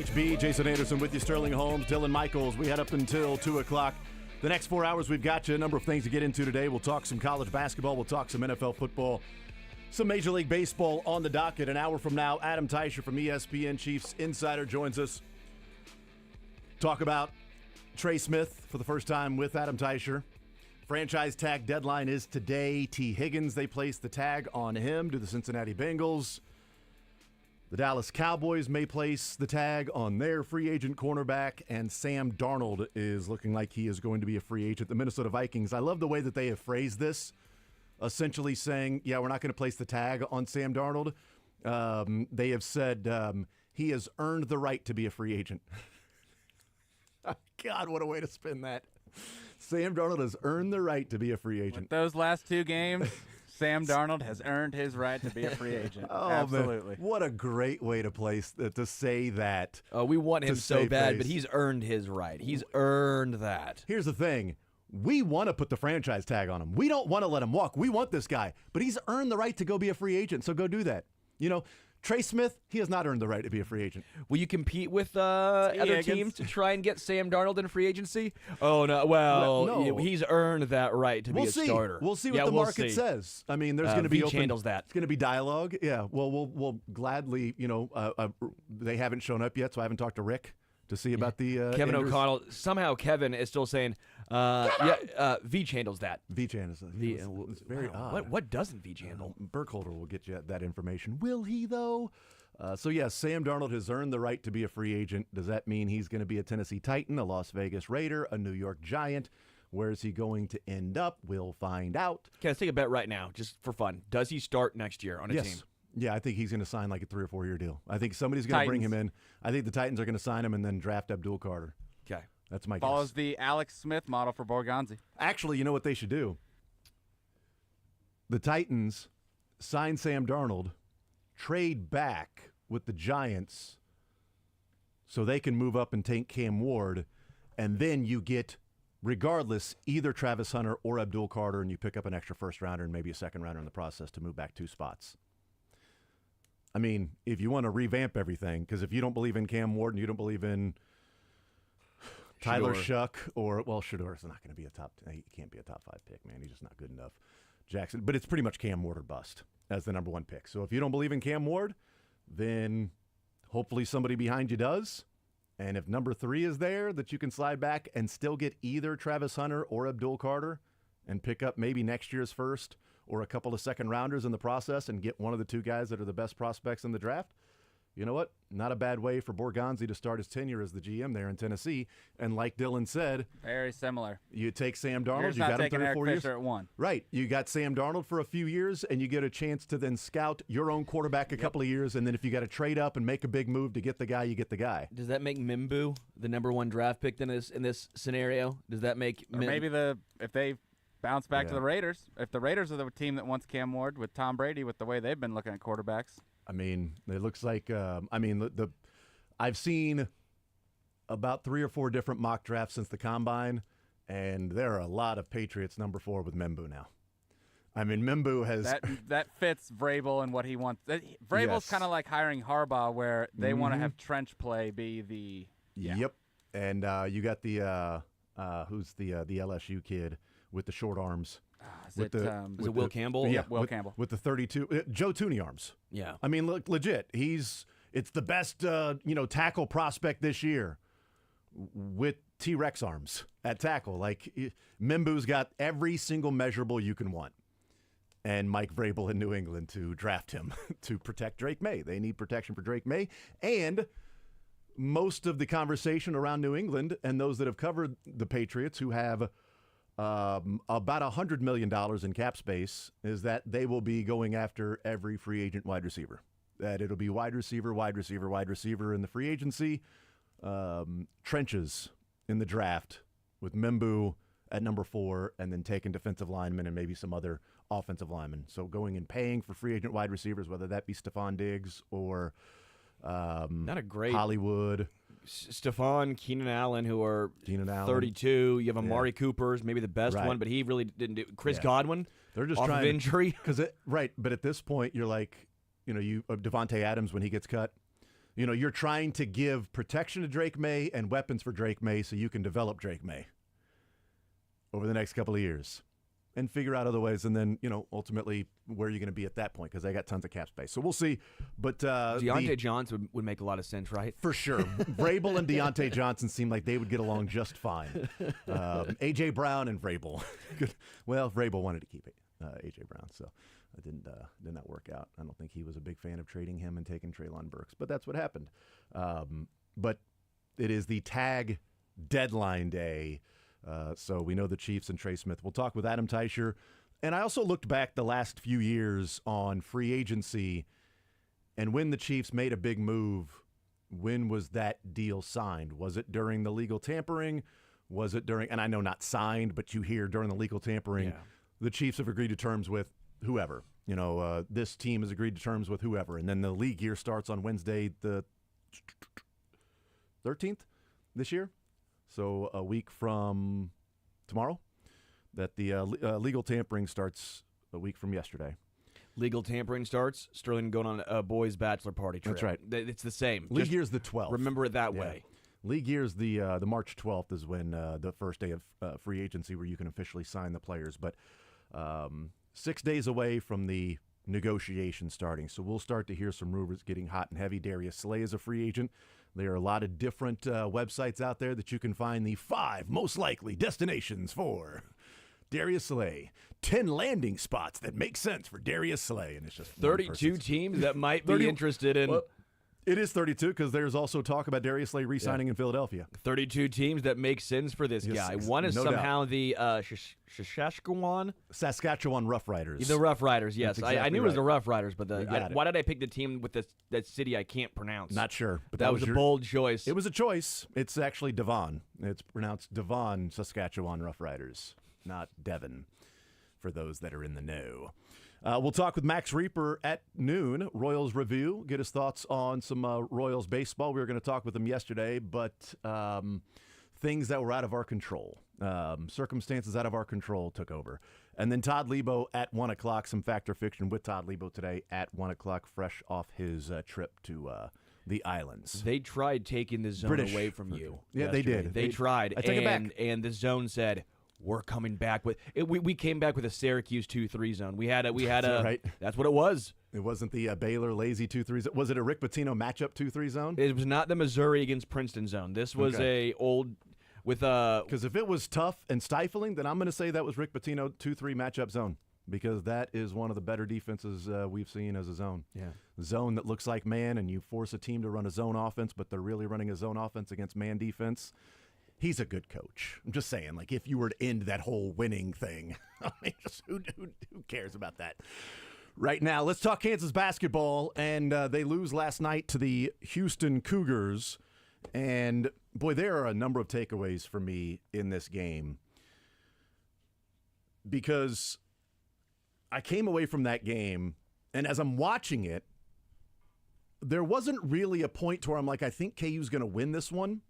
WHB, Jason Anderson with you, Sterling Holmes, Dylan Michaels. We had up until 2 o'clock. The next 4 hours, we've got you a number of things to get into today. We'll talk some college basketball. We'll talk some NFL football, some Major League Baseball on the docket. An hour from now, Adam Teicher from ESPN Chiefs Insider joins us. Talk about Trey Smith for the first time with Adam Teicher. Franchise tag deadline is today. T. Higgins, they placed the tag on him to the Cincinnati Bengals. The Dallas Cowboys may place the tag on their free agent cornerback, and Sam Darnold is looking like he is going to be a free agent. The Minnesota Vikings, I love the way that they have phrased this, essentially saying, yeah, we're not going to place the tag on Sam Darnold. They have said he has earned the right to be a free agent. God, what a way to spin that. Sam Darnold has earned the right to be a free agent. With those last two games, Sam Darnold has earned his right to be a free agent. Oh, absolutely. Man. What a great way to say that. We want him so bad, but he's earned his right. He's earned that. Here's the thing. We want to put the franchise tag on him. We don't want to let him walk. We want this guy, but he's earned the right to go be a free agent, so go do that. You know, Trey Smith, he has not earned the right to be a free agent. Will you compete with other teams to try and get Sam Darnold in free agency? Oh, no. Well, no. He's earned that right to be a starter. We'll see what the market says. I mean, there's going to be open. Handles that. It's going to be dialogue. Yeah, well, we'll gladly, they haven't shown up yet, so I haven't talked to Rick to see about the Kevin O'Connell. Somehow Kevin is still saying, Veach handles that. Veach handles that. It's very odd. What doesn't Veach handle? Burkholder will get you that information. Will he, though? Sam Darnold has earned the right to be a free agent. Does that mean he's going to be a Tennessee Titan, a Las Vegas Raider, a New York Giant? Where is he going to end up? We'll find out. Okay, let's take a bet right now, just for fun. Does he start next year on a team? Yeah, I think he's going to sign like a 3 or 4 year deal. I think somebody's going to bring him in. I think the Titans are going to sign him and then draft Abdul Carter. Okay. That's my guess. Follows the Alex Smith model for Borgonzi. Actually, you know what they should do? The Titans sign Sam Darnold, trade back with the Giants so they can move up and take Cam Ward, and then you get, regardless, either Travis Hunter or Abdul Carter, and you pick up an extra first rounder and maybe a second rounder in the process to move back 2 spots. I mean, if you want to revamp everything, because if you don't believe in Cam Ward and you don't believe in Tyler Shuck Shedor's not going to be he can't be a top 5 pick, man. He's just not good enough. Jackson, but it's pretty much Cam Ward or bust as the number 1 pick. So if you don't believe in Cam Ward, then hopefully somebody behind you does. And if number 3 is there, that you can slide back and still get either Travis Hunter or Abdul Carter and pick up maybe next year's first or a couple of second rounders in the process and get one of the 2 guys that are the best prospects in the draft. You know what? Not a bad way for Borgonzi to start his tenure as the GM there in Tennessee. And like Dylan said, very similar. You take Sam Darnold, you got him 3 or 4 years. At 1. Right. You got Sam Darnold for a few years, and you get a chance to then scout your own quarterback a couple of years, and then if you got to trade up and make a big move to get the guy, you get the guy. Does that make Mimbu the number 1 draft pick in this scenario? Does that make maybe if they bounce back to the Raiders, if the Raiders are the team that wants Cam Ward with Tom Brady with the way they've been looking at quarterbacks? I mean, it looks like I've seen about 3 or 4 different mock drafts since the Combine, and there are a lot of Patriots number 4 with Mimbu now. I mean, Mimbu has that fits Vrabel and what he wants. Vrabel's kind of like hiring Harbaugh, where they want to have trench play be the Yep. And you got the who's the LSU kid with the short arms. Is it Will Campbell? Yeah, Will Campbell. With the 32. Joe Tooney arms. Yeah. I mean, look, legit. It's the best, tackle prospect this year with T-Rex arms at tackle. Like, Mimbu's got every single measurable you can want. And Mike Vrabel in New England to draft him to protect Drake May. They need protection for Drake May. And most of the conversation around New England and those that have covered the Patriots who have about $100 million in cap space is that they will be going after every free agent wide receiver. That it'll be wide receiver in the free agency, trenches in the draft with Mimbu at number 4, and then taking defensive linemen and maybe some other offensive linemen. So going and paying for free agent wide receivers, whether that be Stephon Diggs or not a great Hollywood. Stephon, Keenan Allen, who are 32. You have Amari Cooper's maybe the best one, but he really didn't do. Chris Godwin, they're just off trying of injury. But at this point, you're like, Devontae Adams when he gets cut. you're trying to give protection to Drake May and weapons for Drake May so you can develop Drake May over the next couple of years and figure out other ways. And then, ultimately where you're going to be at that point because they got tons of cap space. So we'll see. But Deontay Johnson would make a lot of sense, right? For sure. Vrabel and Deontay Johnson seem like they would get along just fine. A.J. Brown and Vrabel. Well, Vrabel wanted to keep it. A.J. Brown, so it did not work out. I don't think he was a big fan of trading him and taking Treylon Burks, but that's what happened. But it is the tag deadline day, so we know the Chiefs and Trey Smith. We'll talk with Adam Teicher, and I also looked back the last few years on free agency, and when the Chiefs made a big move, when was that deal signed? Was it during the legal tampering? Was it during, and I know not signed, but you hear during the legal tampering, the Chiefs have agreed to terms with whoever. This team has agreed to terms with whoever. And then the league year starts on Wednesday the 13th this year. So a week from tomorrow that the legal tampering starts a week from yesterday. Legal tampering starts. Sterling going on a boys' bachelor party trip. That's right. It's the same. League year's the 12th. Remember it that way. League year's the March 12th is when the first day of free agency where you can officially sign the players. But 6 days away from the negotiation starting. So we'll start to hear some rumors getting hot and heavy. Darius Slay is a free agent. There are a lot of different websites out there that you can find the 5 most likely destinations for Darius Slay. 10 landing spots that make sense for Darius Slay. And it's just 32 teams that might be interested in. Well, it is 32 because there's also talk about Darius Slay re-signing in Philadelphia. 32 teams that make sense for this guy. One is somehow the Saskatchewan Rough Riders. The Rough Riders, yes. Exactly I knew it was the Rough Riders, but why did I pick the team with that city I can't pronounce? Not sure. But that was a bold choice. It was a choice. It's actually Devon. It's pronounced Devon, Saskatchewan Rough Riders, not Devon, for those that are in the know. We'll talk with Max Reaper at noon, Royals Review, get his thoughts on some Royals baseball. We were going to talk with him yesterday, but things that were out of our control, circumstances out of our control took over. And then Todd Lebo at 1 o'clock, some Fact or Fiction with Todd Lebo today at 1 o'clock, fresh off his trip to the islands. They tried taking the zone away from you. Yeah, they did. They tried. I take it back. And the zone said, we're coming back with it. We came back with a Syracuse 2-3 zone. We had a right. That's what it was. It wasn't the Baylor lazy 2-3 zone. Was it a Rick Pitino matchup 2-3 zone? It was not the Missouri against Princeton zone. This was a old with because if it was tough and stifling, then I'm going to say that was Rick Pitino 2-3 matchup zone because that is one of the better defenses we've seen as a zone. Yeah, zone that looks like man, and you force a team to run a zone offense, but they're really running a zone offense against man defense. He's a good coach. I'm just saying, like, if you were to end that whole winning thing, I mean, just who cares about that? Right now, let's talk Kansas basketball, and they lose last night to the Houston Cougars. And, boy, there are a number of takeaways for me in this game because I came away from that game, and as I'm watching it, there wasn't really a point to where I'm like, I think KU's going to win this one.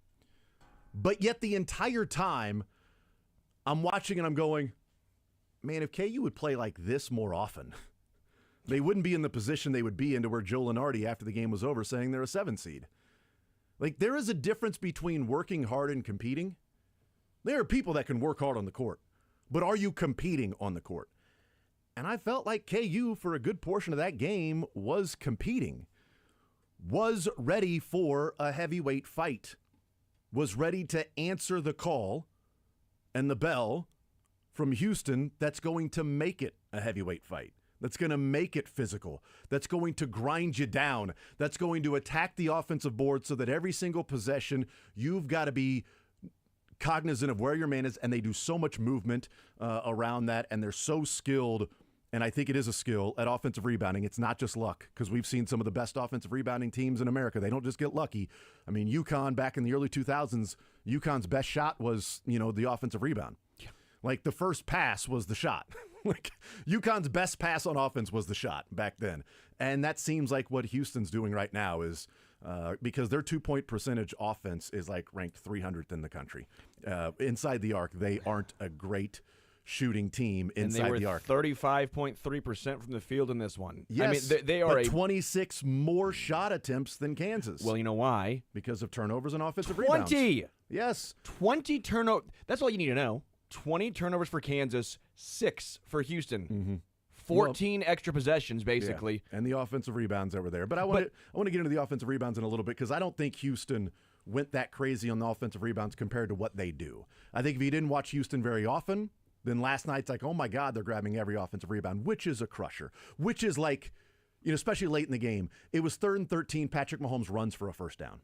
But yet the entire time I'm watching and I'm going, man, if KU would play like this more often, they wouldn't be in the position they would be in to where Joe Lenardi after the game was over saying they're a 7 seed. Like there is a difference between working hard and competing. There are people that can work hard on the court, but are you competing on the court? And I felt like KU for a good portion of that game was competing, was ready for a heavyweight fight, was ready to answer the call and the bell from Houston that's going to make it a heavyweight fight, that's going to make it physical, that's going to grind you down, that's going to attack the offensive board so that every single possession you've got to be cognizant of where your man is, and they do so much movement around that, and they're so skilled. And I think it is a skill at offensive rebounding. It's not just luck, because we've seen some of the best offensive rebounding teams in America. They don't just get lucky. I mean, UConn back in the early 2000s, UConn's best shot was, the offensive rebound. Yeah. Like the first pass was the shot. Like UConn's best pass on offense was the shot back then. And that seems like what Houston's doing right now is because their 2-point percentage offense is like ranked 300th in the country. Inside the arc, they aren't a great shooting team and inside they were the arc. 35.3% from the field in this one. Yes, I mean, they are but 26 more shot attempts than Kansas. Well, you know why? Because of turnovers and offensive 20. rebounds. Yes. 20 turnovers. That's all you need to know. 20 turnovers for Kansas, 6 for Houston. Mm-hmm. 14 extra possessions, basically. Yeah. And the offensive rebounds that were there. But I want to get into the offensive rebounds in a little bit because I don't think Houston went that crazy on the offensive rebounds compared to what they do. I think if you didn't watch Houston very often, then last night's like, oh my God, they're grabbing every offensive rebound, which is a crusher, which is like, especially late in the game. It was 3rd and 13, Patrick Mahomes runs for a first down.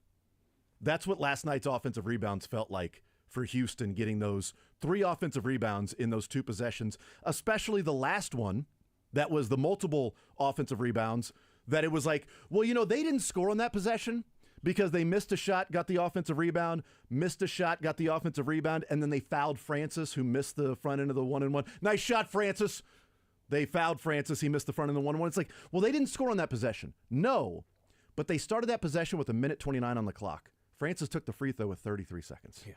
That's what last night's offensive rebounds felt like for Houston, getting those 3 offensive rebounds in those 2 possessions, especially the last one that was the multiple offensive rebounds, that it was like, well, they didn't score on that possession because they missed a shot, got the offensive rebound, missed a shot, got the offensive rebound, and then they fouled Francis, who missed the front end of the 1-and-1. Nice shot, Francis. They fouled Francis. He missed the front end of the 1-and-1. It's like, well, they didn't score on that possession. No, but they started that possession with 1:29 on the clock. Francis took the free throw with 33 seconds. Yeah.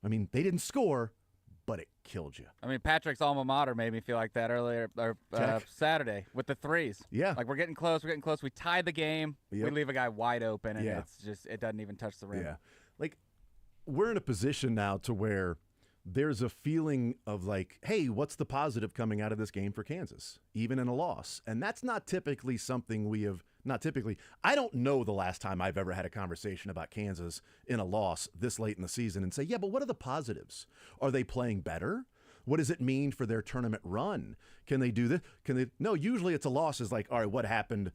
I mean, they didn't score, but it killed you. I mean, Patrick's alma mater made me feel like that earlier, Saturday with the threes. Yeah. Like, we're getting close. We tie the game. Yep. We leave a guy wide open, and it doesn't even touch the rim. Yeah. Like, we're in a position now to where there's a feeling of like, hey, what's the positive coming out of this game for Kansas, even in a loss? And that's not typically something we have, not typically. I don't know the last time I've ever had a conversation about Kansas in a loss this late in the season and say, yeah, but what are the positives? Are they playing better? What does it mean for their tournament run? Can they do this? No, usually it's a loss is like, all right, what happened?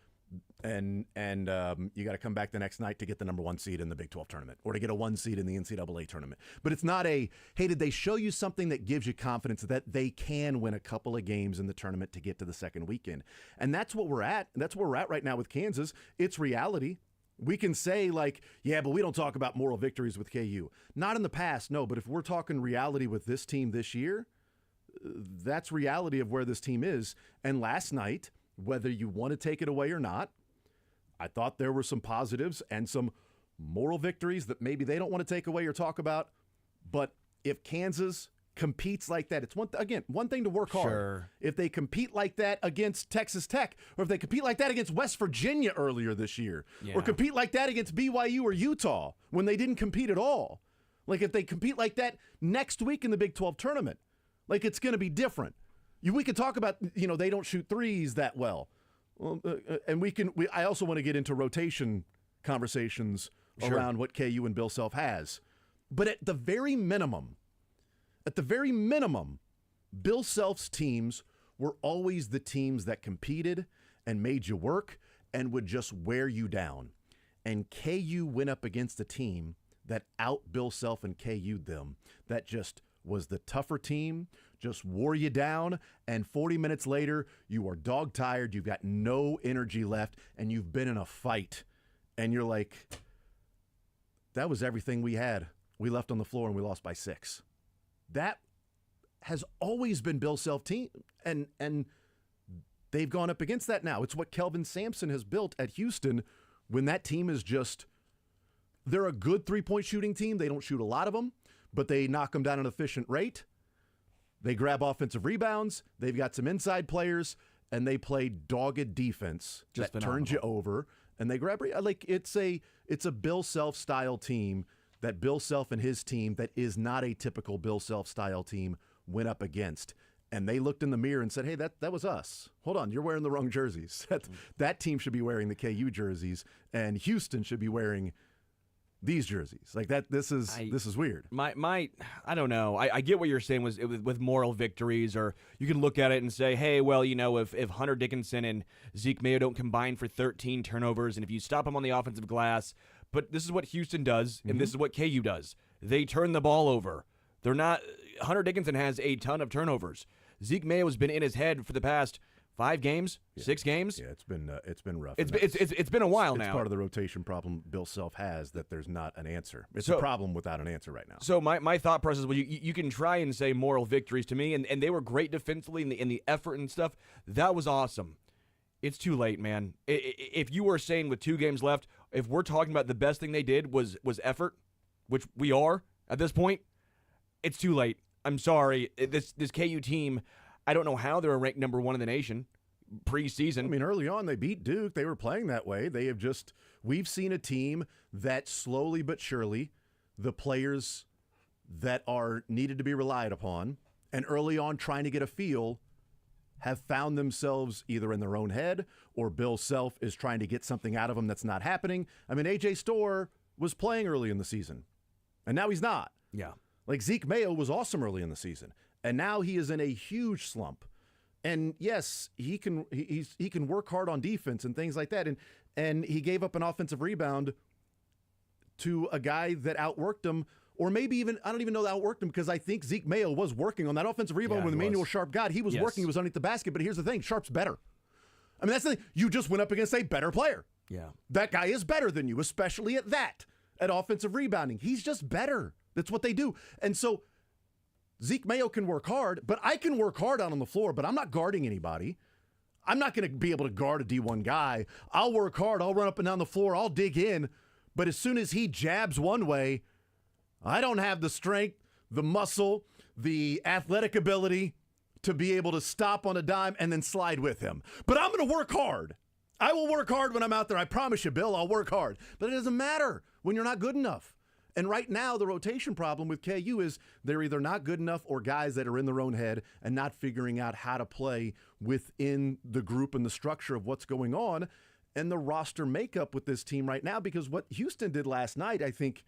And you got to come back the next night to get the number 1 seed in the Big 12 tournament or to get a 1 seed in the NCAA tournament. But it's not hey, did they show you something that gives you confidence that they can win a couple of games in the tournament to get to the second weekend? And that's what we're at. That's where we're at right now with Kansas. It's reality. We can say like, yeah, but we don't talk about moral victories with KU. Not in the past, no. But if we're talking reality with this team this year, that's reality of where this team is. And last night, whether you want to take it away or not, I thought there were some positives and some moral victories that maybe they don't want to take away or talk about. But if Kansas competes like that, it's one thing to work hard. Sure. If they compete like that against Texas Tech, or if they compete like that against West Virginia earlier this year, or compete like that against BYU or Utah when they didn't compete at all, like if they compete like that next week in the Big 12 tournament, like it's going to be different. We could talk about, they don't shoot threes that well. And I also want to get into rotation conversations around what KU and Bill Self has. But at the very minimum, Bill Self's teams were always the teams that competed and made you work and would just wear you down. And KU went up against a team that out Bill Self and KU'd them, that just was the tougher team, just wore you down, and 40 minutes later, you are dog-tired, you've got no energy left, and you've been in a fight. And you're like, that was everything we had. We left on the floor and we lost by 6. That has always been Bill Self team, and they've gone up against that now. It's what Kelvin Sampson has built at Houston when that team is just, they're a good three-point shooting team. They don't shoot a lot of them, but they knock them down at an efficient rate. They grab offensive rebounds. They've got some inside players, and they play dogged defense just that turns you over. And they grab it's a Bill Self style team that Bill Self and his team that is not a typical Bill Self style team went up against. And they looked in the mirror and said, hey, that was us. Hold on, you're wearing the wrong jerseys. That team should be wearing the KU jerseys, and Houston should be wearing these jerseys. Like that, this is weird. I don't know. I get what you're saying with moral victories, or you can look at it and say, hey, well, if Hunter Dickinson and Zeke Mayo don't combine for 13 turnovers, and if you stop them on the offensive glass, but this is what Houston does, and this is what KU does. They turn the ball over. They're not. Hunter Dickinson has a ton of turnovers. Zeke Mayo has been in his head for the past 5 games, 6 games. Yeah, it's been rough. It's been a while now. It's part of the rotation problem Bill Self has, that there's not an answer. It's a problem without an answer right now. So my thought process was you can try and say moral victories to me, and they were great defensively in the effort and stuff. That was awesome. It's too late, man. If you were saying with 2 games left, if we're talking about the best thing they did was effort, which we are at this point, it's too late. I'm sorry. This KU team, I don't know how they're ranked number 1 in the nation preseason. I mean, early on they beat Duke. They were playing that way. We've seen a team that slowly but surely, the players that are needed to be relied upon and early on trying to get a feel have found themselves either in their own head or Bill Self is trying to get something out of them that's not happening. I mean, A.J. Storr was playing early in the season, and now he's not. Yeah. Like Zeke Mayo was awesome early in the season, and now he is in a huge slump. And yes, he can work hard on defense and things like that. And he gave up an offensive rebound to a guy that outworked him, or maybe even, I don't even know that outworked him, because I think Zeke Mayo was working on that offensive rebound when Emmanuel Sharp got. He was working, he was underneath the basket, but here's the thing, Sharp's better. I mean, that's the thing. You just went up against a better player. Yeah. That guy is better than you, especially at offensive rebounding. He's just better. That's what they do. And so Zeke Mayo can work hard, but I can work hard out on the floor, but I'm not guarding anybody. I'm not going to be able to guard a D1 guy. I'll work hard. I'll run up and down the floor. I'll dig in. But as soon as he jabs one way, I don't have the strength, the muscle, the athletic ability to be able to stop on a dime and then slide with him. But I'm going to work hard. I will work hard when I'm out there. I promise you, Bill, I'll work hard. But it doesn't matter when you're not good enough. And right now, the rotation problem with KU is they're either not good enough or guys that are in their own head and not figuring out how to play within the group and the structure of what's going on and the roster makeup with this team right now. Because what Houston did last night, I think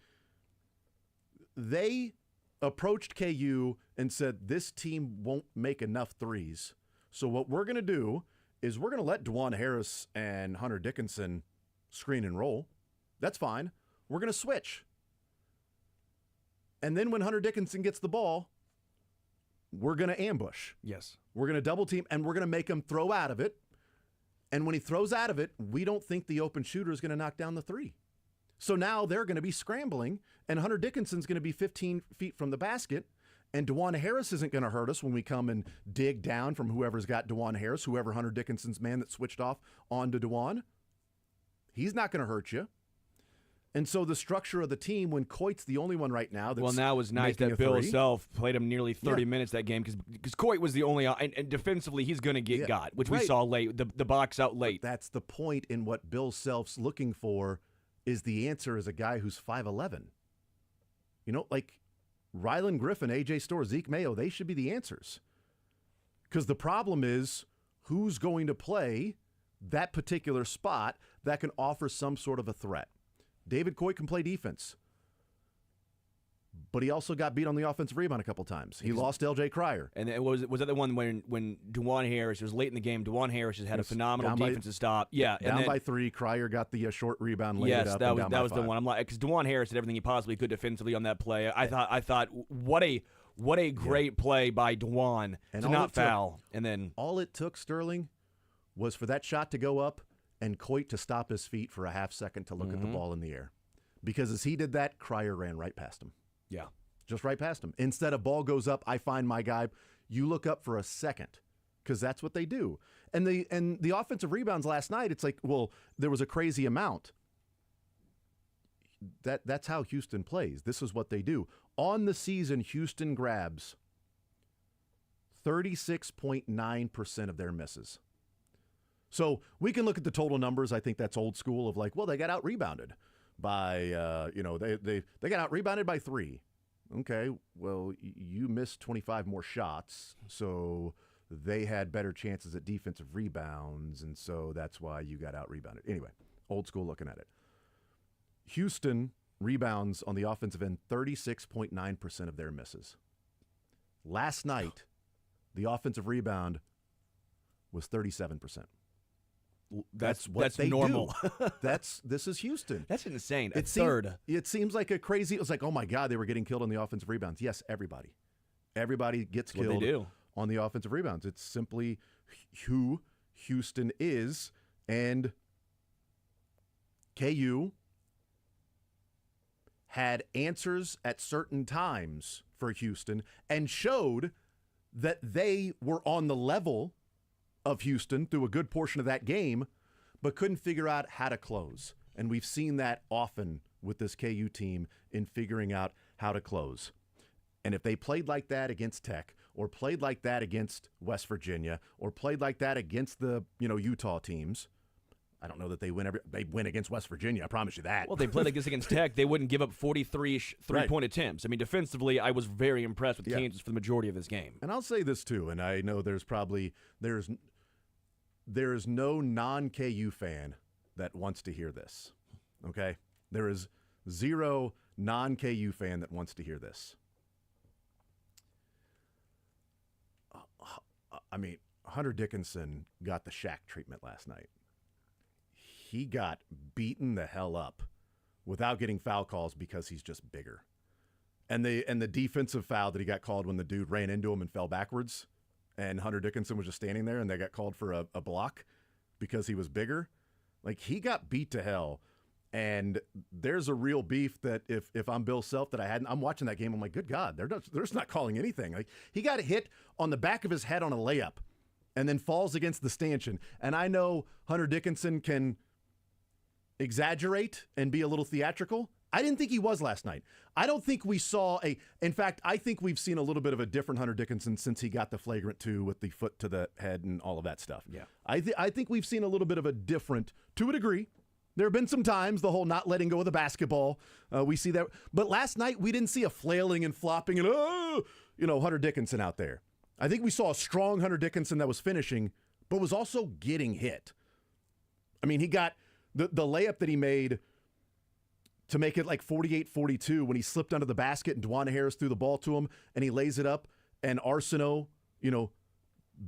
they approached KU and said, this team won't make enough threes. So what we're going to do is we're going to let DeJuan Harris and Hunter Dickinson screen and roll. That's fine. We're going to switch. And then when Hunter Dickinson gets the ball, we're going to ambush. Yes. We're going to double team, and we're going to make him throw out of it. And when he throws out of it, we don't think the open shooter is going to knock down the three. So now they're going to be scrambling, and Hunter Dickinson's going to be 15 feet from the basket, and DeJuan Harris isn't going to hurt us when we come and dig down from whoever's got DeJuan Harris, whoever Hunter Dickinson's man that switched off onto DeJuan. He's not going to hurt you. And so the structure of the team, when Coit's the only one right now that's now it was nice that Bill Self played him nearly 30 minutes that game because Coit was the only and defensively he's going to get got, which we saw late, the box out late. But that's the point in what Bill Self's looking for is the answer is a guy who's 5'11". You know, like Rylan Griffin, A.J. Storr, Zeke Mayo, they should be the answers. Because the problem is who's going to play that particular spot that can offer some sort of a threat. David Coit can play defense, but he also got beat on the offensive rebound a couple times. He lost L.J. Cryer. And it was that the one when DeJuan Harris, it was late in the game, DeJuan Harris has had a phenomenal defensive stop. Yeah. Down by 3, Cryer got the short rebound, laid it up, that and was, down that by was 5. the one. I'm like, because DeJuan Harris did everything he possibly could defensively on that play. I thought, what a great play by DeJuan to not foul. And then all it took, Sterling, was for that shot to go up and Coit to stop his feet for a half second to look at the ball in the air. Because as he did that, Cryer ran right past him. Yeah. Just right past him. Instead of ball goes up, I find my guy. You look up for a second because that's what they do. And the offensive rebounds last night, it's like, well, there was a crazy amount. That's how Houston plays. This is what they do. On the season, Houston grabs 36.9% of their misses. So we can look at the total numbers. I think that's old school of like, well, they got out-rebounded by, they got out-rebounded by 3. Okay, well, you missed 25 more shots, so they had better chances at defensive rebounds, and so that's why you got out-rebounded. Anyway, old school looking at it. Houston rebounds on the offensive end 36.9% of their misses. Last night, the offensive rebound was 37%. That's what they normal. do. This is Houston. That's insane. It seems like a crazy. It was like, oh my God, they were getting killed on the offensive rebounds. Yes, everybody gets killed on the offensive rebounds. It's simply who Houston is, and KU had answers at certain times for Houston and showed that they were on the level of Houston through a good portion of that game, but couldn't figure out how to close. And we've seen that often with this KU team in figuring out how to close. And if they played like that against Tech, or played like that against West Virginia, or played like that against the Utah teams, I don't know that they win against West Virginia. I promise you that. Well, they played against Tech. They wouldn't give up 43 three-point attempts. I mean, defensively, I was very impressed with Kansas for the majority of this game. And I'll say this too, and I know there's no non-KU fan that wants to hear this. Okay? There is zero non-KU fan that wants to hear this. I mean, Hunter Dickinson got the Shaq treatment last night. He got beaten the hell up without getting foul calls because he's just bigger. And the defensive foul that he got called when the dude ran into him and fell backwards, and Hunter Dickinson was just standing there, and they got called for a block because he was bigger. Like, he got beat to hell. And there's a real beef that if I'm Bill Self that I'm watching that game, I'm like, good God, they're just not calling anything. Like, he got hit on the back of his head on a layup and then falls against the stanchion. And I know Hunter Dickinson can exaggerate and be a little theatrical. I didn't think he was last night. I don't think we saw in fact, I think we've seen a little bit of a different Hunter Dickinson since he got the flagrant 2 with the foot to the head and all of that stuff. Yeah. I think we've seen a little bit of a different, to a degree. There have been some times, the whole not letting go of the basketball. We see that. But last night, we didn't see a flailing and flopping and, Hunter Dickinson out there. I think we saw a strong Hunter Dickinson that was finishing, but was also getting hit. I mean, he got the layup that he made to make it like 48-42 when he slipped under the basket and Dwan Harris threw the ball to him and he lays it up and Arsenault,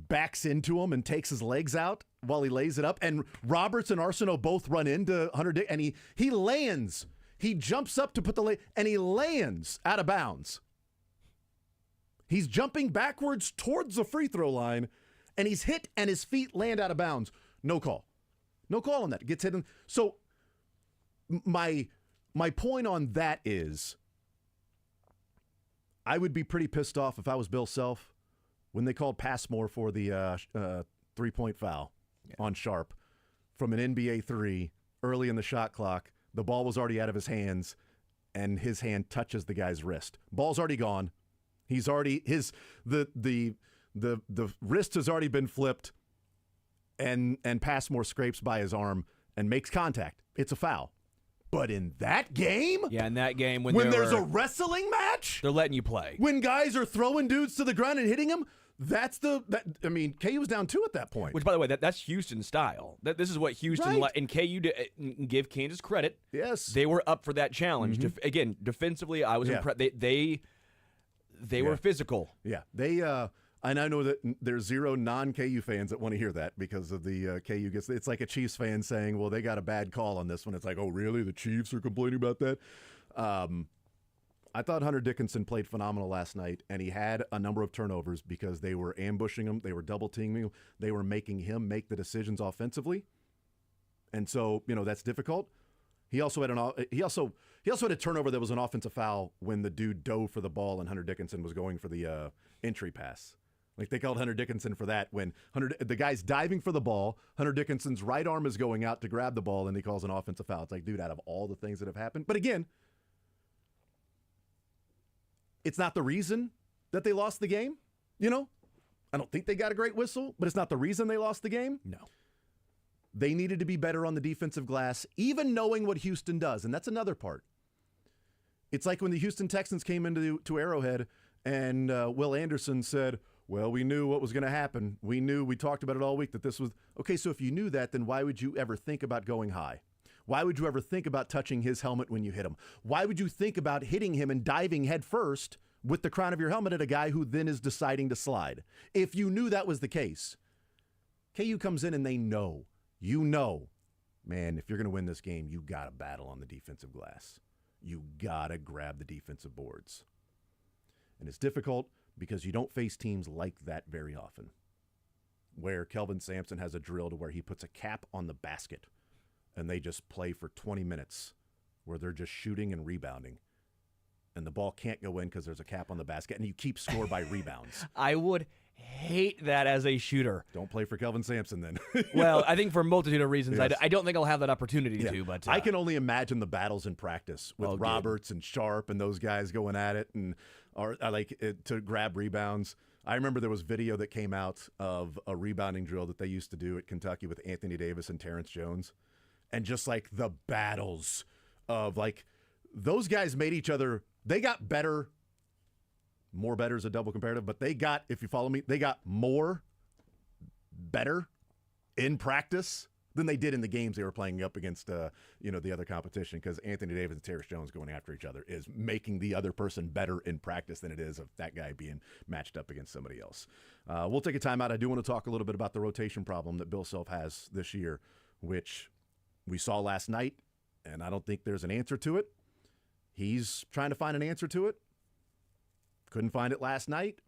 backs into him and takes his legs out while he lays it up. And Roberts and Arsenault both run into Hunter Dick, and he lands. He jumps up to put and he lands out of bounds. He's jumping backwards towards the free throw line, and he's hit, and his feet land out of bounds. No call. No call on that. It gets hit. So my point on that is I would be pretty pissed off if I was Bill Self when they called Passmore for the three-point foul on Sharp from an NBA 3 early in the shot clock. The ball was already out of his hands, and his hand touches the guy's wrist. Ball's already gone. He's already the wrist has already been flipped, and Passmore scrapes by his arm and makes contact. It's a foul. But in that game? Yeah, in that game when there's a wrestling match? They're letting you play. When guys are throwing dudes to the ground and hitting them? KU was down 2 at that point. Which, by the way, that's Houston style. This is what Houston and KU give Kansas credit. Yes, they were up for that challenge. Mm-hmm. Again, defensively, I was impressed. They were physical. Yeah, they. And I know that there's zero non-KU fans that want to hear that because of the KU gets. It's like a Chiefs fan saying, "Well, they got a bad call on this one." It's like, "Oh, really? The Chiefs are complaining about that?" I thought Hunter Dickinson played phenomenal last night, and he had a number of turnovers because they were ambushing him, they were double teaming him, they were making him make the decisions offensively, and so that's difficult. He also had a turnover that was an offensive foul when the dude dove for the ball and Hunter Dickinson was going for the entry pass. Like, they called Hunter Dickinson for that when the guy's diving for the ball, Hunter Dickinson's right arm is going out to grab the ball, and he calls an offensive foul. It's like, dude, out of all the things that have happened. But again, it's not the reason that they lost the game. I don't think they got a great whistle, but it's not the reason they lost the game. No. They needed to be better on the defensive glass, even knowing what Houston does, and that's another part. It's like when the Houston Texans came into Arrowhead, and Will Anderson said, well, we knew what was going to happen. We talked about it all week that this was okay. So if you knew that, then why would you ever think about going high? Why would you ever think about touching his helmet when you hit him? Why would you think about hitting him and diving head first with the crown of your helmet at a guy who then is deciding to slide? If you knew that was the case, KU comes in and they know, man, if you're going to win this game, you got to battle on the defensive glass. You got to grab the defensive boards. And it's difficult because you don't face teams like that very often, where Kelvin Sampson has a drill to where he puts a cap on the basket and they just play for 20 minutes where they're just shooting and rebounding. And the ball can't go in because there's a cap on the basket, and you keep score by rebounds. I would hate that as a shooter. Don't play for Kelvin Sampson then. Well, I think for a multitude of reasons, Yes. I don't think I'll have that opportunity Yeah. to. But I can only imagine the battles in practice with Oh, good. Roberts and Sharp and those guys going at it and to grab rebounds. I remember there was video that came out of a rebounding drill that they used to do at Kentucky with Anthony Davis and Terrence Jones, and just like the battles of like those guys made each other. They got better. More better is a double comparative, but they got, if you follow me, they got more better in practice than they did in the games they were playing up against, the other competition. Because Anthony Davis and Terrence Jones going after each other is making the other person better in practice than it is of that guy being matched up against somebody else. We'll take a timeout. I do want to talk a little bit about the rotation problem that Bill Self has this year, which we saw last night, and I don't think there's an answer to it. He's trying to find an answer to it. Couldn't find it last night.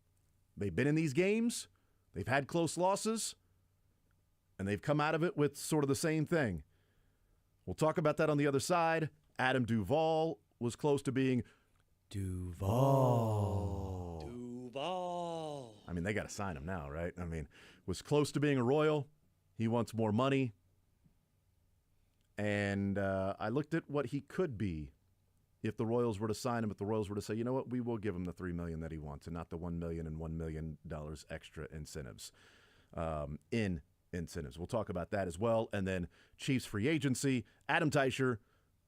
They've been in these games. They've had close losses. And they've come out of it with sort of the same thing. We'll talk about that on the other side. Adam Duvall was close to being Duval. I mean, they got to sign him now, right? I mean, was close to being a Royal. He wants more money. And I looked at what he could be if the Royals were to sign him, if the Royals were to say, you know what, we will give him the $3 million that he wants and not the $1 million and $1 million extra incentives. In incentives. We'll talk about that as well. And then Chiefs free agency, Adam Teicher,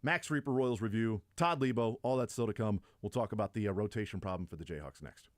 Max Reaper Royals review, Todd Lebo, all that's still to come. We'll talk about the rotation problem for the Jayhawks next.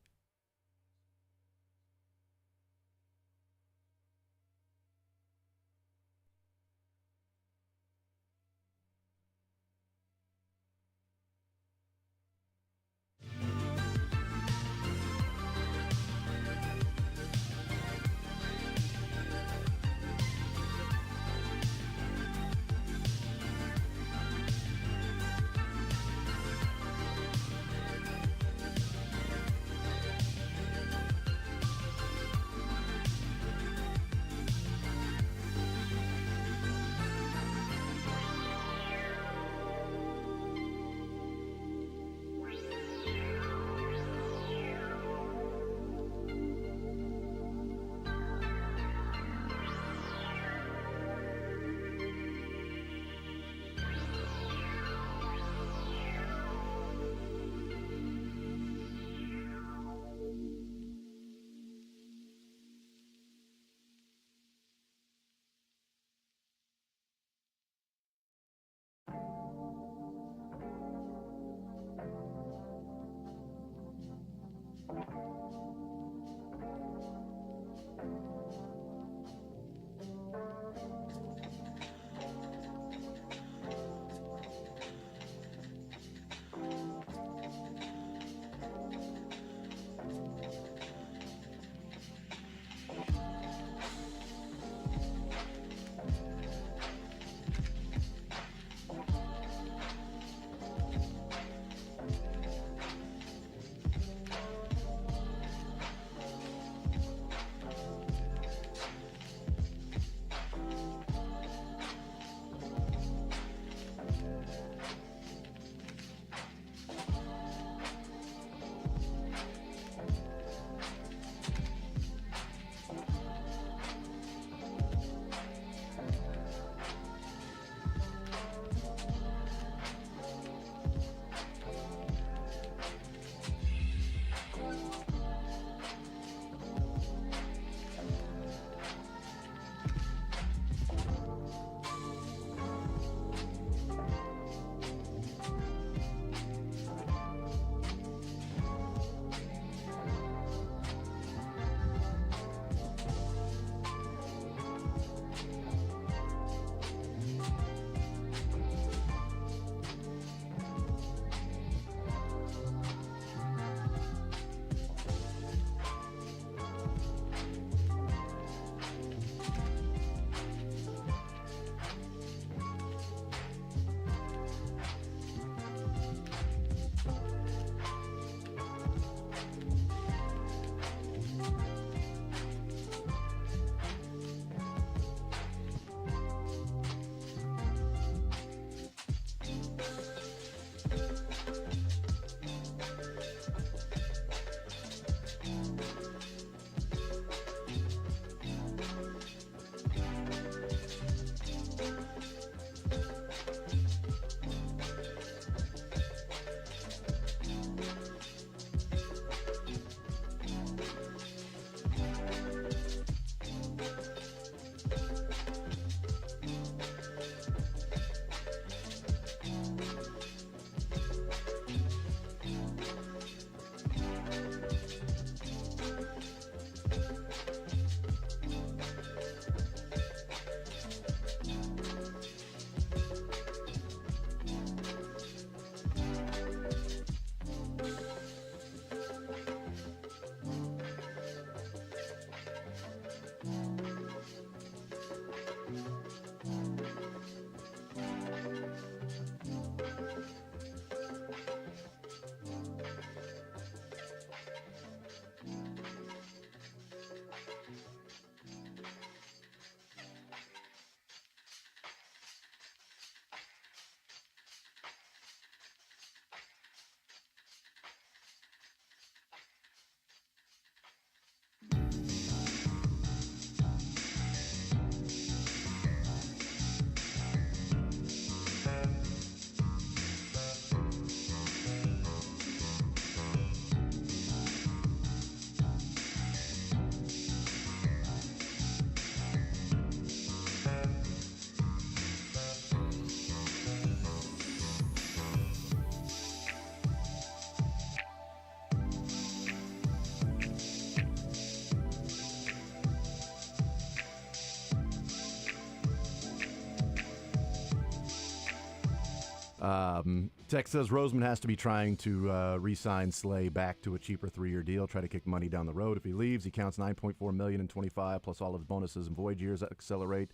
Tex says Roseman has to be trying to re-sign Slay back to a cheaper 3-year deal. Try to kick money down the road. If he leaves, he counts $9.4 million in 25 plus all of his bonuses and void years that accelerate.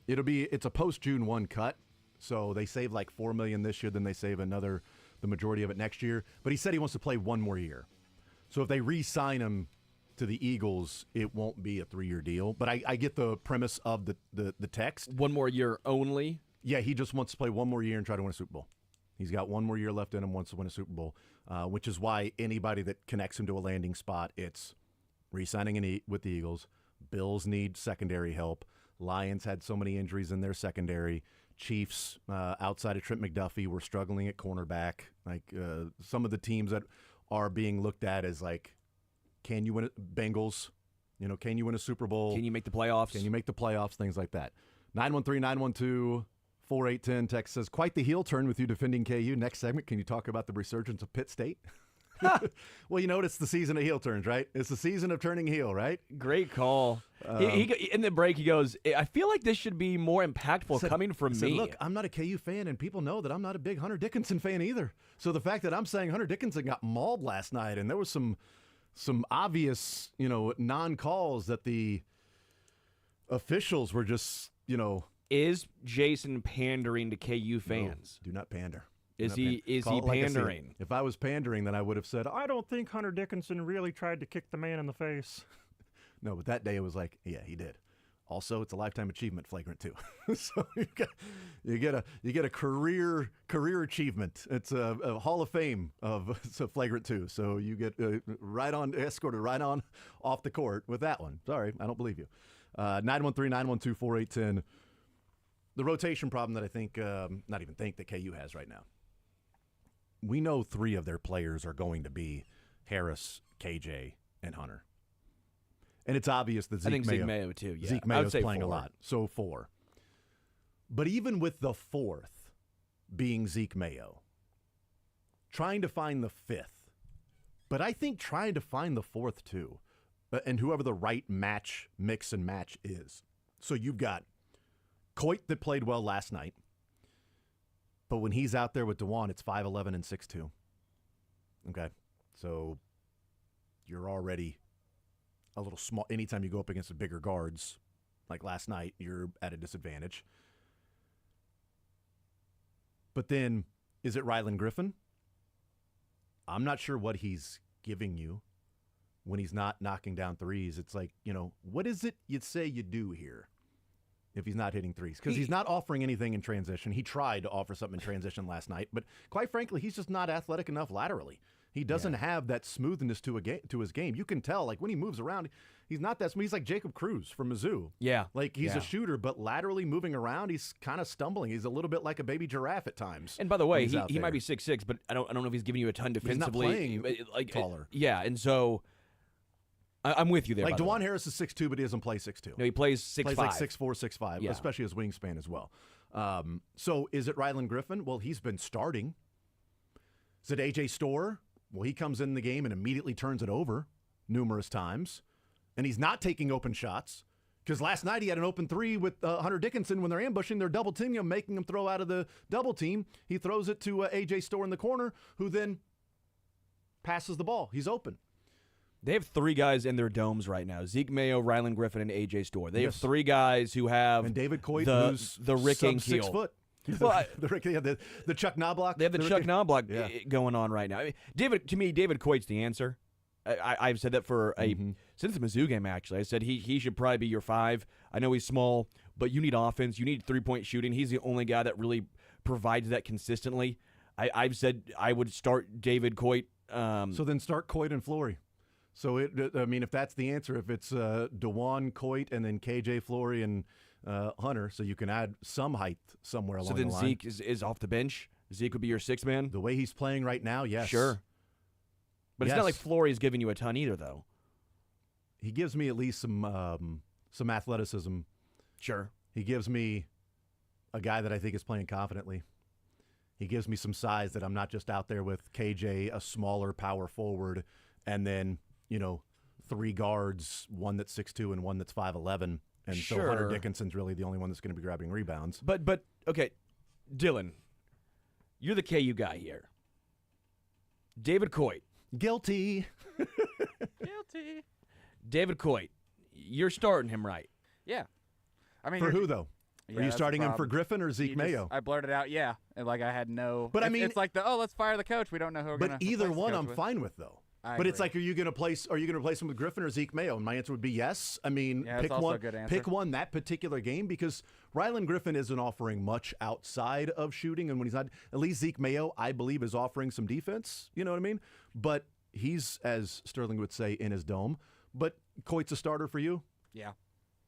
It's a post June 1 cut, so they save like $4 million this year. Then they save the majority of it next year. But he said he wants to play one more year. So if they re-sign him to the Eagles, it won't be a 3-year deal. But I get the premise of the text. One more year only. Yeah, he just wants to play one more year and try to win a Super Bowl. He's got one more year left in him, wants to win a Super Bowl, which is why anybody that connects him to a landing spot, it's re-signing with the Eagles. Bills need secondary help. Lions had so many injuries in their secondary. Chiefs, outside of Trent McDuffie, were struggling at cornerback. Some of the teams that are being looked at as can you win Bengals? Can you win a Super Bowl? Can you make the playoffs? Can you make the playoffs? Things like that. 913-912-4810. Text says, quite the heel turn with you defending KU. Next segment, can you talk about the resurgence of Pitt State? Well, it's the season of heel turns, right? It's the season of turning heel, right? Great call. He in the break, he goes, I feel like this should be more impactful coming from me. Look, I'm not a KU fan, and people know that I'm not a big Hunter Dickinson fan either. So the fact that I'm saying Hunter Dickinson got mauled last night, and there was some obvious, non-calls that the officials were just, Is Jason pandering to KU fans? No, do not pander. Is he pandering? If I was pandering, then I would have said, I don't think Hunter Dickinson really tried to kick the man in the face. No, but that day it was like, yeah, he did. Also, it's a lifetime achievement flagrant too. So you get a career achievement. It's a Hall of Fame of flagrant 2. So you get escorted right on off the court with that one. Sorry, I don't believe you. 913-912-4810. The rotation problem that I think, that KU has right now. We know 3 of their players are going to be Harris, KJ, and Hunter. And it's obvious that Zeke Mayo too. Yeah. Zeke Mayo's playing 4. A lot. So 4. But even with the 4th being Zeke Mayo, trying to find the 5th, but I think trying to find the 4th too, and whoever the right mix and match is. So you've got Coit that played well last night, but when he's out there with DeJuan, it's 5'11" and 6'2". Okay, so you're already a little small. Anytime you go up against the bigger guards, like last night, you're at a disadvantage. But then, is it Rylan Griffin? I'm not sure what he's giving you when he's not knocking down threes. It's like, what is it you'd say you do here if he's not hitting threes? Because he's not offering anything in transition. He tried to offer something in transition last night, but quite frankly, he's just not athletic enough laterally. He doesn't have that smoothness to his game. You can tell, when he moves around, he's not that smooth. He's like Jacob Cruz from Mizzou. Yeah. He's a shooter, but laterally moving around, he's kind of stumbling. He's a little bit like a baby giraffe at times. And by the way, he might be 6'6", but I don't know if he's giving you a ton defensively. He's not playing taller. Yeah, and so I'm with you there. DeJuan Harris is 6'2", but he doesn't play 6'2". No, he plays 6'5". Plays like 6'4", 6'5", especially his wingspan as well. So is it Rylan Griffin? Well, he's been starting. Is it A.J. Storr? Well, he comes in the game and immediately turns it over numerous times. And he's not taking open shots. Because last night he had an open 3 with Hunter Dickinson. When they're ambushing, they're double teaming him, making him throw out of the double team. He throws it to A.J. Storr in the corner, who then passes the ball. He's open. They have 3 guys in their domes right now: Zeke Mayo, Rylan Griffin, and A.J. Storr. They have 3 guys who have and David Coit, who's the Rick sub Ankiel. 6 foot. Well, the Chuck Knobloch. They have the Chuck Knobloch going on right now. I mean, David Coit's the answer. I've said that for since the Mizzou game, actually. I said he should probably be your 5. I know he's small, but you need offense. You need 3-point shooting. He's the only guy that really provides that consistently. I've said I would start David Coit. So then start Coit and Flory. So, if that's the answer, if it's DeJuan, Coit, and then KJ, Flory, and Hunter, so you can add some height somewhere along the line. So then Zeke is off the bench? Zeke would be your 6th man? The way he's playing right now, yes. Sure. But it's not like Flory's giving you a ton either, though. He gives me at least some athleticism. Sure. He gives me a guy that I think is playing confidently. He gives me some size that I'm not just out there with KJ, a smaller power forward, and then, 3 guards, one that's 6'2" and one that's 5'11". And so Hunter Dickinson's really the only one that's going to be grabbing rebounds. But okay, Dylan, You're the KU guy here. David Coit. Guilty. Guilty. David Coit. You're starting him right. Yeah. I mean, For who, though? Yeah, Are you that's the starting him for problem. Griffin or Zeke Mayo? I blurted out, yeah. And like I had no. But I it's, mean- it's like let's fire the coach. We don't know who we're But going to. either one I'm fine with, though. But it's like, are you going to replace him with Griffin or Zeke Mayo? And my answer would be yes. I mean, Yeah, that's pick also one. a good answer. Pick one that particular game because Rylan Griffin isn't offering much outside of shooting, and when he's not, at least Zeke Mayo, I believe, is offering some defense. You know what I mean? But he's, as Sterling would say, in his dome. But Coit's a starter for you, Yeah.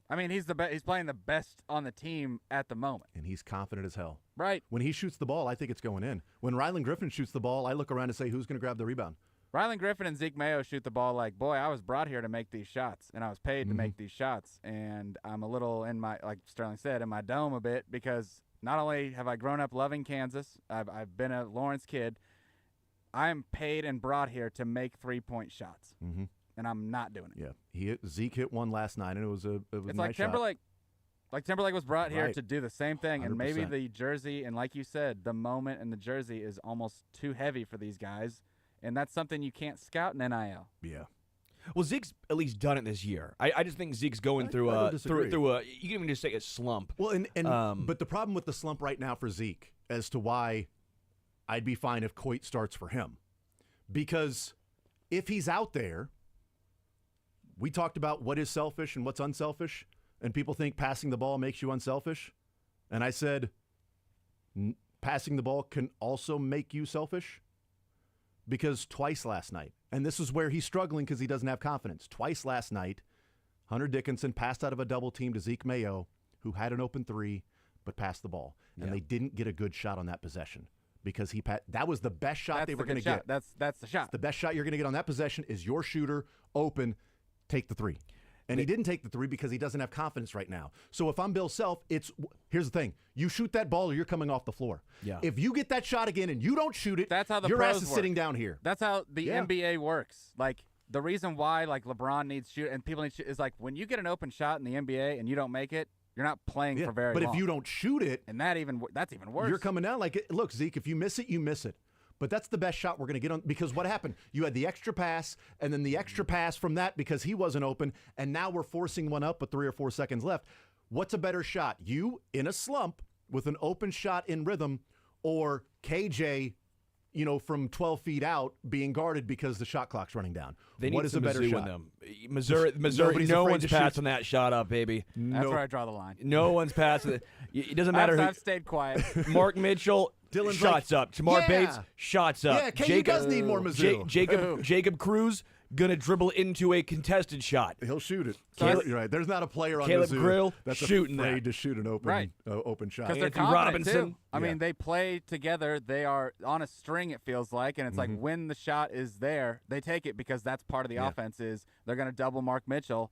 I mean, he's playing the best on the team at the moment. and he's confident as hell. Right. When he shoots the ball, I think it's going in. When Rylan Griffin shoots the ball, I look around and say, who's going to grab the rebound? Rylan Griffin and Zeke Mayo shoot the ball like, boy, I was brought here to make these shots, and I was paid to make these shots. And I'm a little in my, like Sterling said, in my dome a bit because not only have I grown up loving Kansas, I've been a Lawrence kid, I'm paid and brought here to make 3-point shots. Mm-hmm. And I'm not doing it. Yeah, Zeke hit one last night, and it was a It's nice like shot. Timberlake. Like Timberlake was brought here Right. to do the same thing, and maybe 100%. the jersey, and like you said, the moment and the jersey is almost too heavy for these guys, and that's something you can't scout in NIL. Yeah. Well, Zeke's at least done it this year. I just think Zeke's going through I don't a disagree. through a you can even just say a slump. Well, but the problem with the slump right now for Zeke as to why I'd be fine if Coit starts for him, because if he's out there, we talked about what is selfish and what's unselfish, and people think passing the ball makes you unselfish, and I said passing the ball can also make you selfish, because twice last night, and this is where he's struggling because he doesn't have confidence. Twice last night, Hunter Dickinson passed out of a double team to Zeke Mayo, who had an open three, but passed the ball. And they didn't get a good shot on that possession because that was the best shot That's they the were going to good shot. get. That's the shot. The best shot you're going to get on that possession is your shooter, open, take the three. And he didn't take the three because he doesn't have confidence right now. So if I'm Bill Self, here's the thing. You shoot that ball or you're coming off the floor. Yeah. If you get that shot again and you don't shoot it, That's how the your pros ass is work. sitting down here. That's how the Yeah. NBA works. Like the reason why like LeBron needs shoot and people need shoot is like when you get an open shot in the NBA and you don't make it, you're not playing for very but long. if you don't shoot it, and that's even worse. you're coming down like, look, Zeke, if you miss it, you miss it. But that's the best shot we're going to get on, because what happened? You had the extra pass, and then the extra pass from that because he wasn't open, and now we're forcing one up with 3 or 4 seconds left. What's a better shot? You in a slump with an open shot in rhythm, or KJ, from 12 feet out being guarded because the shot clock's running down? They What need is some a better Mizzou shot? in them. Missouri, Nobody's no afraid one's to shoot. passing that shot up, baby. That's where I draw the line. No one's passing it. It doesn't matter I've who. stayed quiet. Mark Mitchell, Dylan shots Blake. up. Tamar Yeah. Bates, shots up. Yeah, KU does need more Mizzou. Jacob Cruz gonna dribble into a contested shot. He'll shoot it. Caleb- You're right. There's not a player on Caleb Mizzou Grill that's shooting afraid that. to shoot an open, Right. open shot. Because they're Anthony confident Robinson. too. I mean, they play together. They are on a string. It feels like, and it's like when the shot is there, they take it because that's part of the offense. Is they're going to double Mark Mitchell.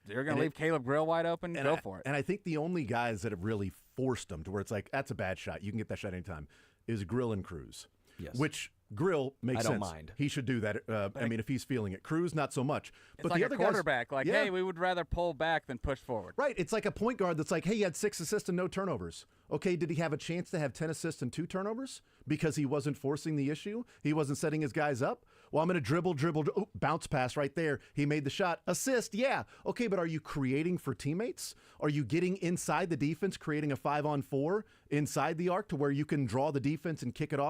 You're going to leave Caleb Grill wide open. Go for it. And I think the only guys that have really forced them to where it's like, that's a bad shot, you can get that shot anytime, is Grill and Cruz. Yes. Which Grill makes I don't sense. mind. He should do that. I mean, if he's feeling it. Cruz, not so much. It's But like the a other quarterback. guys, Like, yeah. hey, we would rather pull back than push forward. Right. It's like a point guard that's like, hey, he had 6 assists and no turnovers. Okay, did he have a chance to have 10 assists and 2 turnovers because he wasn't forcing the issue? He wasn't setting his guys up? Well, I'm going to dribble, bounce pass right there. He made the shot. Assist, yeah. Okay, but are you creating for teammates? Are you getting inside the defense, creating a 5-on-4 inside the arc to where you can draw the defense and kick it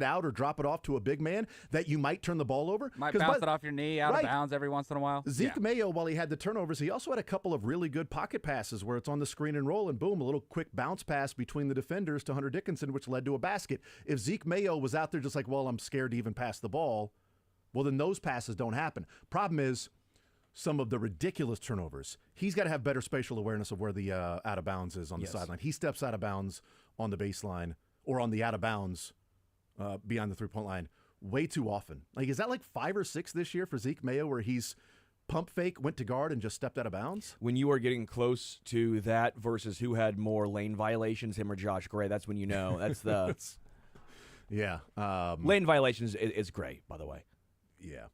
out or drop it off to a big man that you might turn the ball over? Might 'Cause bounce it off your knee out Right. of bounds every once in a while. Zeke Mayo, while he had the turnovers, he also had a couple of really good pocket passes where it's on the screen and roll, and boom, a little quick bounce pass between the defenders to Hunter Dickinson, which led to a basket. If Zeke Mayo was out there just like, well, I'm scared to even pass the ball, well, then those passes don't happen. Problem is some of the ridiculous turnovers. He's got to have better spatial awareness of where the out of bounds is on the sideline. He steps out of bounds on the baseline or on the out of bounds beyond the three-point line way too often. Like, is that like 5 or 6 this year for Zeke Mayo where he's pump fake, went to guard, and just stepped out of bounds? When you are getting close to that versus who had more lane violations, him or Josh Gray, that's when you know. That's the Yeah. lane violations is Gray, by the way. Yeah.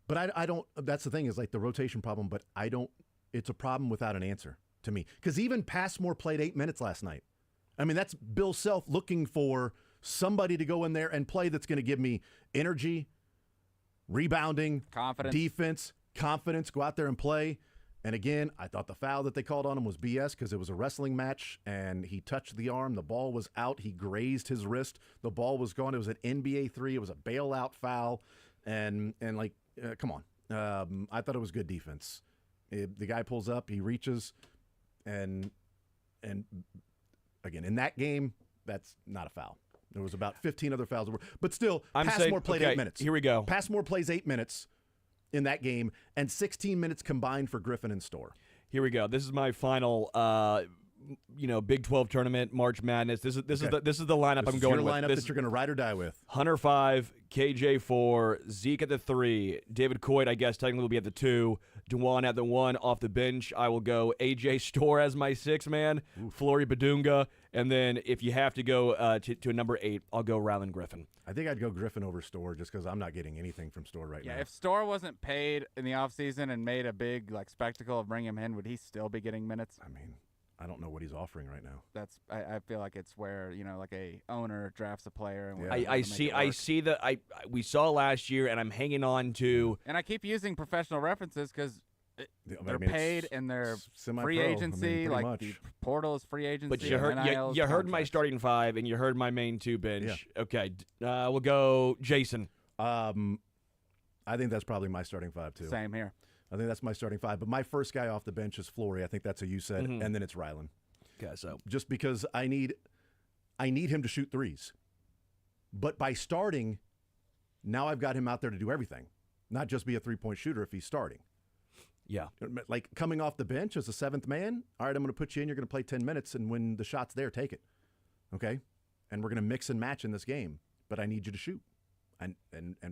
But I don't, that's the thing is like the rotation problem, but I don't, it's a problem without an answer to me. Because even Passmore played 8 minutes last night. I mean, that's Bill Self looking for somebody to go in there and play that's going to give me energy, rebounding, Confidence. defense, confidence, go out there and play. And again, I thought the foul that they called on him was BS because it was a wrestling match and he touched the arm. The ball was out. He grazed his wrist. The ball was gone. It was an NBA 3. It was a bailout foul. And come on. I thought it was good defense. The guy pulls up, he reaches, and again, in that game, that's not a foul. There was about 15 other fouls. But still, Passmore played 8 minutes. Here we go. Passmore plays 8 minutes in that game, and 16 minutes combined for Griffin and Storr. Here we go. This is my final, Big 12 tournament, March Madness. This is the lineup I'm going your with. lineup This that you're going to ride or die with. Hunter 5, KJ 4, Zeke at the 3, David Coit, I guess, technically will be at the 2, Dewan at the 1. Off the bench, I will go AJ Storr as my 6-man, Flory Badunga, and then if you have to go to a number 8, I'll go Rylan Griffin. I think I'd go Griffin over Storr just because I'm not getting anything from Storr right now. Yeah, if Storr wasn't paid in the offseason and made a big spectacle of bringing him in, would he still be getting minutes? I mean, I don't know what he's offering right now. That's I feel like it's where like a owner drafts a player. And I see that we saw last year, and I'm hanging on to. And I keep using professional references because they're it's paid and they're semi-pro. free agency. pretty much. The portal is free agency. But you heard NIL you is heard my contracts. starting 5, and you heard my main 2 bench. Yeah. Okay, we'll go Jason. I think that's probably my starting 5 too. Same here. I think that's my starting 5. But my first guy off the bench is Flory. I think that's who you said, and then it's Rylan. Okay, so Just because I need him to shoot threes. But by starting, now I've got him out there to do everything, not just be a 3-point shooter if he's starting. yeah. Like coming off the bench as a 7th man, all right, I'm going to put you in, you're going to play 10 minutes, and when the shot's there, take it. Okay? And we're going to mix and match in this game, but I need you to shoot. And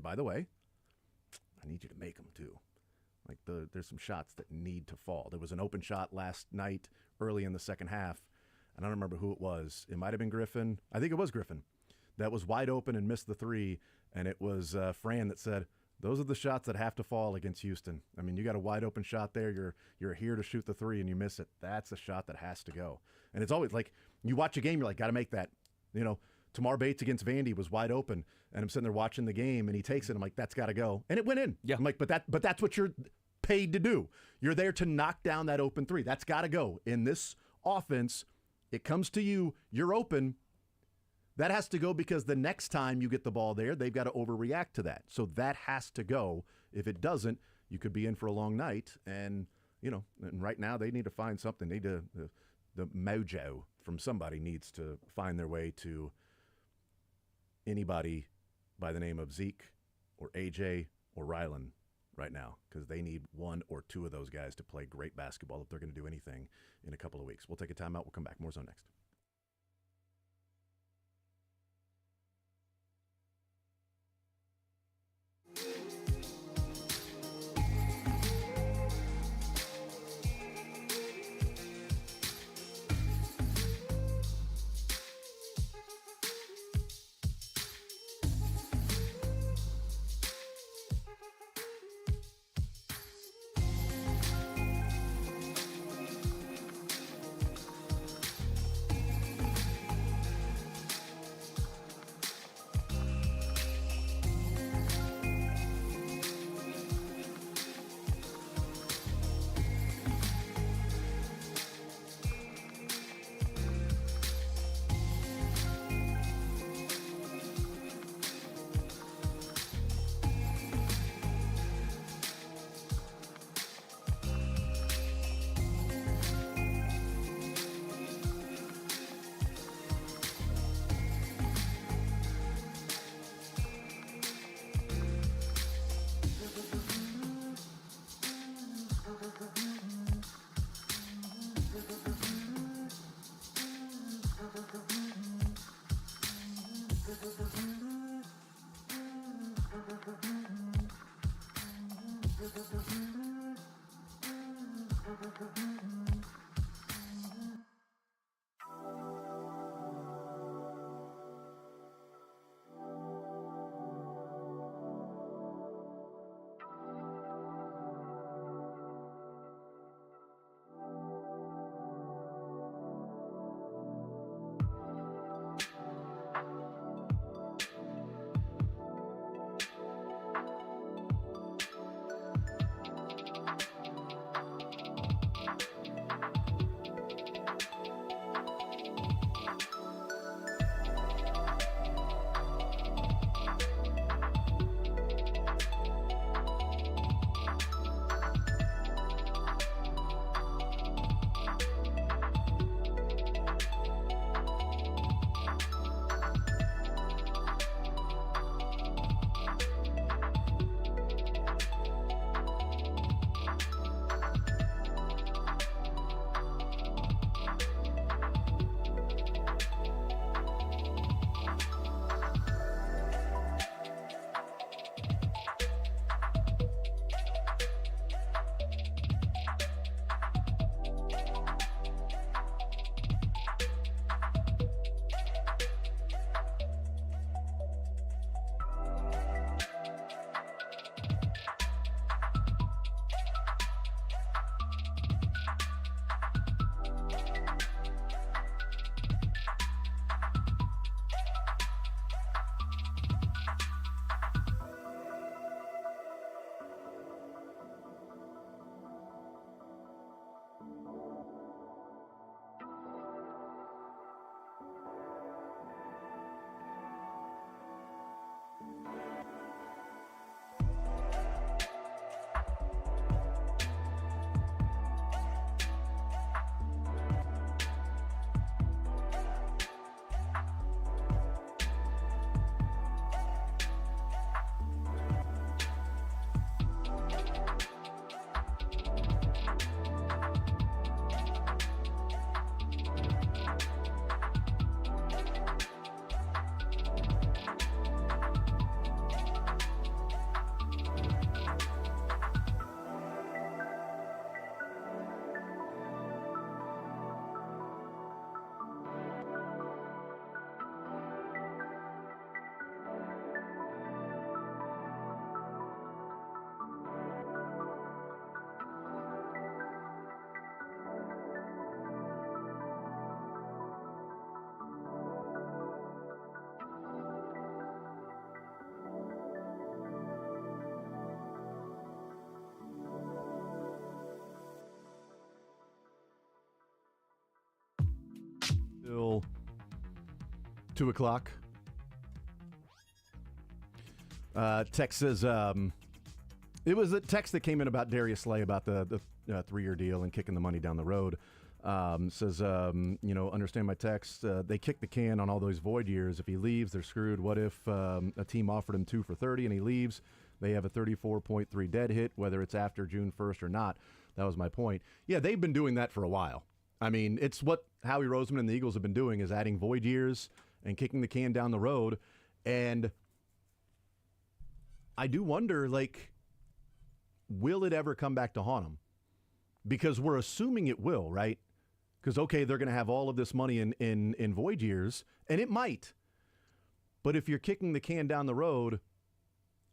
by the way, I need you to make them too. Like there's some shots that need to fall. There was an open shot last night early in the second half. I don't remember who it was. It might have been Griffin. I think it was Griffin. That was wide open and missed the 3, and it was Fran that said, those are the shots that have to fall against Houston. I mean, you got a wide open shot there. You're here to shoot the 3 and you miss it. That's a shot that has to go. And it's always like you watch a game, you're like, got to make that. Tamar Bates against Vandy was wide open, and I'm sitting there watching the game, and he takes it. I'm like, that's got to go, and it went in. Yeah. I'm like, but that's what you're paid to do. You're there to knock down that open 3. That's got to go. In this offense, it comes to you. You're open. That has to go because the next time you get the ball there, they've got to overreact to that. So that has to go. If it doesn't, you could be in for a long night. And and right now they need to find something. They need to the mojo from somebody needs to find their way to anybody by the name of Zeke or AJ or Rylan right now, because they need 1 or 2 of those guys to play great basketball if they're going to do anything in a couple of weeks. We'll take a timeout. We'll come back. More Zone next. 2 o'clock. Text says, it was a text that came in about Darius Slay about the 3-year deal and kicking the money down the road. Says, understand my text. They kick the can on all those void years. If he leaves, they're screwed. What if a team offered him 2 for $30 and he leaves? They have a 34.3 dead hit, whether it's after June 1st or not. That was my point. Yeah, they've been doing that for a while. I mean, it's what Howie Roseman and the Eagles have been doing, is adding void years and kicking the can down the road. And I do wonder, will it ever come back to haunt them? Because we're assuming it will, right? Because, okay, they're going to have all of this money in void years, and it might. But if you're kicking the can down the road,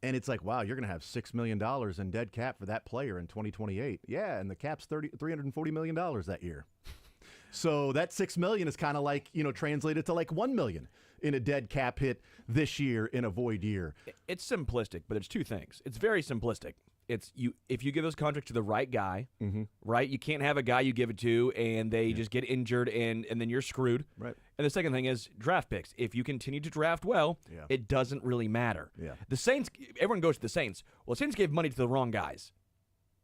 and it's like, wow, you're going to have $6 million in dead cap for that player in 2028. Yeah, and the cap's $340 million that year. So that $6 million is kind of translated to $1 million in a dead cap hit this year in a void year. It's simplistic, but it's two things. It's very simplistic. It's if you give those contracts to the right guy, right? You can't have a guy you give it to and they just get injured and then you're screwed. Right. And the second thing is draft picks. If you continue to draft well, it doesn't really matter. Yeah. The Saints, everyone goes to the Saints. Well, the Saints gave money to the wrong guys.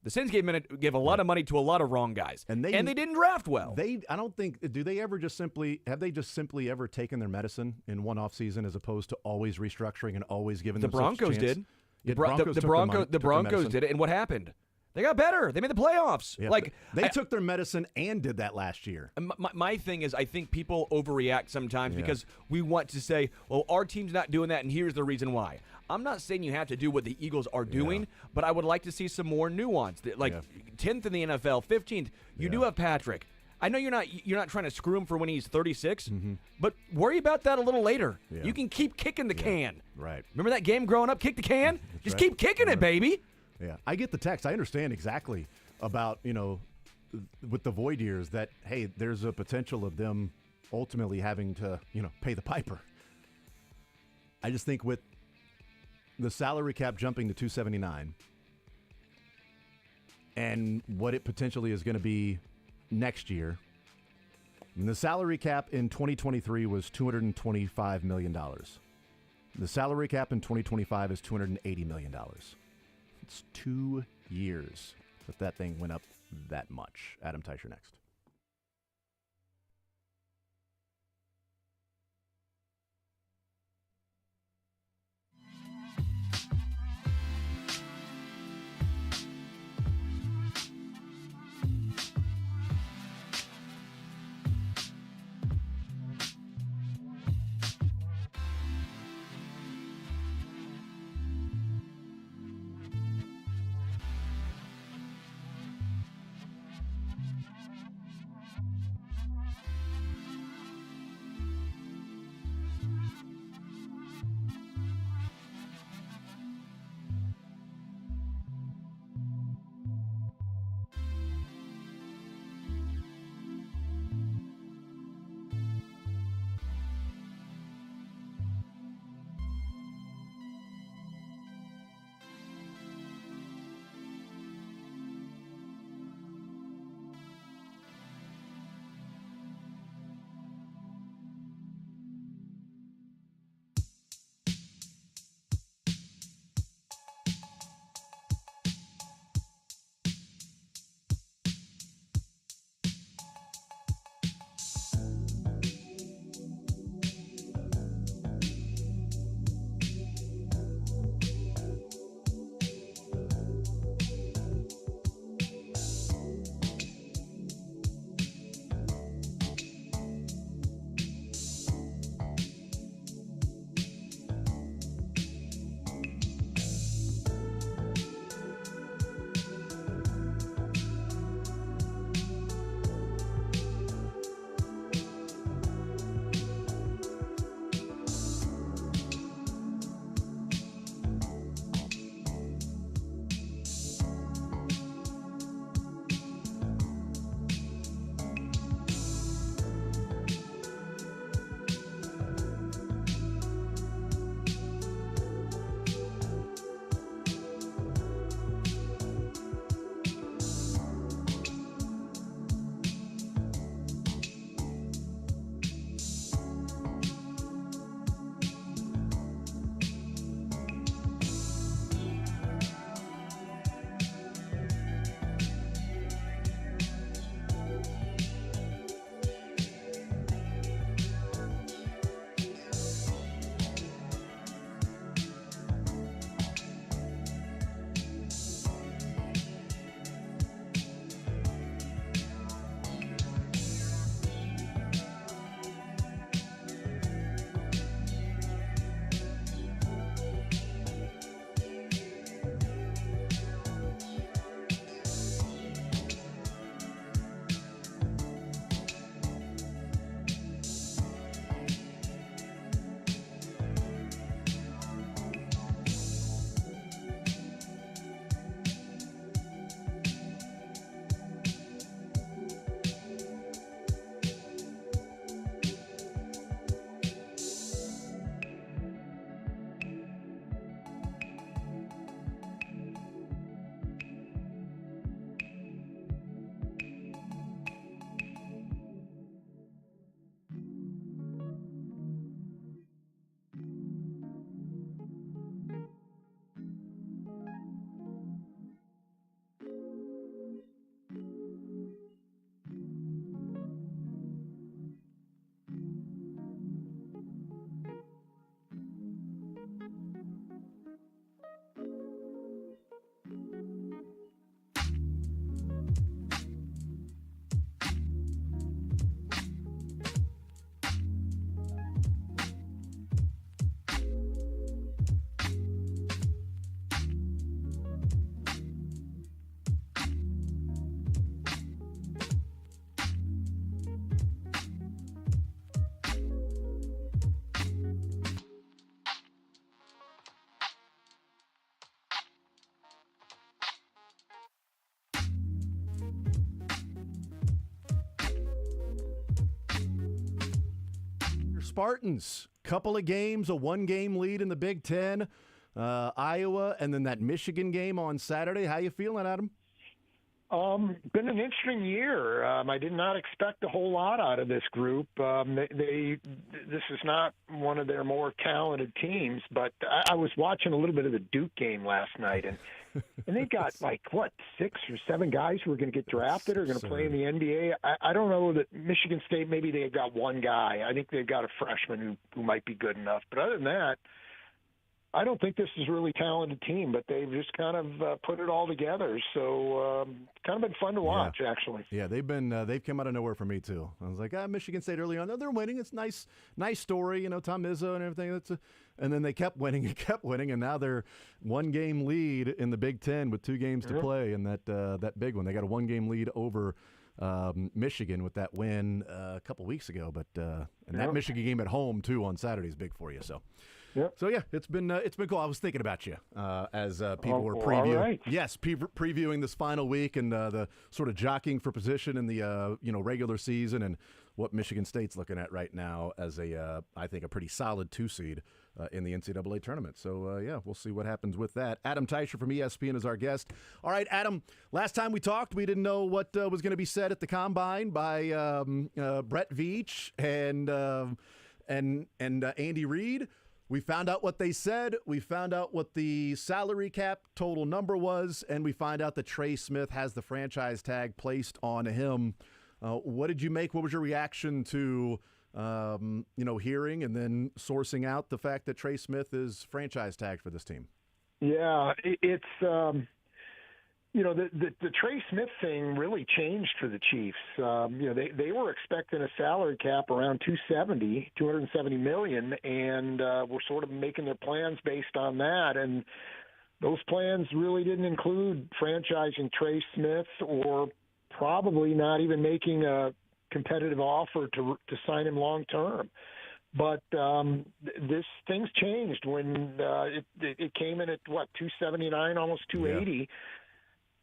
The Saints gave a lot of money to a lot of wrong guys, and they didn't draft well. I don't think, have they just simply ever taken their medicine in one offseason as opposed to always restructuring and always giving the them Broncos such a chance? did. Yeah, The Broncos did it, and what happened? They got better. They made the playoffs. Yeah, they took their medicine and did that last year. My thing is, I think people overreact sometimes because we want to say, well, our team's not doing that, and here's the reason why. I'm not saying you have to do what the Eagles are doing, but I would like to see some more nuance. 10th in the NFL, 15th. You do have Patrick. I know you're not trying to screw him for when he's 36, but worry about that a little later. Yeah. You can keep kicking the can. Right. Remember that game growing up? Kick the can? Just keep kicking it, baby. Yeah. I get the text. I understand exactly about, with the void years that, hey, there's a potential of them ultimately having to, pay the piper. I just think with the salary cap jumping to 279 and what it potentially is going to be next year. And the salary cap in 2023 was $225 million. The salary cap in 2025 is $280 million. It's 2 years that thing went up that much. Adam Teicher next. Spartans. Couple of games, a 1-game lead in the Big Ten, Iowa, and then that Michigan game on Saturday. How you feeling, Adam? Been an interesting year. I did not expect a whole lot out of this group. This is not one of their more talented teams, but I was watching a little bit of the Duke game last night, and they got 6 or 7 guys who are going to get drafted or going to play in the NBA. I don't know that Michigan State, maybe they've got one guy. I think they've got a freshman who might be good enough. But other than that, I don't think this is a really talented team, but they've just kind of put it all together. So kind of been fun to watch, actually. Yeah, they've come out of nowhere for me too. I was like, Michigan State early on, they're winning. It's nice story, Tom Izzo and everything. And then they kept winning and kept winning, and now they're 1-game lead in the Big Ten with 2 games to play, and that big one. They got a 1-game lead over Michigan with that win a couple weeks ago, but that Michigan game at home too on Saturday is big for you. So. Yep. So yeah, it's been cool. I was thinking about you as people were previewing. Right. Yes, previewing this final week and the sort of jockeying for position in the regular season and what Michigan State's looking at right now as I think a pretty solid 2 seed in the NCAA tournament. So yeah, we'll see what happens with that. Adam Teicher from ESPN is our guest. All right, Adam. Last time we talked, we didn't know what was going to be said at the Combine by Brett Veach and Andy Reid. We found out what they said. We found out what the salary cap total number was, and we find out that Trey Smith has the franchise tag placed on him. What did you make? What was your reaction to hearing and then sourcing out the fact that Trey Smith is franchise tagged for this team? Yeah, it's the Trey Smith thing really changed for the Chiefs. They were expecting a salary cap around $270 million, and were sort of making their plans based on that. And those plans really didn't include franchising Trey Smith, or probably not even making a competitive offer to sign him long term. But things changed when it came in at 279, almost 280. Yeah.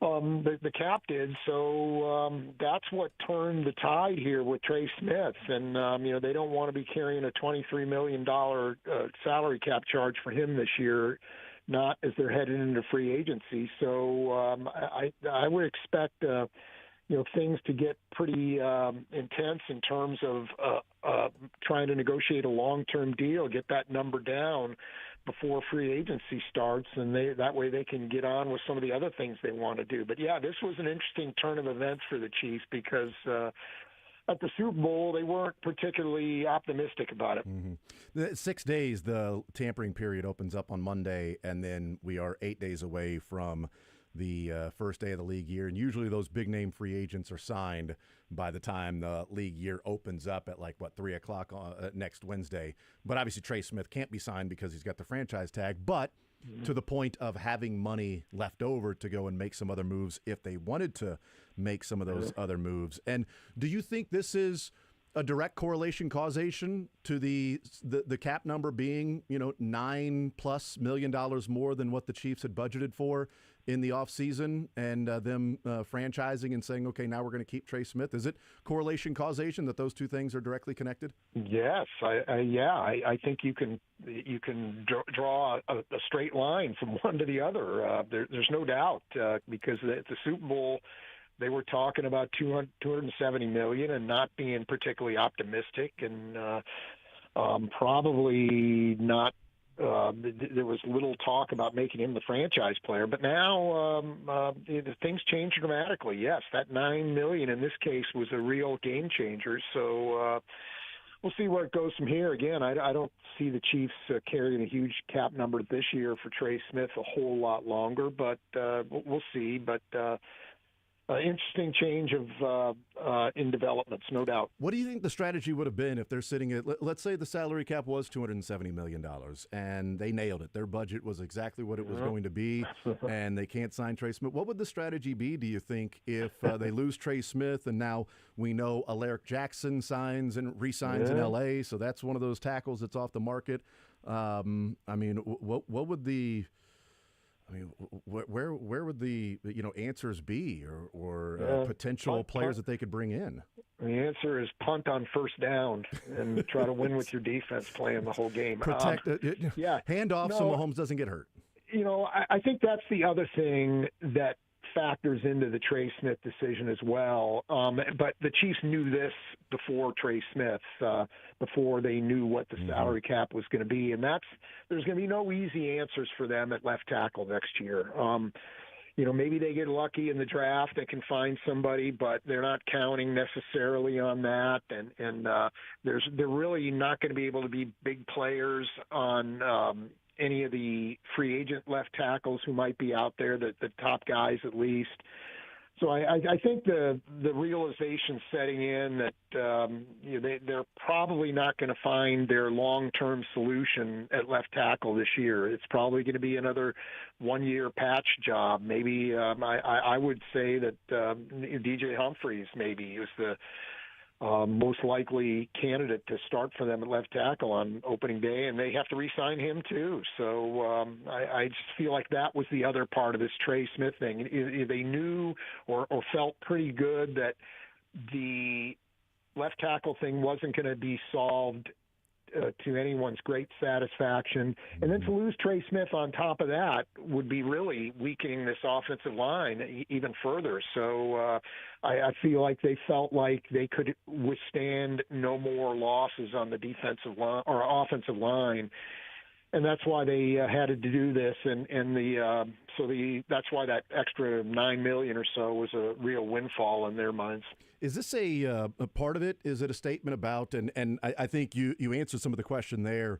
The cap did, so that's what turned the tide here with Trey Smith, and they don't want to be carrying a $23 million salary cap charge for him this year, not as they're headed into free agency. So I would expect things to get pretty intense in terms of trying to negotiate a long-term deal, get that number down before free agency starts, and that way they can get on with some of the other things they want to do. But yeah, this was an interesting turn of events for the Chiefs because at the Super Bowl they weren't particularly optimistic about it. Mm-hmm. 6 days, the tampering period opens up on Monday, and then we are 8 days away from the first day of the league year, and usually those big-name free agents are signed by the time the league year opens up at 3 o'clock next Wednesday. But obviously Trey Smith can't be signed because he's got the franchise tag, but to the point of having money left over to go and make some other moves if they wanted to make some of those other moves. And do you think this is a direct correlation causation to the cap number being, $9+ million more than what the Chiefs had budgeted for in the offseason, and them franchising and saying, okay, now we're going to keep Trey Smith? Is it correlation causation that those two things are directly connected? Yes, I think you can draw a straight line from one to the other. There's no doubt because at the Super Bowl they were talking about $270 million and not being particularly optimistic, and probably not. There was little talk about making him the franchise player, but now things changed dramatically. Yes, that $9 million in this case was a real game changer. So we'll see where it goes from here. Again, I don't see the Chiefs carrying a huge cap number this year for Trey Smith a whole lot longer, but we'll see. But interesting change of in developments, no doubt. What do you think the strategy would have been if they're sitting at, let's say the salary cap was $270 million and they nailed it. Their budget was exactly what it was going to be, and they can't sign Trey Smith. What would the strategy be, do you think, if they lose Trey Smith and now we know Alaric Jackson signs and re-signs in L.A., so that's one of those tackles that's off the market? What would the I mean, where would the answers be, or potential punt. players that they could bring in? The answer is punt on first down and try to win with your defense playing the whole game. Protect, hand off so No. Mahomes doesn't get hurt. I think that's the other thing that factors into the Trey Smith decision as well. But the Chiefs knew this before Trey Smith, before they knew what the salary cap was going to be. And there's going to be no easy answers for them at left tackle next year. Maybe they get lucky in the draft, they can find somebody, but they're not counting necessarily on that. And they're really not going to be able to be big players on any of the free agent left tackles who might be out there, the top guys at least. So I think the realization setting in that they're probably not going to find their long-term solution at left tackle this year. It's probably going to be another one-year patch job. Maybe I would say that DJ Humphries maybe is the most likely candidate to start for them at left tackle on opening day, and they have to re-sign him too. So I just feel like that was the other part of this Trey Smith thing. They knew or felt pretty good that the left tackle thing wasn't going to be solved to anyone's great satisfaction. And then to lose Trey Smith on top of that would be really weakening this offensive line even further. So I feel like they felt like they could withstand no more losses on the defensive line or offensive line. And that's why they had to do this, that's why that extra $9 million or so was a real windfall in their minds. Is this a part of it? Is it a statement about? And I think you answered some of the question there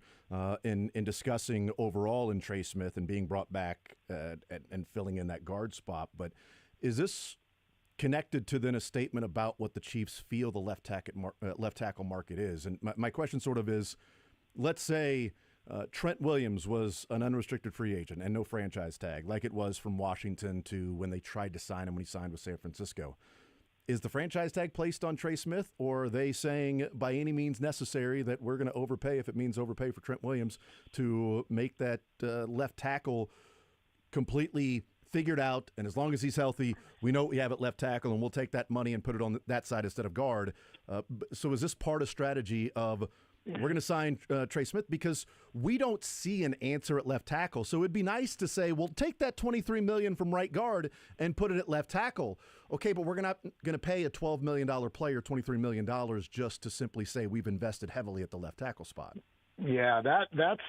in discussing overall in Trey Smith and being brought back and filling in that guard spot. But is this connected to then a statement about what the Chiefs feel the left tackle market is? And my question sort of is, let's say Trent Williams was an unrestricted free agent and no franchise tag, like it was from Washington to when they tried to sign him when he signed with San Francisco. Is the franchise tag placed on Trey Smith, or are they saying by any means necessary that we're going to overpay if it means overpay for Trent Williams to make that left tackle completely figured out, and as long as he's healthy, we know what we have at left tackle, and we'll take that money and put it on that side instead of guard. So is this part of strategy of we're going to sign Trey Smith because we don't see an answer at left tackle? So it'd be nice to say, well, take that $23 million from right guard and put it at left tackle. Okay, but we're not going to pay a $12 million player $23 million just to simply say we've invested heavily at the left tackle spot. Yeah, that's.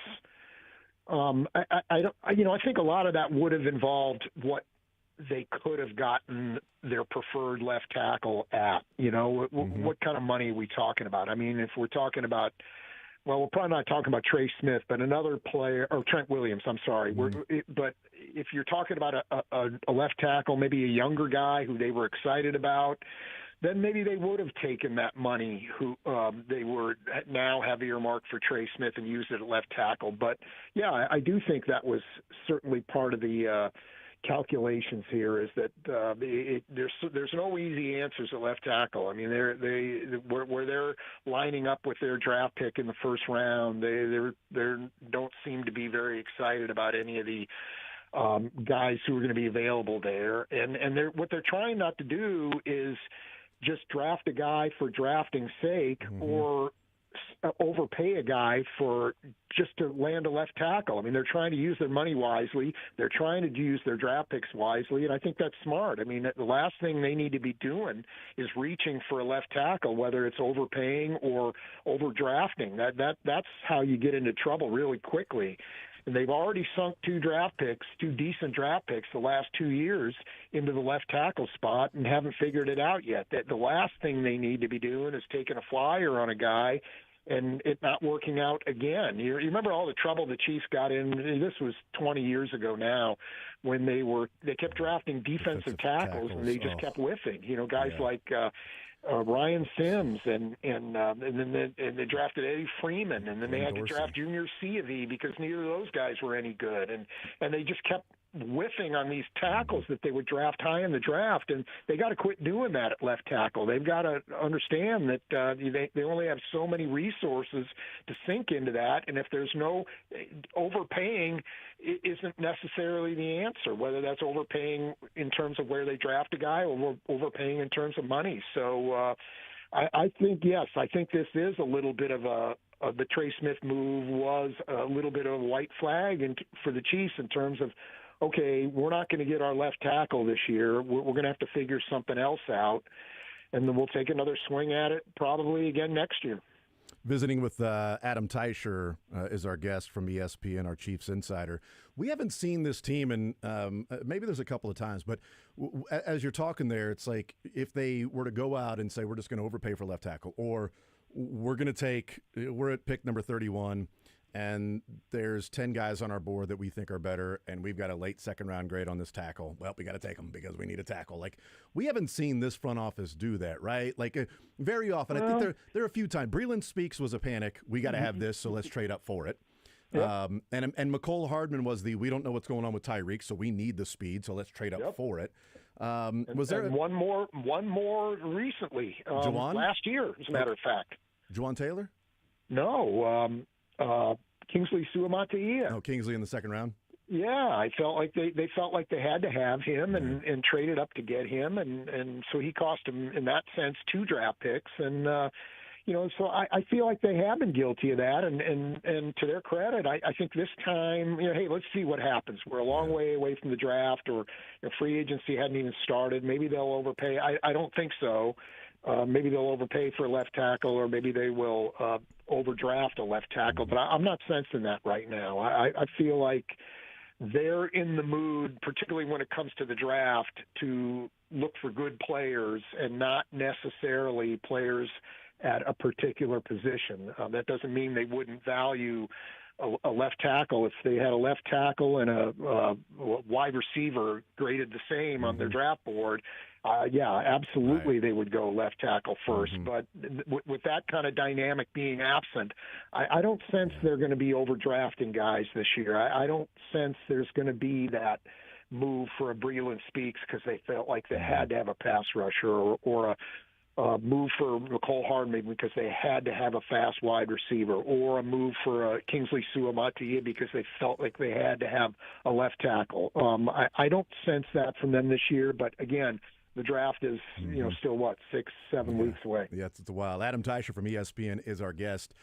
I think a lot of that would have involved what they could have gotten their preferred left tackle at. What kind of money are we talking about? I mean, if we're talking about, well, we're probably not talking about Trey Smith, but another player, or Trent Williams, I'm sorry. But if you're talking about a left tackle, maybe a younger guy who they were excited about, then maybe they would have taken that money who they were now have earmarked for Trey Smith and used it at left tackle. But, yeah, I do think that was certainly part of the calculations here, is that there's no easy answers at left tackle. I mean, where they're lining up with their draft pick in the first round, they don't seem to be very excited about any of the guys who are going to be available there. And what they're trying not to do is just draft a guy for drafting's sake or overpay a guy for just to land a left tackle. I mean, they're trying to use their money wisely. They're trying to use their draft picks wisely, and I think that's smart. I mean, the last thing they need to be doing is reaching for a left tackle, whether it's overpaying or overdrafting. That's how you get into trouble really quickly. And they've already sunk two decent draft picks the last 2 years into the left tackle spot and haven't figured it out yet. That the last thing they need to be doing is taking a flyer on a guy and it not working out again. You remember all the trouble the Chiefs got in? This was 20 years ago now, when they kept drafting defensive tackles and they just kept whiffing. Guys like Ryan Sims and then they drafted Eddie Freeman, and then they had to draft Junior Seavey because neither of those guys were any good, and they just kept whiffing on these tackles that they would draft high in the draft, and they got to quit doing that at left tackle. They've got to understand that they only have so many resources to sink into that, and if there's no overpaying, isn't necessarily the answer, whether that's overpaying in terms of where they draft a guy or overpaying in terms of money. So I think, yes, I think this is a little bit of the Trey Smith move was a little bit of a white flag for the Chiefs in terms of, okay, we're not going to get our left tackle this year. We're going to have to figure something else out, and then we'll take another swing at it probably again next year. Visiting with Adam Teicher is our guest from ESPN, our Chiefs insider. We haven't seen this team, and maybe there's a couple of times, but as you're talking there, it's like if they were to go out and say we're just going to overpay for left tackle, or we're at pick number 31, and there's 10 guys on our board that we think are better, and we've got a late second-round grade on this tackle. Well, we got to take them because we need a tackle. Like, we haven't seen this front office do that, right? Like, very often. I think there are a few times. Breland Speaks was a panic. We got to have this, so let's trade up for it. Yep. And McCole Hardman was we don't know what's going on with Tyreek, so we need the speed, so let's trade up for it. Was there one more recently? Juwan? Last year, as a matter of fact. Juwan Taylor? No, Kingsley Suamataia. Oh, Kingsley in the second round? Yeah, I felt like they felt like they had to have him and traded up to get him, and so he cost them in that sense 2 draft picks, and so I feel like they have been guilty of that, and to their credit, I think this time, hey, let's see what happens. We're a long way away from the draft, or free agency hadn't even started. Maybe they'll overpay. I don't think so. Maybe they'll overpay for a left tackle, or maybe they will overdraft a left tackle. But I'm not sensing that right now. I feel like they're in the mood, particularly when it comes to the draft, to look for good players and not necessarily players at a particular position. That doesn't mean they wouldn't value a left tackle. If they had a left tackle and a wide receiver graded the same on their draft board, absolutely, they would go left tackle first. But with that kind of dynamic being absent, I don't sense they're going to be overdrafting guys this year. I don't sense there's going to be that move for a Breland Speaks because they felt like they had to have a pass rusher, or a move for McCole Hardman because they had to have a fast wide receiver, or a move for Kingsley Suamataia because they felt like they had to have a left tackle. I don't sense that from them this year, but again, the draft is, still 6-7 weeks away. Yeah, it's a while. Adam Teicher from ESPN is our guest.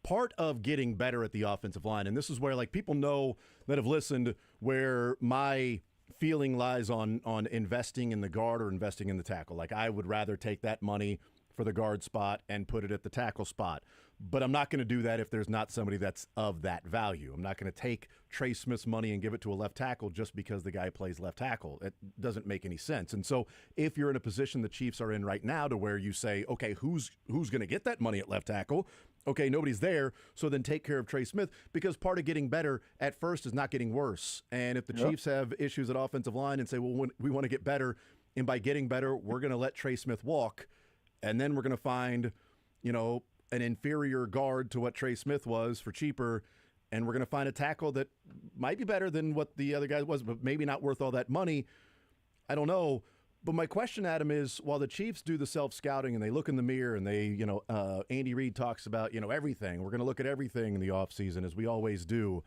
Part of getting better at the offensive line, and this is where people know that have listened, where my feeling lies on investing in the guard or investing in the tackle. Like, I would rather take that money for the guard spot and put it at the tackle spot. But I'm not going to do that if there's not somebody that's of that value. I'm not going to take Trey Smith's money and give it to a left tackle just because the guy plays left tackle. It doesn't make any sense. And so if you're in a position the Chiefs are in right now to where you say, okay, who's going to get that money at left tackle? Okay, nobody's there, so then take care of Trey Smith, because part of getting better at first is not getting worse. And if the Chiefs have issues at offensive line and say, well, we want to get better, and by getting better, we're going to let Trey Smith walk, and then we're going to find, an inferior guard to what Trey Smith was for cheaper, and we're going to find a tackle that might be better than what the other guy was, but maybe not worth all that money. I don't know. But my question, Adam, is while the Chiefs do the self-scouting and they look in the mirror and they, Andy Reid talks about, everything. We're going to look at everything in the offseason, as we always do.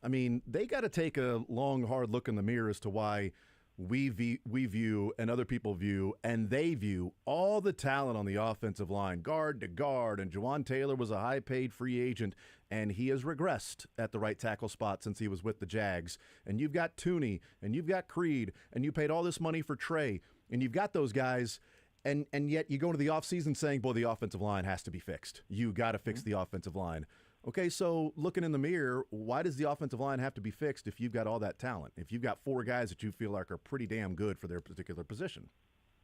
I mean, they got to take a long, hard look in the mirror as to why we view and other people view and they view all the talent on the offensive line, guard to guard. And Juwan Taylor was a high-paid free agent, and he has regressed at the right tackle spot since he was with the Jags. And you've got Tooney, and you've got Creed, and you paid all this money for Trey, and you've got those guys, and yet you go into the offseason saying, boy, the offensive line has to be fixed. You got to fix the offensive line. Okay, so looking in the mirror, why does the offensive line have to be fixed if you've got all that talent? If you've got 4 guys that you feel like are pretty damn good for their particular position?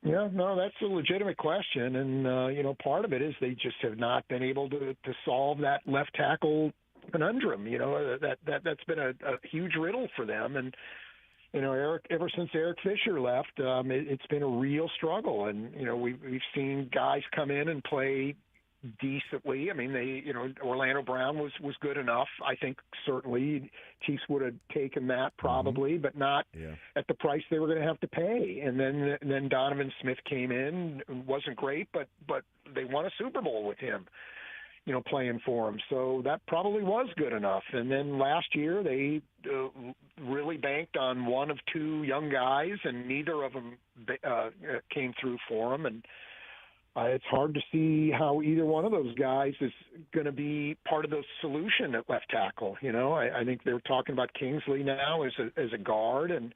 Yeah, no, that's a legitimate question, and part of it is they just have not been able to solve that left tackle conundrum. That's been a huge riddle for them, and ever since Eric Fisher left, it's been a real struggle, and we've seen guys come in and play decently. I mean, Orlando Brown was good enough. I think certainly Chiefs would have taken that probably, but not at the price they were going to have to pay. And then Donovan Smith came in, wasn't great, but they won a Super Bowl with him, playing for him. So that probably was good enough. And then last year they really banked on one of two young guys, and neither of them came through for them. And it's hard to see how either one of those guys is going to be part of the solution at left tackle. I think they're talking about Kingsley now as a guard, and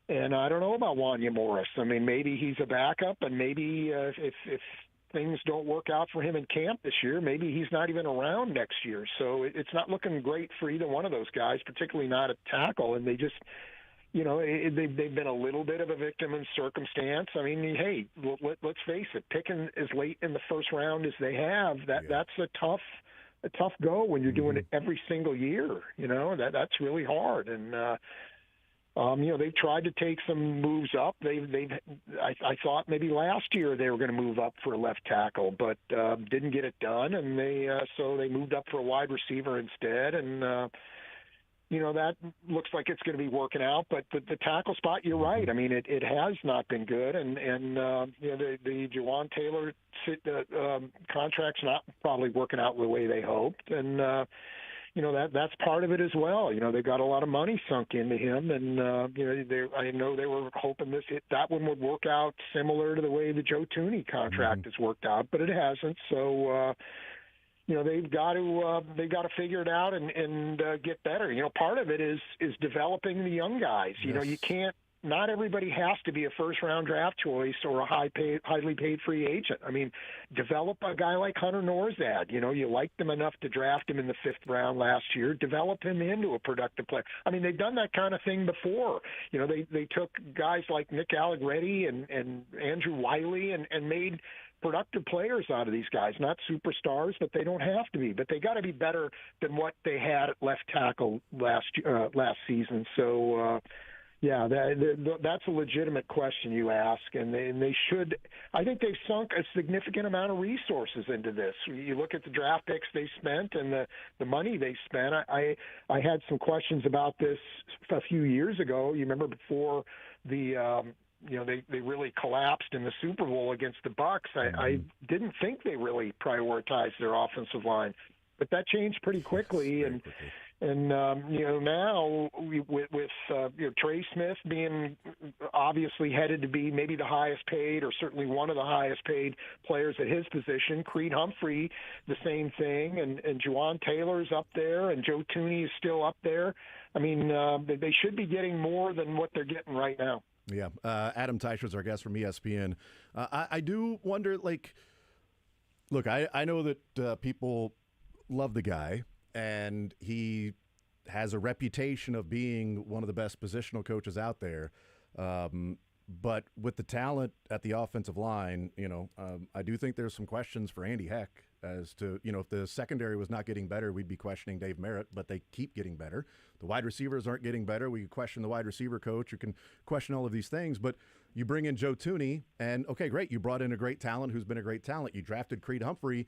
I don't know about Wanya Morris. I mean, maybe he's a backup, and maybe if things don't work out for him in camp this year, maybe he's not even around next year. So it's not looking great for either one of those guys, particularly not at tackle. And they just, they've been a little bit of a victim in circumstance. I mean, hey, let's face it, picking as late in the first round as they have, that's a tough go when you're doing it every single year. That's really hard. And they've tried to take some moves up. I thought maybe last year they were going to move up for a left tackle, but didn't get it done, and so they moved up for a wide receiver instead, and that looks like it's going to be working out. But the tackle spot, you're right. I mean, it has not been good, and the Juwan Taylor contract's not probably working out the way they hoped, and that's part of it as well. They got a lot of money sunk into him, and I know they were hoping that one would work out similar to the way the Joe Thuney contract has worked out, but it hasn't. So they've got to figure it out and get better. Part of it is developing the young guys. You can't. Not everybody has to be a first-round draft choice or a highly paid free agent. I mean, develop a guy like Hunter Norzad. You liked him enough to draft him in the 5th round last year. Develop him into a productive player. I mean, they've done that kind of thing before. They took guys like Nick Allegretti and Andrew Wiley and made productive players out of these guys. Not superstars, but they don't have to be. But they got to be better than what they had at left tackle last season. So. Yeah, that's a legitimate question you ask, and they should. I think they've sunk a significant amount of resources into this. You look at the draft picks they spent and the money they spent. I had some questions about this a few years ago. You remember before the they really collapsed in the Super Bowl against the Bucs. I didn't think they really prioritized their offensive line, but that changed pretty quickly. And now with Trey Smith being obviously headed to be maybe the highest paid, or certainly one of the highest paid players at his position, Creed Humphrey, the same thing, and Juwan Taylor's up there, and Joe Thuney is still up there. I mean, they should be getting more than what they're getting right now. Yeah, Adam Teicher's our guest from ESPN. I do wonder, look, I know that people love the guy, and he has a reputation of being one of the best positional coaches out there. But with the talent at the offensive line, I do think there's some questions for Andy Heck as to, if the secondary was not getting better, we'd be questioning Dave Merritt, but they keep getting better. The wide receivers aren't getting better. We question the wide receiver coach. You can question all of these things, but you bring in Joe Thuney, and okay, great. You brought in a great talent who's been a great talent. You drafted Creed Humphrey,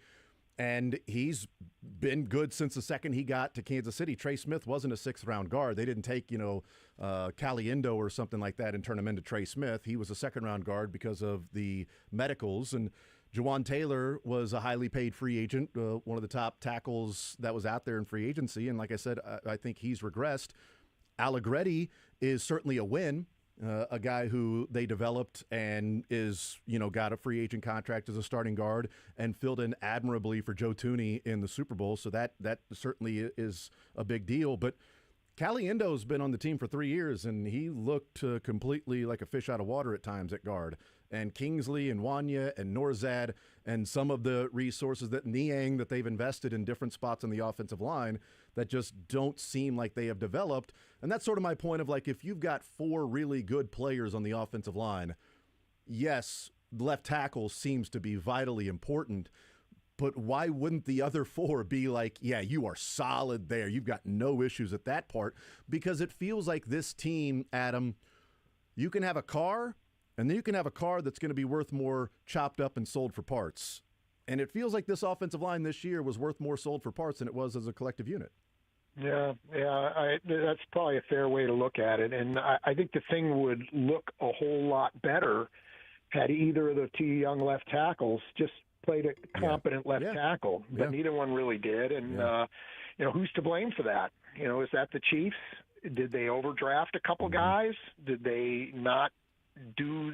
and he's been good since the second he got to Kansas City. Trey Smith wasn't a 6th-round guard. They didn't take, Caliendo or something like that and turn him into Trey Smith. He was a 2nd-round guard because of the medicals. And Juwan Taylor was a highly paid free agent, one of the top tackles that was out there in free agency. And like I said, I think he's regressed. Allegretti is certainly a win. A guy who they developed and is, got a free agent contract as a starting guard and filled in admirably for Joe Thuney in the Super Bowl. So that certainly is a big deal. But Caliendo's been on the team for 3 years, and he looked completely like a fish out of water at times at guard. And Kingsley and Wanya and Norzad and some of the resources that Niang that they've invested in different spots on the offensive line that just don't seem like they have developed. And that's sort of my point of, if you've got 4 really good players on the offensive line, yes, left tackle seems to be vitally important, but why wouldn't the other 4 be yeah, you are solid there. You've got no issues at that part, because it feels like this team, Adam, you can have a car, and then you can have a car that's going to be worth more chopped up and sold for parts. And it feels like this offensive line this year was worth more sold for parts than it was as a collective unit. Yeah, that's probably a fair way to look at it. And I think the thing would look a whole lot better had either of the two young left tackles just played a competent left tackle, but neither one really did. And who's to blame for that? Is that the Chiefs? Did they overdraft a couple guys? Did they not do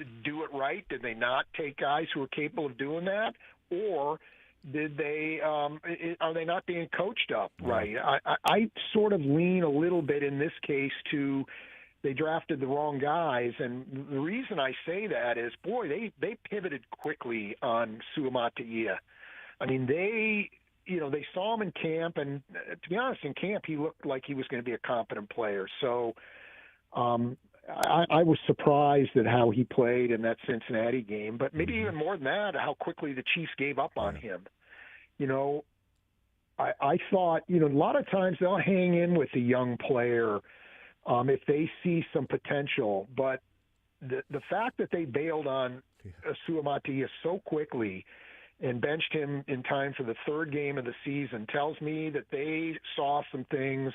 it right? Did they not take guys who are capable of doing that? Or did they are they not being coached up right? I sort of lean a little bit in this case to they drafted the wrong guys, and the reason I say that is, boy, they pivoted quickly on Suamataia. I mean, they saw him in camp, and to be honest, in camp he looked like he was going to be a competent player. So I was surprised at how he played in that Cincinnati game, but maybe even more than that, how quickly the Chiefs gave up on him. I thought, a lot of times they'll hang in with a young player if they see some potential, but the fact that they bailed on Suamataia so quickly and benched him in time for the third game of the season tells me that they saw some things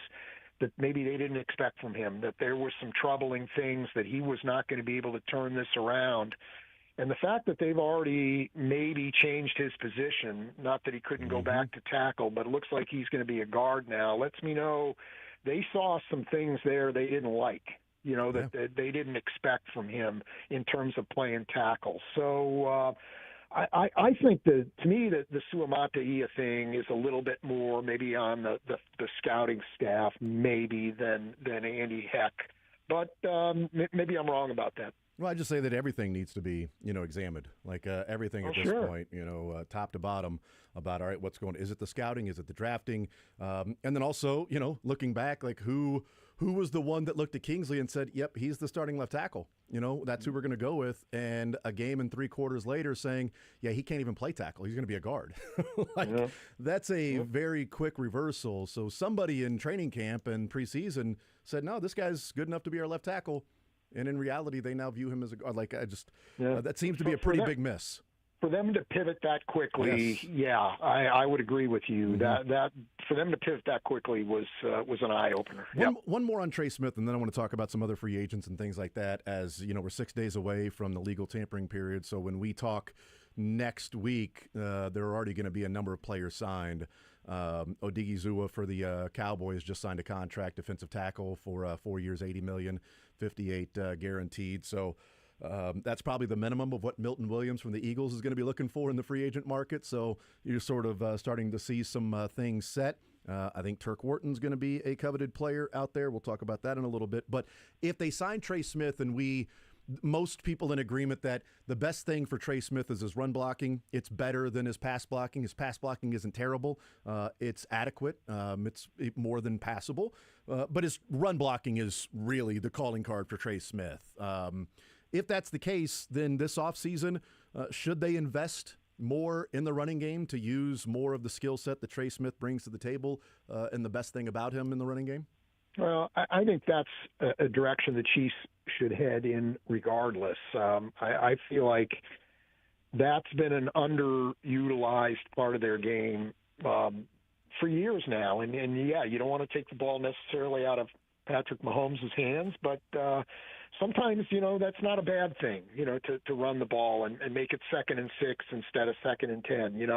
that maybe they didn't expect from him, that there were some troubling things, that he was not going to be able to turn this around. And the fact that they've already maybe changed his position, not that he couldn't go back to tackle, but it looks like he's going to be a guard now, lets me know they saw some things there they didn't like, that they didn't expect from him in terms of playing tackle. So I think to me, the Suamataia thing is a little bit more maybe on the scouting staff maybe than Andy Heck. But maybe I'm wrong about that. Well, I just say that everything needs to be, examined, like everything at this point, top to bottom about, all right, what's going on? Is it the scouting? Is it the drafting? And then also, looking back, like who was the one that looked at Kingsley and said, yep, he's the starting left tackle. That's who we're going to go with. And a game and 3 quarters later saying, yeah, he can't even play tackle. He's going to be a guard. That's a very quick reversal. So somebody in training camp and preseason said, no, this guy's good enough to be our left tackle. And in reality, they now view him as a guard. Like, that seems to be a pretty big miss. For them to pivot that quickly, I would agree with you. That for them to pivot that quickly was an eye opener. One more on Trey Smith, and then I want to talk about some other free agents and things like that. As we're 6 days away from the legal tampering period, so when we talk next week, there are already going to be a number of players signed. Odigizua for the Cowboys just signed a contract, defensive tackle for 4 years, $80 million, 58 guaranteed. So. That's probably the minimum of what Milton Williams from the Eagles is going to be looking for in the free agent market. So you're sort of starting to see some things set. I think Turk Wharton's going to be a coveted player out there. We'll talk about that in a little bit. But if they sign Trey Smith, and most people in agreement that the best thing for Trey Smith is his run blocking. It's better than his pass blocking. His pass blocking isn't terrible. It's adequate. It's more than passable. But his run blocking is really the calling card for Trey Smith. If that's the case, then this offseason, should they invest more in the running game to use more of the skill set that Trey Smith brings to the table and the best thing about him in the running game? Well, I think that's a direction the Chiefs should head in regardless. I feel like that's been an underutilized part of their game for years now. And you don't want to take the ball necessarily out of Patrick Mahomes' hands, but sometimes, that's not a bad thing, to run the ball and make it 2nd and 6 instead of 2nd and 10,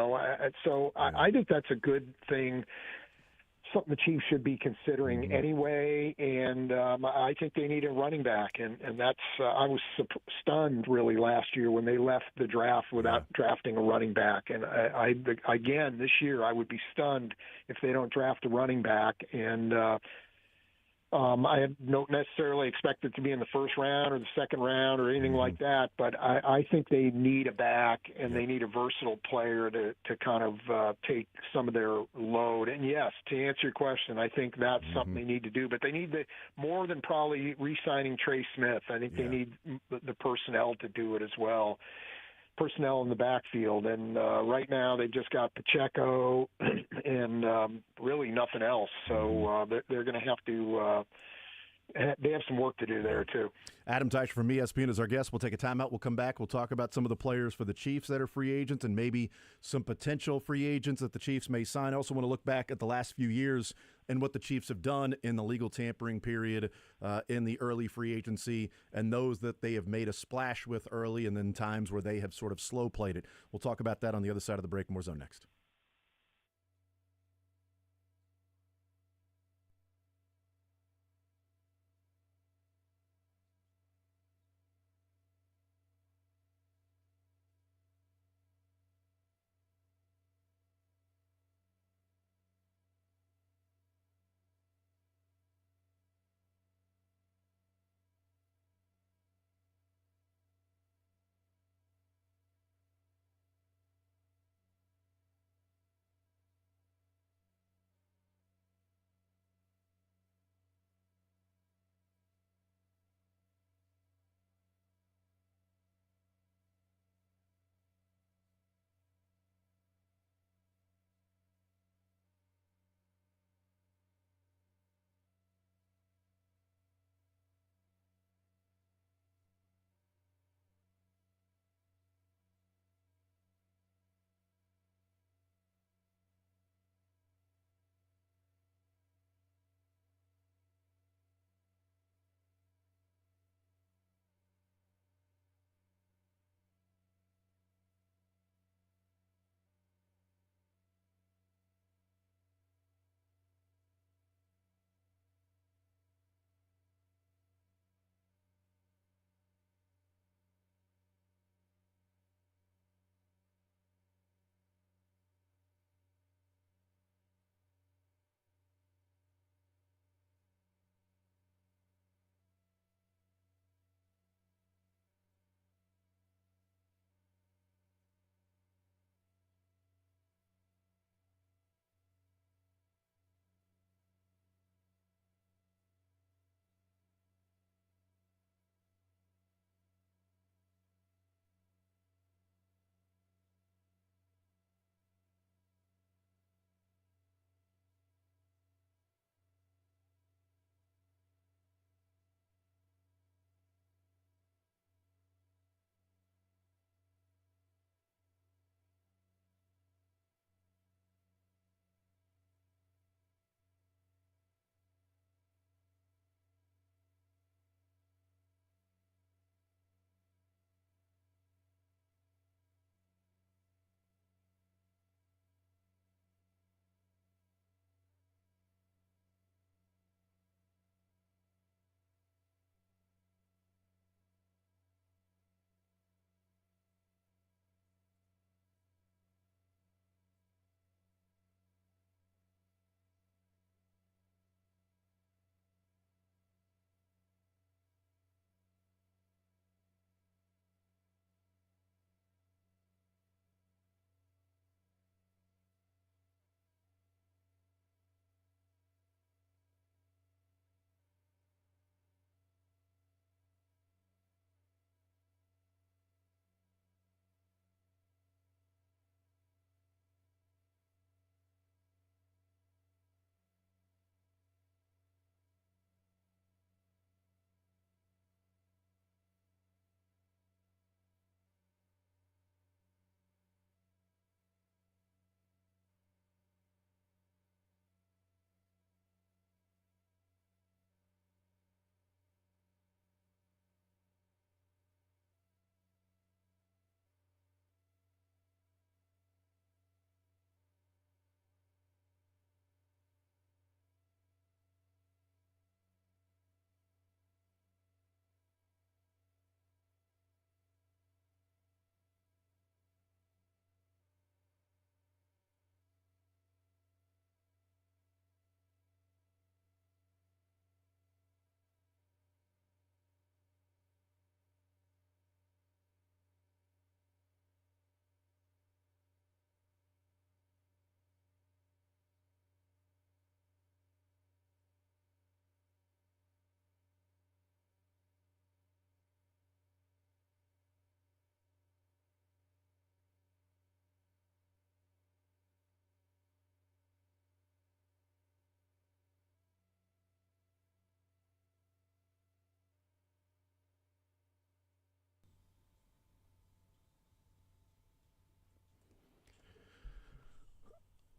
So I think that's a good thing, something the Chiefs should be considering anyway. And I think they need a running back. And that's I was stunned really last year when they left the draft without drafting a running back. And I again, this year, I would be stunned if they don't draft a running back. And I don't necessarily expect it to be in the first round or the second round or anything like that, but I think they need a back and they need a versatile player to kind of take some of their load. And yes, to answer your question, I think that's something they need to do, but they need more than probably re-signing Trey Smith. I think they need the personnel to do it as well. Personnel in the backfield, and right now they just got Pacheco and really nothing else. So they're going to have to they have some work to do there too. Adam Teicher from ESPN is our guest. We'll take a timeout. We'll come back. We'll talk about some of the players for the Chiefs that are free agents and maybe some potential free agents that the Chiefs may sign. I also want to look back at the last few years and what the Chiefs have done in the legal tampering period, in the early free agency, and those that they have made a splash with early and then times where they have sort of slow played it. We'll talk about that on the other side of the break. More Zone next.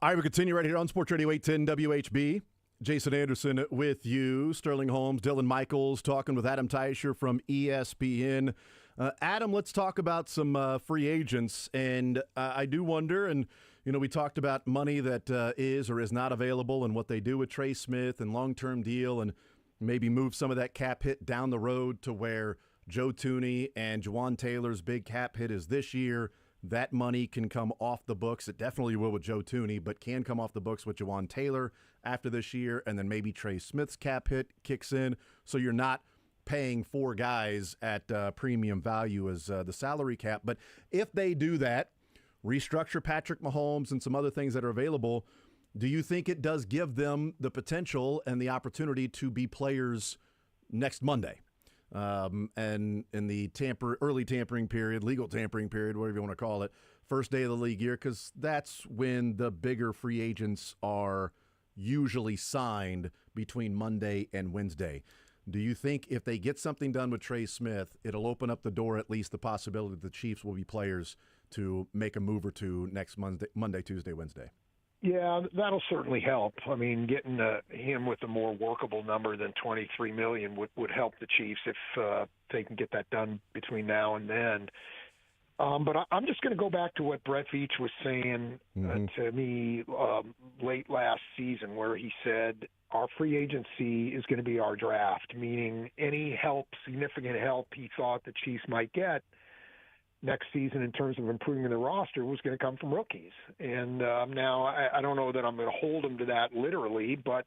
All right, we continue right here on Sports Radio 810 WHB. Jason Anderson with you, Sterling Holmes, Dylan Michaels, talking with Adam Teicher from ESPN. Adam, let's talk about some free agents. And I do wonder, and, we talked about money that is or is not available and what they do with Trey Smith and long-term deal and maybe move some of that cap hit down the road to where Joe Thuney and Juwan Taylor's big cap hit is this year. That money can come off the books. It definitely will with Joe Thuney, but can come off the books with Juwan Taylor after this year, and then maybe Trey Smith's cap hit kicks in. So you're not paying 4 guys at premium value as the salary cap. But if they do that, restructure Patrick Mahomes and some other things that are available, do you think it does give them the potential and the opportunity to be players next Monday? And in the early tampering period, legal tampering period, whatever you want to call it, first day of the league year, because that's when the bigger free agents are usually signed between Monday and Wednesday. Do you think if they get something done with Trey Smith, it'll open up the door, at least the possibility that the Chiefs will be players to make a move or two next Monday, Tuesday, Wednesday? Yeah, that'll certainly help. I mean, getting him with a more workable number than $23 million would help the Chiefs if they can get that done between now and then. But I'm just going to go back to what Brett Veach was saying to me late last season, where he said our free agency is going to be our draft, meaning any help, significant help he thought the Chiefs might get next season in terms of improving the roster was going to come from rookies. And now I don't know that I'm going to hold him to that literally, but,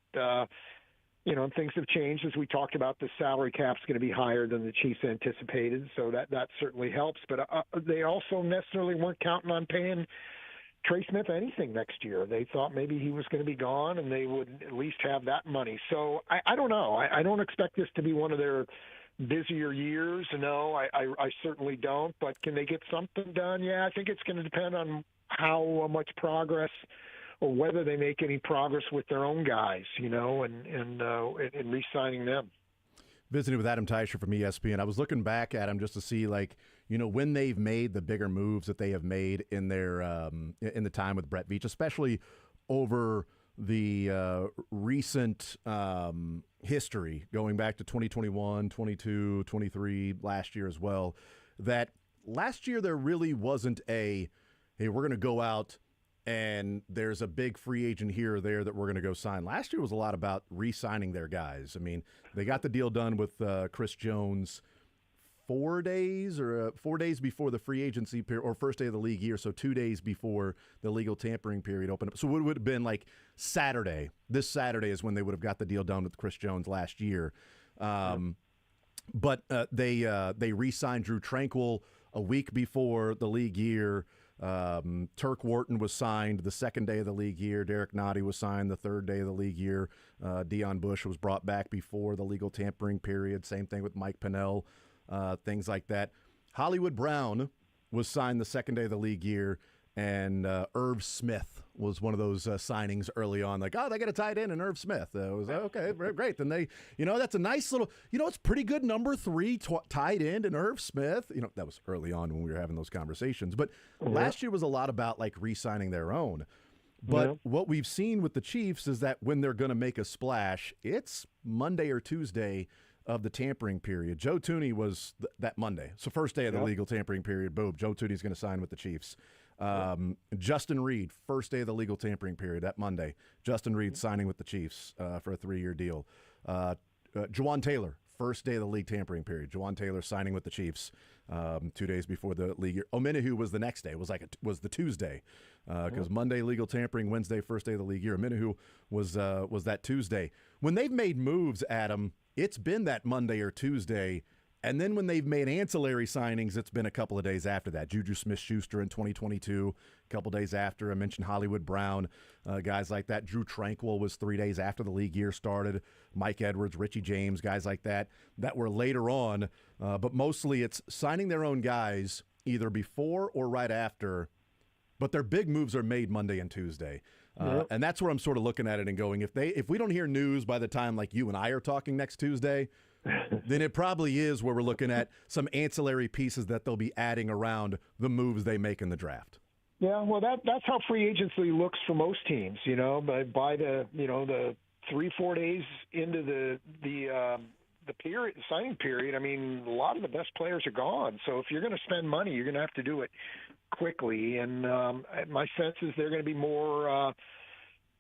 things have changed. As we talked about, the salary cap's going to be higher than the Chiefs anticipated, so that certainly helps. But they also necessarily weren't counting on paying Trey Smith anything next year. They thought maybe he was going to be gone, and they would at least have that money. So I don't know. I don't expect this to be one of their busier years. No, I certainly don't. But can they get something done? Yeah, I think it's going to depend on how much progress or whether they make any progress with their own guys, and re-signing them. Visiting with Adam Teicher from ESPN, I was looking back at him just to see, when they've made the bigger moves that they have made in their in the time with Brett Veach, especially over the recent history going back to 2021, 22, 23, last year as well, that last year there really wasn't hey, we're going to go out and there's a big free agent here or there that we're going to go sign. Last year was a lot about re-signing their guys. I mean, they got the deal done with Chris Jones 4 days before the free agency period, or first day of the league year, so 2 days before the legal tampering period opened up. So it would have been like Saturday. This Saturday is when they would have got the deal done with Chris Jones last year. But they re-signed Drew Tranquill a week before the league year. Turk Wharton was signed the second day of the league year. Derek Nottie was signed the third day of the league year. Deion Bush was brought back before the legal tampering period. Same thing with Mike Pennell. Things like that. Hollywood Brown was signed the second day of the league year, and Irv Smith was one of those signings early on. Like, they got a tight end in Irv Smith. It was okay, great. Then they, that's a nice little, it's pretty good number 3 tight end in Irv Smith. That was early on when we were having those conversations. But last year was a lot about re-signing their own. But what we've seen with the Chiefs is that when they're going to make a splash, it's Monday or Tuesday of the tampering period. Joe Thuney was that Monday. So first day of the legal tampering period, boom, Joe Thuney's going to sign with the Chiefs. Justin Reed, first day of the legal tampering period, that Monday. Justin Reed signing with the Chiefs for a 3-year deal. Juwan Taylor, first day of the league tampering period. Juwan Taylor signing with the Chiefs 2 days before the league year. Omenihu was the next day. It was the Tuesday because Monday legal tampering, Wednesday first day of the league year. Omenihu was that Tuesday. When they've made moves, Adam, it's been that Monday or Tuesday, and then when they've made ancillary signings, it's been a couple of days after that. Juju Smith-Schuster in 2022, a couple days after. I mentioned Hollywood Brown, guys like that. Drew Tranquill was 3 days after the league year started. Mike Edwards, Richie James, guys like that were later on. But mostly it's signing their own guys either before or right after, but their big moves are made Monday and Tuesday. And that's where I'm sort of looking at it and going, if we don't hear news by the time like you and I are talking next Tuesday, then it probably is where we're looking at some ancillary pieces that they'll be adding around the moves they make in the draft. Yeah, well, that's how free agency looks for most teams. By the 3-4 days into the period, signing period. I mean, a lot of the best players are gone. So if you're going to spend money, you're going to have to do it quickly. And my sense is they're going to be more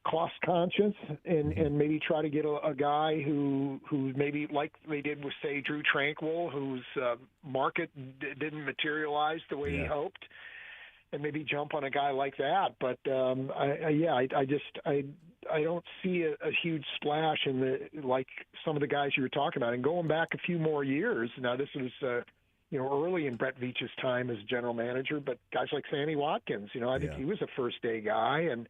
cost conscious and maybe try to get a guy who maybe like they did with, say, Drew Tranquil, whose market didn't materialize the way he hoped, and maybe jump on a guy like that. But I don't see a huge splash like some of the guys you were talking about. And going back a few more years, now this was early in Brett Veach's time as general manager, but guys like Sammy Watkins, I think he was a first day guy, and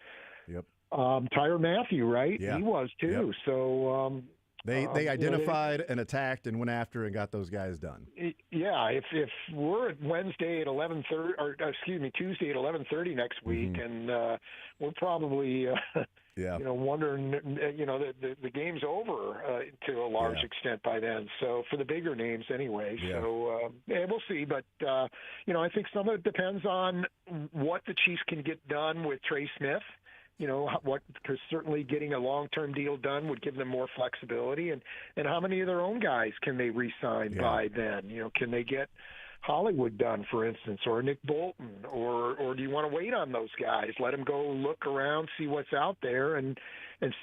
Tyrann Mathieu, right? Yeah. He was too. Yep. So they identified and attacked and went after and got those guys done. Yeah, if we're at Wednesday at 11:30, or excuse me, Tuesday at 11:30 next week, and we're probably wondering, the game's over to a large extent by then. So for the bigger names, anyway. Yeah. So we'll see. But I think some of it depends on what the Chiefs can get done with Trey Smith. Because certainly getting a long-term deal done would give them more flexibility, and how many of their own guys can they re-sign by then? Can they get Hollywood done, for instance, or Nick Bolton, or do you want to wait on those guys, let them go look around, see what's out there, and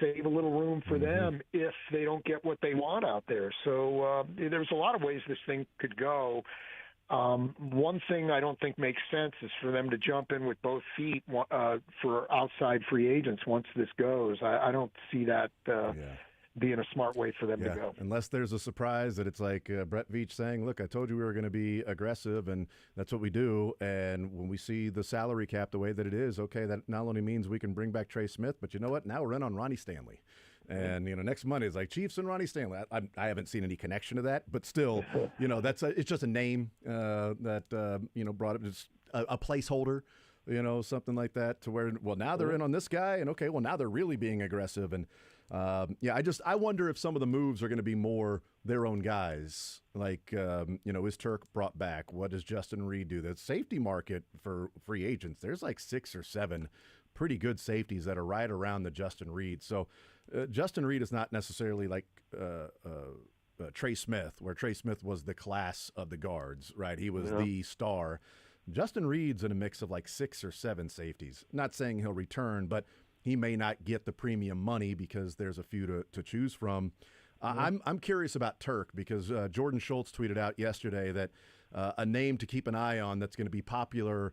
save a little room for them if they don't get what they want out there? So there's a lot of ways this thing could go. One thing I don't think makes sense is for them to jump in with both feet for outside free agents once this goes. I don't see that being a smart way for them to go. Unless there's a surprise that it's like Brett Veach saying, look, I told you we were going to be aggressive, and that's what we do. And when we see the salary cap the way that it is, okay, that not only means we can bring back Trey Smith, but you know what? Now we're in on Ronnie Stanley. And next Monday is like Chiefs and Ronnie Stanley. I haven't seen any connection to that, but still, it's just a name that brought up just a placeholder, something like that. To where now they're in on this guy, and okay, now they're really being aggressive. And I wonder if some of the moves are going to be more their own guys. Like is Turk brought back? What does Justin Reed do? The safety market for free agents, there's like 6 or 7 pretty good safeties that are right around the Justin Reed. So. Justin Reed is not necessarily like Trey Smith, where Trey Smith was the class of the guards, right? He was the star. Justin Reed's in a mix of like 6 or 7 safeties. Not saying he'll return, but he may not get the premium money because there's a few to choose from. I'm curious about Turk because Jordan Schultz tweeted out yesterday that a name to keep an eye on that's going to be popular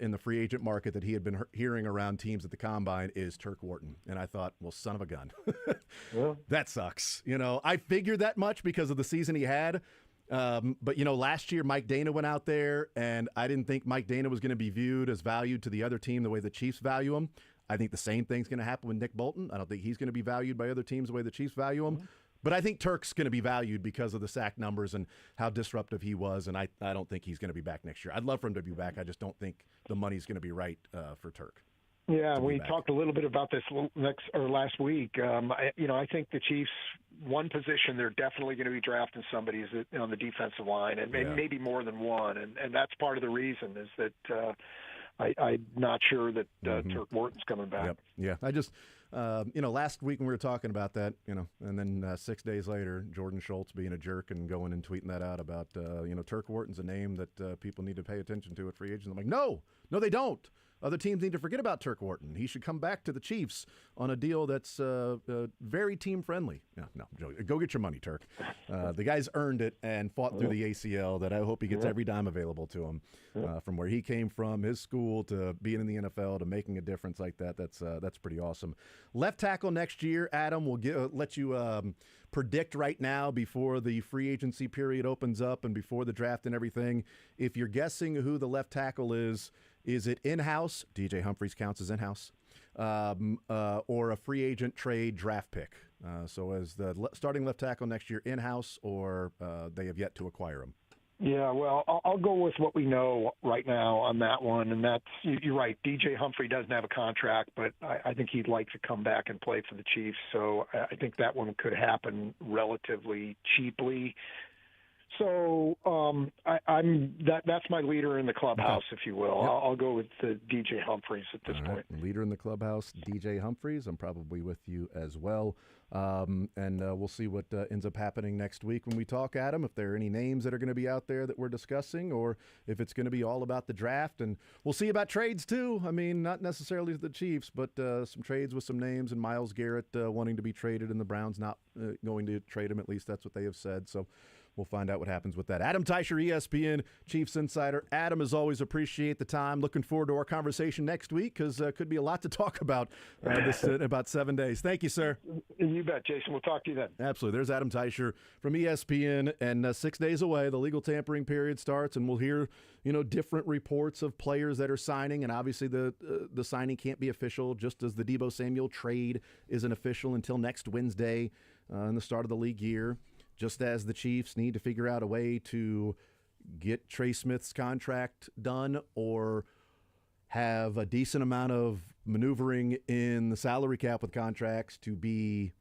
in the free agent market that he had been hearing around teams at the Combine is Turk Wharton. And I thought, well, son of a gun. That sucks. I figured that much because of the season he had. But, last year Mike Dana went out there, and I didn't think Mike Dana was going to be viewed as valued to the other team the way the Chiefs value him. I think the same thing's going to happen with Nick Bolton. I don't think he's going to be valued by other teams the way the Chiefs value him. But I think Turk's going to be valued because of the sack numbers and how disruptive he was, and I don't think he's going to be back next year. I'd love for him to be back. I just don't think the money's going to be right for Turk. Yeah, we talked a little bit about this last week. I think the Chiefs, one position they're definitely going to be drafting somebody is on the defensive line, and maybe more than one, and that's part of the reason is that I'm not sure that Turk Wharton's coming back. Yep. Yeah, I just. Last week when we were talking about that, and then 6 days later, Jordan Schultz being a jerk and going and tweeting that out about, Turk Wharton's a name that people need to pay attention to at free agents. I'm like, no, they don't. Other teams need to forget about Turk Wharton. He should come back to the Chiefs on a deal that's very team-friendly. No, go get your money, Turk. The guy's earned it and fought through the ACL that I hope he gets every dime available to him. From where he came from, his school, to being in the NFL, to making a difference like that, that's pretty awesome. Left tackle next year, Adam, we'll let you predict right now before the free agency period opens up and before the draft and everything. If you're guessing who the left tackle is it in-house? DJ Humphries counts as in-house. Or a free agent trade draft pick. So as the starting left tackle next year, in-house, or they have yet to acquire him? Yeah, well, I'll go with what we know right now on that one, and that's you're right. DJ Humphrey doesn't have a contract, but I think he'd like to come back and play for the Chiefs, so I think that one could happen relatively cheaply. So that's my leader in the clubhouse, if you will. Yep. I'll go with the DJ Humphreys at this All right. point. Leader in the clubhouse, DJ Humphreys. I'm probably with you as well. And we'll see what ends up happening next week when we talk, Adam, if there are any names that are going to be out there that we're discussing, or if it's going to be all about the draft. And we'll see about trades, too. I mean, not necessarily the Chiefs, but some trades with some names, and Myles Garrett wanting to be traded, and the Browns not going to trade him. At least that's what they have said. So we'll find out what happens with that. Adam Teicher, ESPN Chiefs Insider. Adam, as always, appreciate the time. Looking forward to our conversation next week, because could be a lot to talk about this in about 7 days. Thank you, sir. You bet, Jason. We'll talk to you then. Absolutely. There's Adam Teicher from ESPN, and 6 days away, the legal tampering period starts, and we'll hear, different reports of players that are signing, and obviously the signing can't be official, just as the Deebo Samuel trade isn't official until next Wednesday in the start of the league year. Just as the Chiefs need to figure out a way to get Trey Smith's contract done, or have a decent amount of maneuvering in the salary cap with contracts to be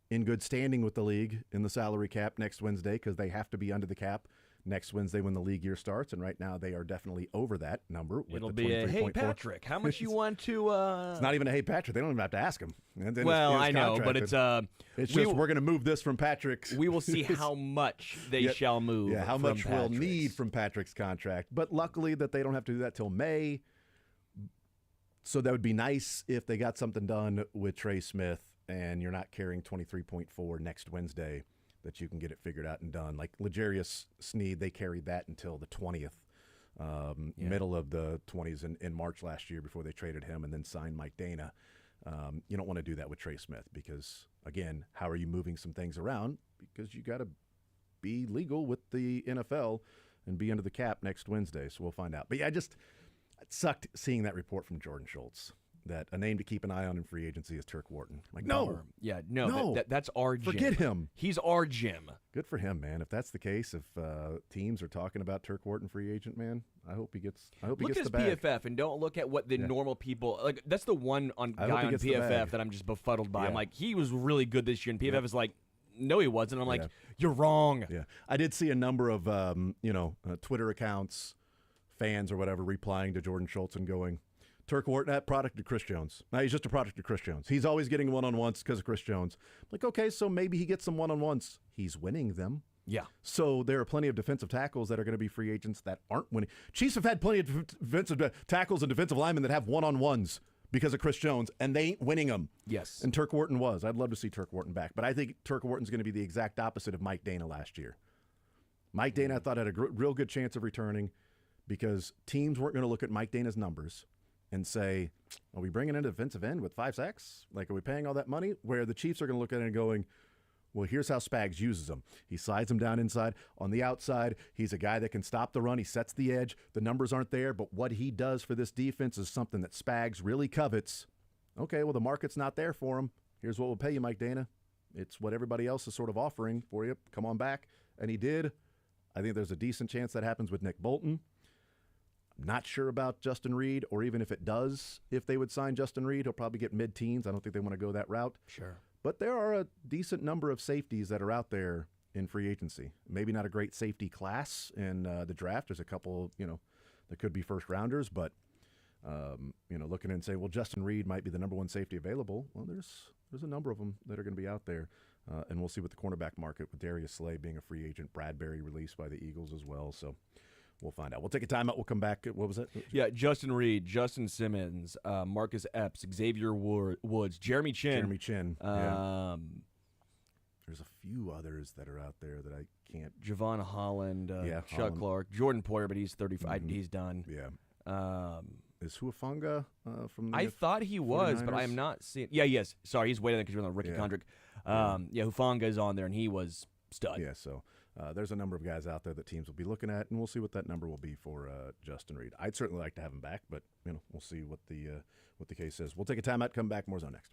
in good standing with the league in the salary cap next Wednesday, because they have to be under the cap next Wednesday when the league year starts, and right now they are definitely over that number. With It'll the be a, hey, 23.4. Patrick, how much you want to It's not even a hey, Patrick. They don't even have to ask him. And then Well, it's I know, contract. but It's just we're going to move this from Patrick's. we will see how much they shall move. Yeah, how from much we'll Patrick's. need from Patrick's contract. But luckily that they don't have to do that till May. So that would be nice if they got something done with Trey Smith, and you're not carrying 23.4 next Wednesday, that you can get it figured out and done. Like L'Jarius Sneed, they carried that until the 20th, middle of the 20s in March last year, before they traded him and then signed Mike Dana. You don't want to do that with Trey Smith, because, again, how are you moving some things around? Because you got to be legal with the NFL and be under the cap next Wednesday. So we'll find out. But yeah, it sucked seeing that report from Jordan Schultz that a name to keep an eye on in free agency is Turk Wharton. Like, no. Yeah, no. That's our Jim. Forget him. He's our Jim. Good for him, man. If that's the case, if teams are talking about Turk Wharton free agent, man, I hope he gets. Look he at gets his the bag. PFF and don't look at what the normal people like. That's the one hope guy he on gets the bag. PFF that I'm just befuddled by. Yeah. I'm like, he was really good this year, and PFF is like, no, he wasn't. I'm like, Yeah. you're wrong. Yeah, I did see a number of Twitter accounts, fans or whatever, replying to Jordan Schultz and going, Turk Wharton, that product of Chris Jones. Now, he's just a product of Chris Jones. He's always getting one-on-ones because of Chris Jones. Like, okay, so maybe he gets some one-on-ones. He's winning them. Yeah. So there are plenty of defensive tackles that are going to be free agents that aren't winning. Chiefs have had plenty of defensive tackles and defensive linemen that have one-on-ones because of Chris Jones, and they ain't winning them. Yes. And Turk Wharton was. I'd love to see Turk Wharton back. But I think Turk Wharton's going to be the exact opposite of Mike Dana last year. Mike Dana, I thought, had a real good chance of returning, because teams weren't going to look at Mike Dana's numbers and say, are we bringing in a defensive end with 5 sacks? Like, are we paying all that money? Where the Chiefs are going to look at it and going, well, here's how Spags uses him. He slides him down inside. On the outside, he's a guy that can stop the run. He sets the edge. The numbers aren't there, but what he does for this defense is something that Spags really covets. Okay, well, the market's not there for him. Here's what we'll pay you, Mike Dana. It's what everybody else is sort of offering for you. Come on back. And he did. I think there's a decent chance that happens with Nick Bolton. Not sure about Justin Reed, or even if it does, if they would sign Justin Reed, he'll probably get mid-teens. I don't think they want to go that route. Sure. But there are a decent number of safeties that are out there in free agency. Maybe not a great safety class in the draft. There's a couple, that could be first-rounders, but, looking and say, well, Justin Reed might be the number one safety available. Well, there's a number of them that are going to be out there. And we'll see what the cornerback market, with Darius Slay being a free agent, Bradbury released by the Eagles as well. So we'll find out. We'll take a timeout. We'll come back. What was it? Yeah, Justin Reed, Justin Simmons, Marcus Epps, Xavier Woods, Jeremy Chin. Jeremy Chin. Yeah. There's a few others that are out there that I can't. Javon Holland, Chuck Holland. Clark, Jordan Poyer, but he's 35. He's done. Yeah. Is Huafunga from the I thought he was, but 49ers? I am not seeing. Yeah, yes. Sorry, he's waiting because you're on the rookie contract. Hufanga is on there, and he was stud. Yeah, so there's a number of guys out there that teams will be looking at, and we'll see what that number will be for Justin Reed. I'd certainly like to have him back, but we'll see what the case is. We'll take a timeout, come back, more zone next.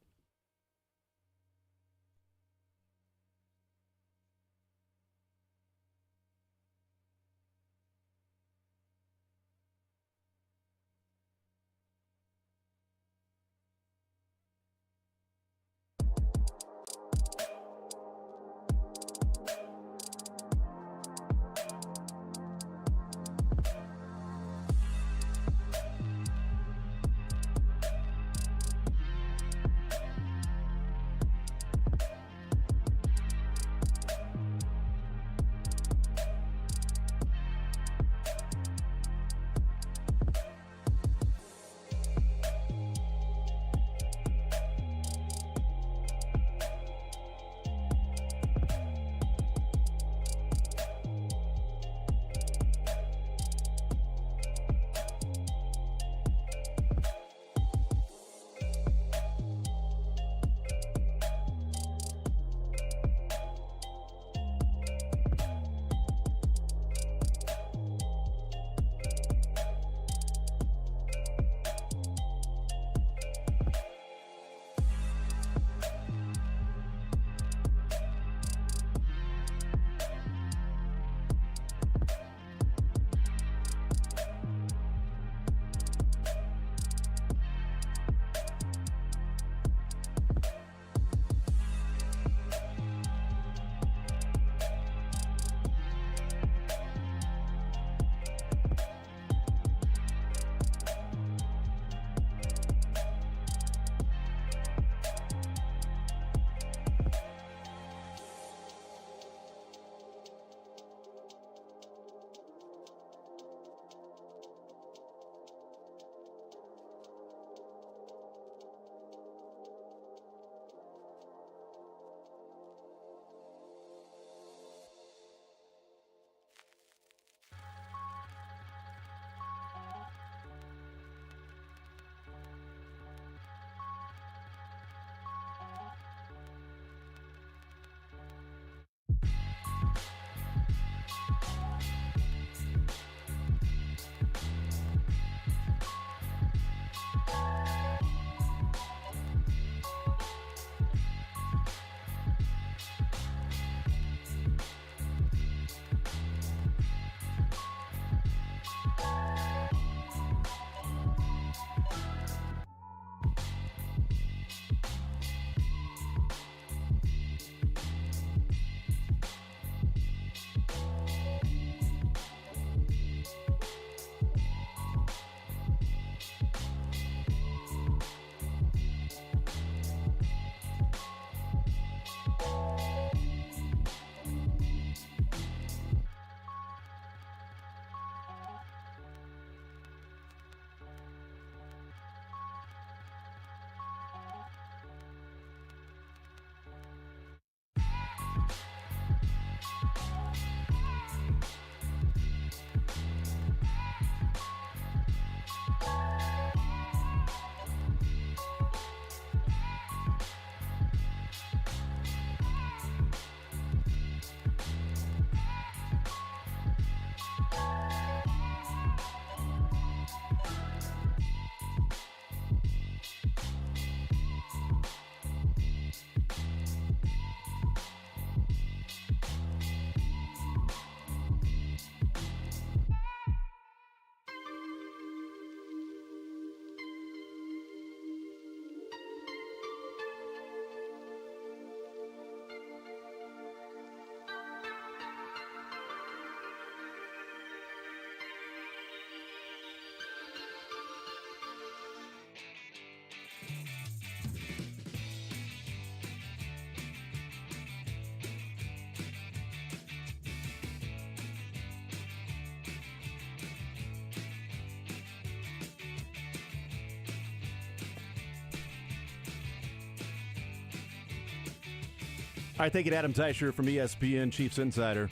All right, thank you to Adam Teicher from ESPN Chiefs Insider.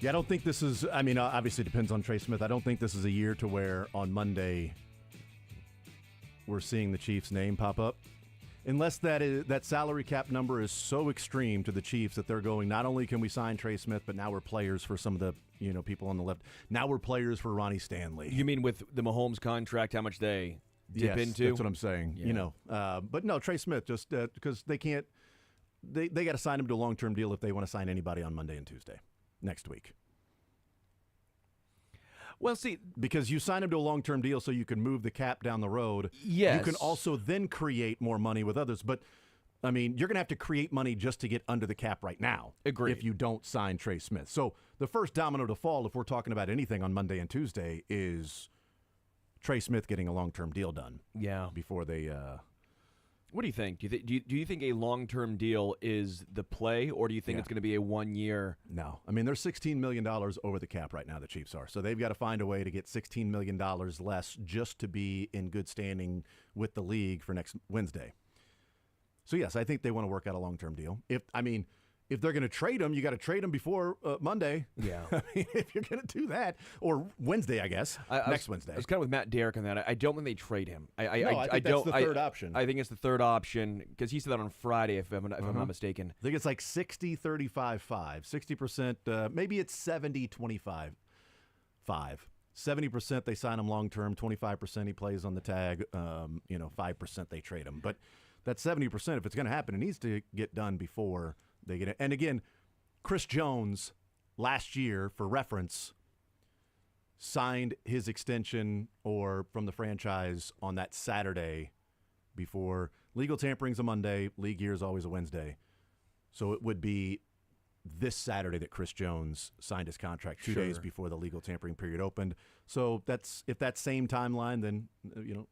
Yeah, I don't think this is, I mean, obviously it depends on Trey Smith. I don't think this is a year to where on Monday we're seeing the Chiefs' name pop up. Unless that salary cap number is so extreme to the Chiefs that they're going, not only can we sign Trey Smith, but now we're players for some of the people on the left. Now we're players for Ronnie Stanley. You mean with the Mahomes contract, how much they dip into? That's what I'm saying. Yeah. But no, Trey Smith, just because they can't, they got to sign him to a long-term deal if they want to sign anybody on Monday and Tuesday next week. Well, see, because you sign him to a long-term deal so you can move the cap down the road. Yes. You can also then create more money with others. But, I mean, you're going to have to create money just to get under the cap right now. Agreed. If you don't sign Trey Smith. So the first domino to fall, if we're talking about anything on Monday and Tuesday, is Trey Smith getting a long-term deal done. Yeah. Before they What do you think? Do you think a long-term deal is the play, or do you think it's going to be a 1 year? No. I mean, they're $16 million over the cap right now, the Chiefs are. So they've got to find a way to get $16 million less just to be in good standing with the league for next Wednesday. So, yes, I think they want to work out a long-term deal. If they're going to trade him, you got to trade him before Monday. Yeah. I mean, if you're going to do that, or Wednesday, I guess, next Wednesday. I was kind of with Matt Derrick on that. I don't think they trade him. I think that's the third option. I think it's the third option because he said that on Friday, if I'm not mistaken. I think it's like 60, 35, 5. 60%, maybe it's 70, 25, 5. 70% they sign him long-term, 25% he plays on the tag, 5% they trade him. But that 70%, if it's going to happen, it needs to get done before they get it. And again, Chris Jones last year, for reference, signed his extension from the franchise on that Saturday before. Legal tampering's a Monday. League year is always a Wednesday. So it would be this Saturday that Chris Jones signed his contract, 2 days before the legal tampering period opened. So if that same timeline, then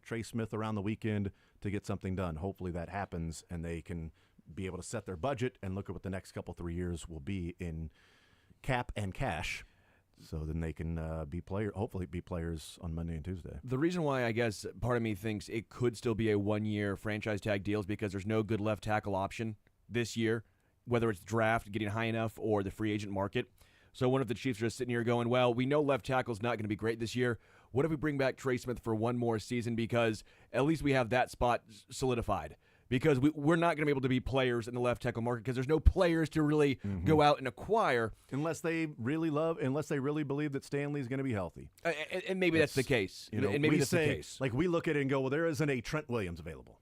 Trey Smith around the weekend to get something done. Hopefully that happens and they can be able to set their budget and look at what the next 3 years will be in cap and cash. So then they can hopefully be players on Monday and Tuesday. The reason why I guess part of me thinks it could still be a 1 year franchise tag deal is because there's no good left tackle option this year, whether it's draft getting high enough or the free agent market. So what if the Chiefs are just sitting here going, well, we know left tackle's not going to be great this year. What if we bring back Trey Smith for one more season because at least we have that spot solidified? Because we're not going to be able to be players in the left tackle market because there's no players to really go out and acquire. Unless they really believe that Stanley's going to be healthy. And maybe that's the case. And maybe that's the case. Like we look at it and go, well, there isn't a Trent Williams available.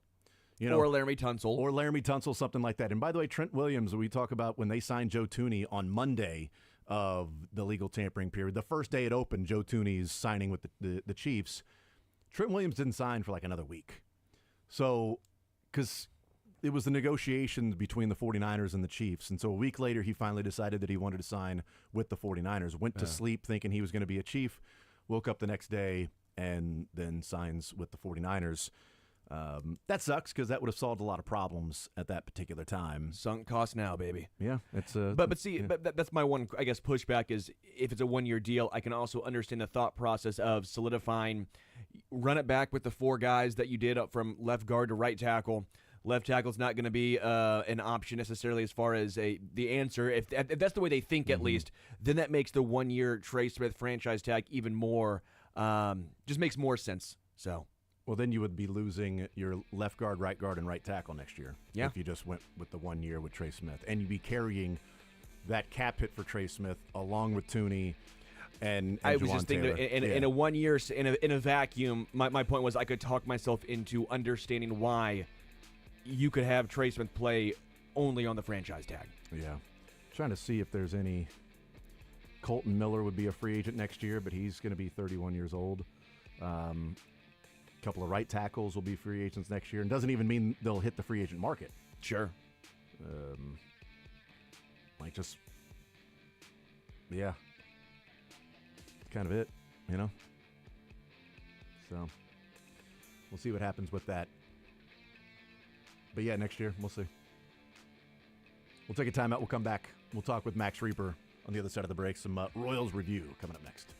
Or Laramie Tunsil. Or Laramie Tunsil, something like that. And by the way, Trent Williams, we talk about when they signed Joe Thuney on Monday of the legal tampering period. The first day it opened, Joe Thuney's signing with the Chiefs. Trent Williams didn't sign for like another week. So, because it was the negotiations between the 49ers and the Chiefs. And so a week later, he finally decided that he wanted to sign with the 49ers. Went to sleep thinking he was going to be a Chief. Woke up the next day and then signs with the 49ers. That sucks because that would have solved a lot of problems at that particular time. Sunk cost now, baby. Yeah, it's but that's my one, I guess, pushback is if it's a 1 year deal, I can also understand the thought process of solidifying, run it back with the 4 guys that you did up from left guard to right tackle. Left tackle's not going to be an option necessarily as far as the answer. If that's the way they think, at least, then that makes the 1 year Trey Smith franchise tag even more, just makes more sense. So. Well, then you would be losing your left guard, and right tackle next year. Yeah. If you just went with the 1 year with Trey Smith. And you'd be carrying that cap hit for Trey Smith along with Thuney and I was Juwan just thinking Taylor. in a 1 year, in a vacuum, my point was I could talk myself into understanding why you could have Trey Smith play only on the franchise tag. Yeah. Trying to see if there's any. Colton Miller would be a free agent next year, but he's going to be 31 years old. Couple of right tackles will be free agents next year, and doesn't even mean they'll hit the free agent market. Sure. Yeah. Kind of it, So, we'll see what happens with that. But yeah, next year, we'll see. We'll take a timeout. We'll come back. We'll talk with Max Reaper on the other side of the break. Some Royals review coming up next.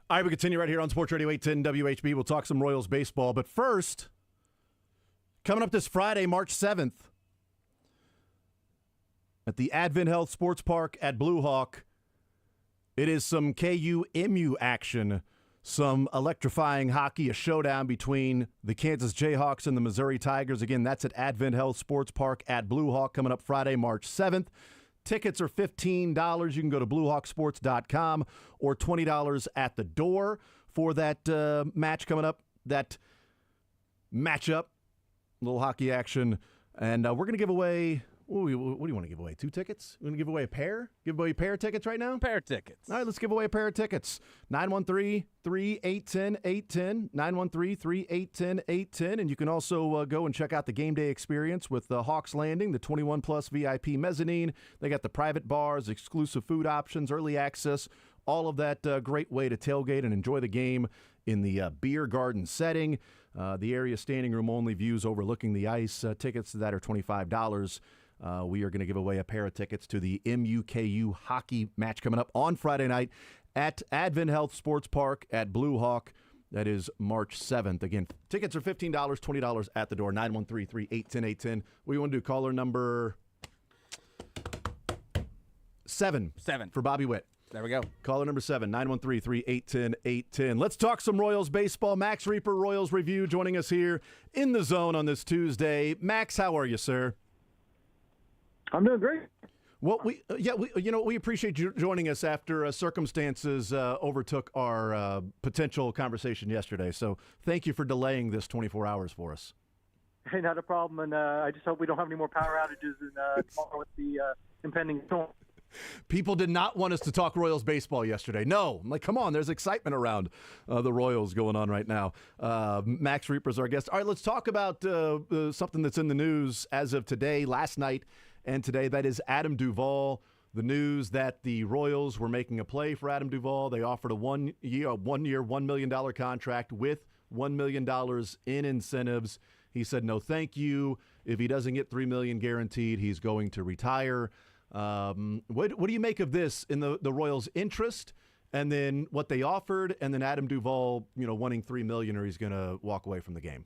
All right, we continue right here on Sports Radio 810 WHB. We'll talk some Royals baseball. But first, coming up this Friday, March 7th, at the Advent Health Sports Park at Blue Hawk, it is some KU-MU action, some electrifying hockey, a showdown between the Kansas Jayhawks and the Missouri Tigers. Again, that's at Advent Health Sports Park at Blue Hawk coming up Friday, March 7th. Tickets are $15. You can go to bluehawksports.com or $20 at the door for that match coming up, that matchup, little hockey action. And we're going to give away, what do you want to give away? 2 tickets? We're going to give away a pair? Give away a pair of tickets right now? Pair of tickets. All right, let's give away a pair of tickets. 913-3810-810, 913-3810-810. And you can also go and check out the game day experience with the Hawks Landing, the 21-plus VIP mezzanine. They got the private bars, exclusive food options, early access, all of that great way to tailgate and enjoy the game in the beer garden setting. The area standing room only, views overlooking the ice. Tickets to that are $25. We are going to give away a pair of tickets to the MUKU hockey match coming up on Friday night at Advent Health Sports Park at Blue Hawk. That is March 7th. Again, tickets are $15, $20 at the door, 913-3810-810. What do you want to do? Caller number 7. 7. For Bobby Witt. There we go. Caller number 7, 913-3810-810. Let's talk some Royals baseball. Max Reaper, Royals Review, joining us here in the zone on this Tuesday. Max, how are you, sir? I'm doing great. Well, we appreciate you joining us after circumstances overtook our potential conversation yesterday. So thank you for delaying this 24 hours for us. Hey, not a problem. And I just hope we don't have any more power outages tomorrow with the impending storm. People did not want us to talk Royals baseball yesterday. No. I'm like, come on, there's excitement around the Royals going on right now. Max Reaper's our guest. All right, let's talk about something that's in the news as of today, last night, and today. That is Adam Duvall. The news that the Royals were making a play for Adam Duvall. They offered a one-year, $1 million contract with $1 million in incentives. He said, no, thank you. If he doesn't get $3 million guaranteed, he's going to retire. What do you make of this in the Royals' interest, and then what they offered, and then Adam Duvall, wanting $3 million, or he's going to walk away from the game?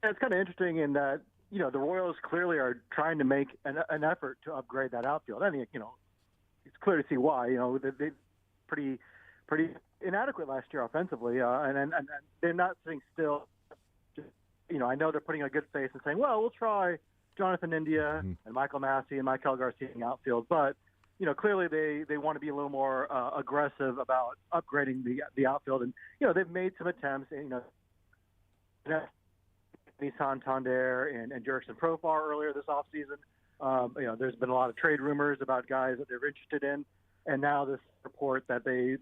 Yeah, it's kind of interesting in that, the Royals clearly are trying to make an effort to upgrade that outfield. I think, it's clear to see why. They pretty inadequate last year offensively, and they're not sitting still. I know they're putting a good face and saying, well, we'll try Jonathan India and Michael Massey and Maikel Garcia in the outfield, but clearly they want to be a little more aggressive about upgrading the outfield, and they've made some attempts. Santander and Jurickson Profar earlier this offseason. There's been a lot of trade rumors about guys that they're interested in, and now this report that they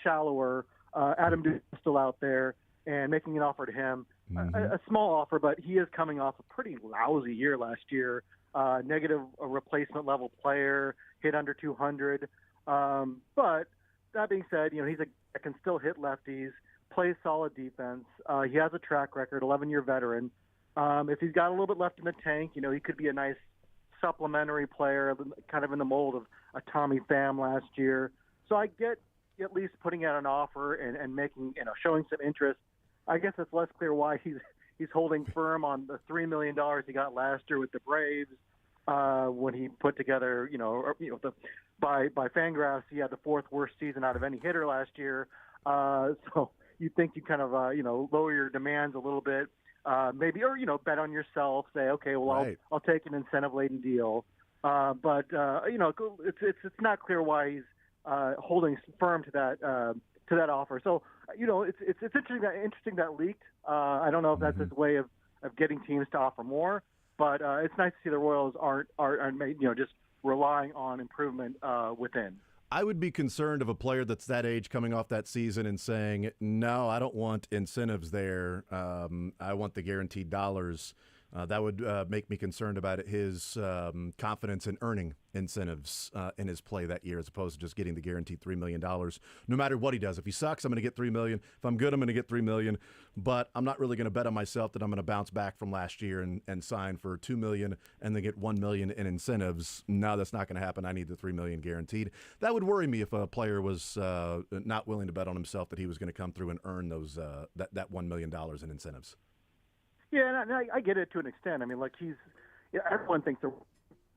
shallower. Adam Duvall is still out there and making an offer to him. A small offer, but he is coming off a pretty lousy year last year. Negative replacement level player, hit under 200. But that being said, he's a guy that can still hit lefties, plays solid defense. He has a track record, 11-year veteran. If he's got a little bit left in the tank, he could be a nice supplementary player, kind of in the mold of a Tommy Pham last year. So I get at least putting out an offer and making, showing some interest. I guess it's less clear why he's holding firm on the $3 million he got last year with the Braves when he put together, by Fangraphs, he had the 4th worst season out of any hitter last year. So you think you kind of, lower your demands a little bit, maybe, or, bet on yourself, say, okay, well, right, I'll take an incentive-laden deal. But it's not clear why he's holding firm to that offer. So, it's interesting that leaked. I don't know if that's his way of getting teams to offer more, but it's nice to see the Royals aren't just relying on improvement within. I would be concerned of a player that's that age coming off that season and saying, no, I don't want incentives there. I want the guaranteed dollars. That would make me concerned about his confidence in earning incentives in his play that year, as opposed to just getting the guaranteed $3 million. No matter what he does, if he sucks, I'm going to get $3 million. If I'm good, I'm going to get $3 million. But I'm not really going to bet on myself that I'm going to bounce back from last year and sign for $2 million and then get $1 million in incentives. No, that's not going to happen. I need the $3 million guaranteed. That would worry me if a player was not willing to bet on himself that he was going to come through and earn those that $1 million in incentives. Yeah, and I get it to an extent. I mean, like everyone thinks they're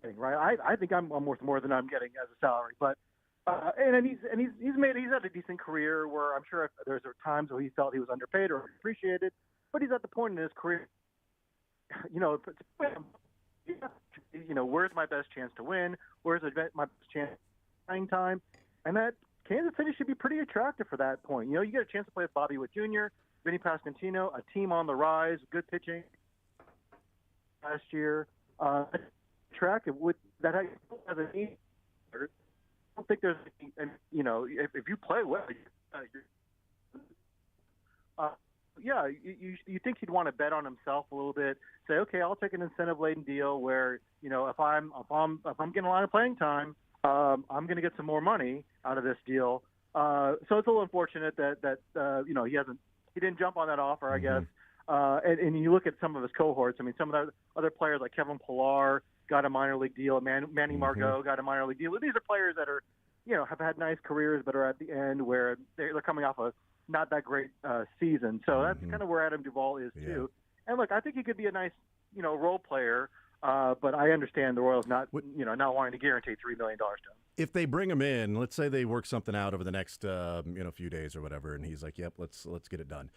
getting, right. I think I'm worth more than I'm getting as a salary, but and he's had a decent career where I'm sure there's times where he felt he was underpaid or appreciated, but he's at the point in his career, where's my best chance to win? Where's my best chance of playing time? And that Kansas City should be pretty attractive for that point. You get a chance to play with Bobby Witt Jr., Vinny Pasquantino, a team on the rise, good pitching last year. Attractive with that as a team. I don't think there's, if you play well, you think he'd want to bet on himself a little bit. Say, okay, I'll take an incentive-laden deal where if I'm getting a lot of playing time, I'm going to get some more money out of this deal. So it's a little unfortunate that he didn't jump on that offer, I guess. And you look at some of his cohorts. I mean, some of the other players like Kevin Pillar got a minor league deal. Manny Margot got a minor league deal. These are players that are, have had nice careers, but are at the end where they're coming off a not that great season. So that's kind of where Adam Duvall is too. And look, I think he could be a nice, role player. But I understand the Royals not wanting to guarantee $3 million to him. If they bring him in, let's say they work something out over the next few days or whatever, and he's like, "Yep, let's get it done."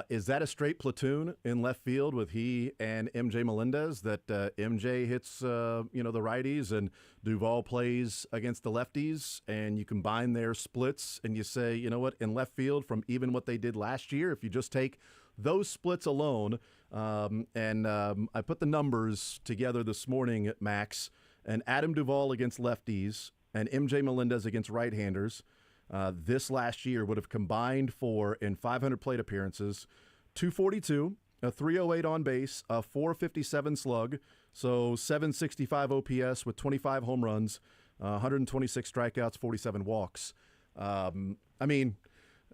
Is that a straight platoon in left field with he and MJ Melendez? That MJ hits the righties and Duvall plays against the lefties, and you combine their splits, and you say, you know what, in left field from even what they did last year, if you just take those splits alone. I put the numbers together this morning at Max, and Adam Duvall against lefties and MJ Melendez against right-handers this last year would have combined for, in 500 plate appearances, 242, a 308 on base, a 457 slug, so 765 OPS with 25 home runs, 126 strikeouts, 47 walks.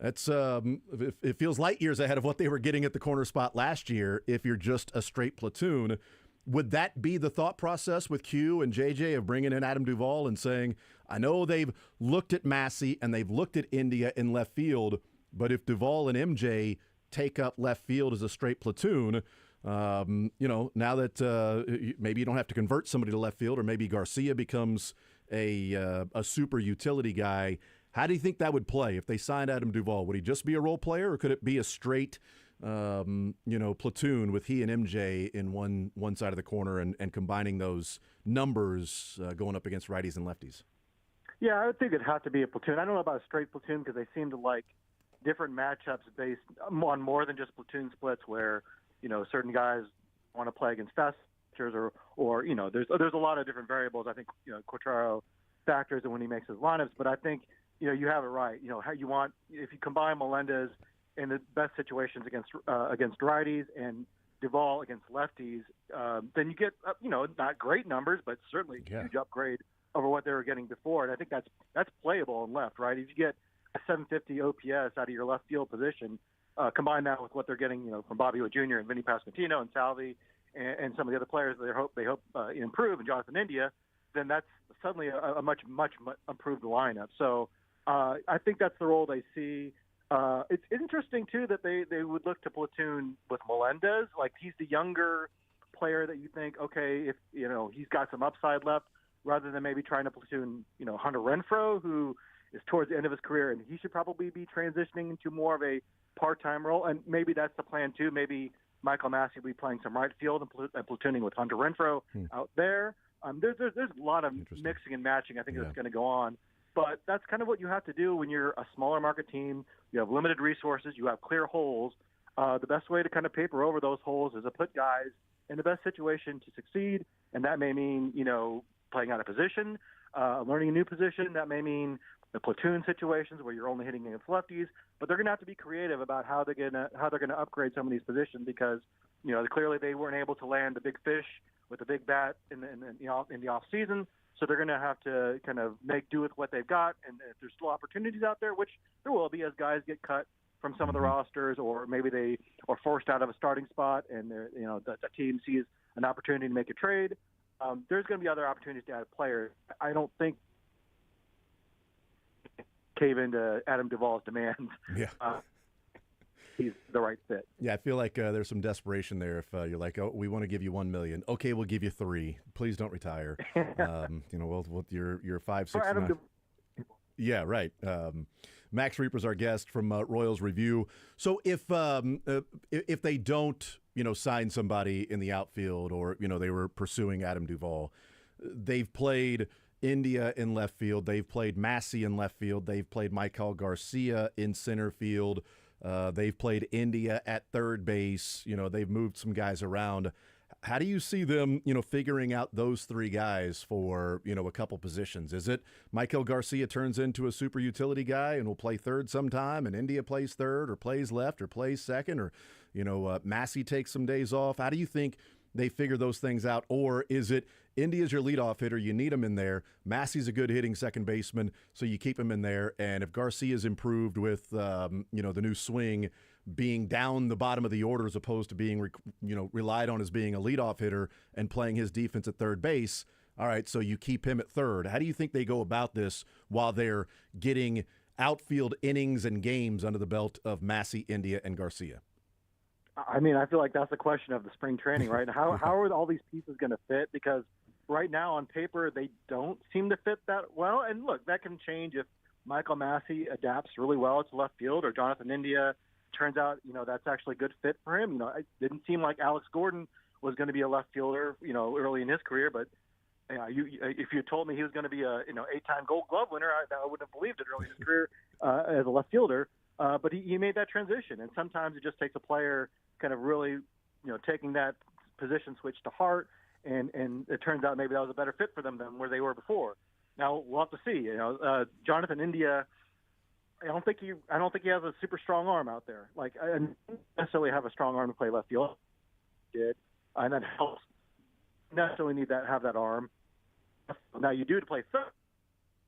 It's it feels light years ahead of what they were getting at the corner spot last year if you're just a straight platoon. Would that be the thought process with Q and JJ of bringing in Adam Duvall and saying, I know they've looked at Massey and they've looked at India in left field, but if Duvall and MJ take up left field as a straight platoon, now that maybe you don't have to convert somebody to left field, or maybe Garcia becomes a super utility guy. How do you think that would play if they signed Adam Duvall? Would he just be a role player, or could it be a straight, platoon with he and MJ in one side of the corner and combining those numbers going up against righties and lefties? Yeah, I would think it'd have to be a platoon. I don't know about a straight platoon because they seem to like different matchups based on more than just platoon splits where, certain guys want to play against fast pitchers or there's a lot of different variables. I think, Quatraro factors in when he makes his lineups, but I think, you have it right. How you want, if you combine Melendez in the best situations against righties and Duvall against lefties, then you get, not great numbers, but certainly a huge upgrade over what they were getting before. And I think that's playable in left, right? If you get a 750 OPS out of your left field position, combine that with what they're getting, from Bobby Witt Jr. and Vinny Pasquantino and Salvi and some of the other players they hope improve, and Jonathan India, then that's suddenly a much improved lineup. So I think that's the role they see. It's interesting too that they would look to platoon with Melendez. Like, he's the younger player that you think, okay, if he's got some upside left, rather than maybe trying to platoon Hunter Renfroe, who is towards the end of his career, and he should probably be transitioning into more of a part-time role. And maybe that's the plan too. Maybe Michael Massey will be playing some right field and platooning with Hunter Renfroe out there. There's a lot of mixing and matching, I think, that's going to go on. But that's kind of what you have to do when you're a smaller market team. You have limited resources. You have clear holes. The best way to kind of paper over those holes is to put guys in the best situation to succeed, and that may mean, playing out of position, learning a new position. That may mean the platoon situations where you're only hitting against lefties. But they're going to have to be creative about how they're going to upgrade some of these positions because clearly they weren't able to land the big fish with a big bat in the off season. So they're going to have to kind of make do with what they've got. And if there's still opportunities out there, which there will be as guys get cut from some of the rosters, or maybe they are forced out of a starting spot and the team sees an opportunity to make a trade. There's going to be other opportunities to add players. I don't think cave into Adam Duvall's demands. Yeah. He's the right fit. Yeah, I feel like there's some desperation there. If you're like, oh, we want to give you $1 million, okay, we'll give you $3 million. Please don't retire. You're 5, 6, 9. Yeah, right. Max Reaper's our guest from Royals Review. So if they don't, sign somebody in the outfield, or they were pursuing Adam Duvall, they've played India in left field, they've played Massey in left field, they've played Michael Garcia in center field. They've played India at third base. They've moved some guys around. How do you see them, figuring out those three guys for, a couple positions? Is it Michael Garcia turns into a super utility guy and will play third sometime, and India plays third or plays left or plays second, or, Massey takes some days off? How do you think they figure those things out? Or is it India's your leadoff hitter, you need him in there. Massey's a good hitting second baseman, so you keep him in there. And if Garcia's improved with, the new swing being down the bottom of the order as opposed to being, relied on as being a leadoff hitter and playing his defense at third base, all right, so you keep him at third. How do you think they go about this while they're getting outfield innings and games under the belt of Massey, India, and Garcia? I mean, I feel like that's the question of the spring training, right? How are all these pieces going to fit? Because right now on paper, they don't seem to fit that well. And look, that can change if Michael Massey adapts really well to left field, or Jonathan India turns out, that's actually a good fit for him. It didn't seem like Alex Gordon was going to be a left fielder, early in his career, but if you told me he was going to be a 8-time Gold Glove winner, I wouldn't have believed it early in his career as a left fielder. But he made that transition, and sometimes it just takes a player kind of really, taking that position switch to heart, and it turns out maybe that was a better fit for them than where they were before. Now we'll have to see. Jonathan India, I don't think he has a super strong arm out there. Like, I don't necessarily have a strong arm to play left field. And that helps. Necessarily need that, have that arm. Now you do to play third.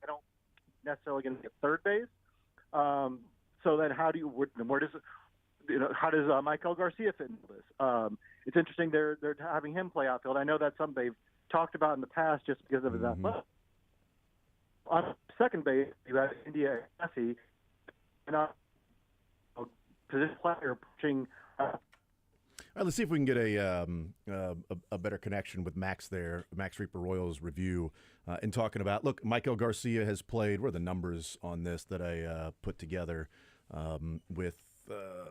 I don't necessarily going to get third base. So then how does Michael Garcia fit into this? It's interesting they're having him play outfield. I know that's something they've talked about in the past just because of his athletic. On second base, you have India and Massey, and position player pushing. All right, let's see if we can get a better connection with Max there, Max Reaper Royals Review, in talking about, look, Michael Garcia has played, what are the numbers on this that I put together with,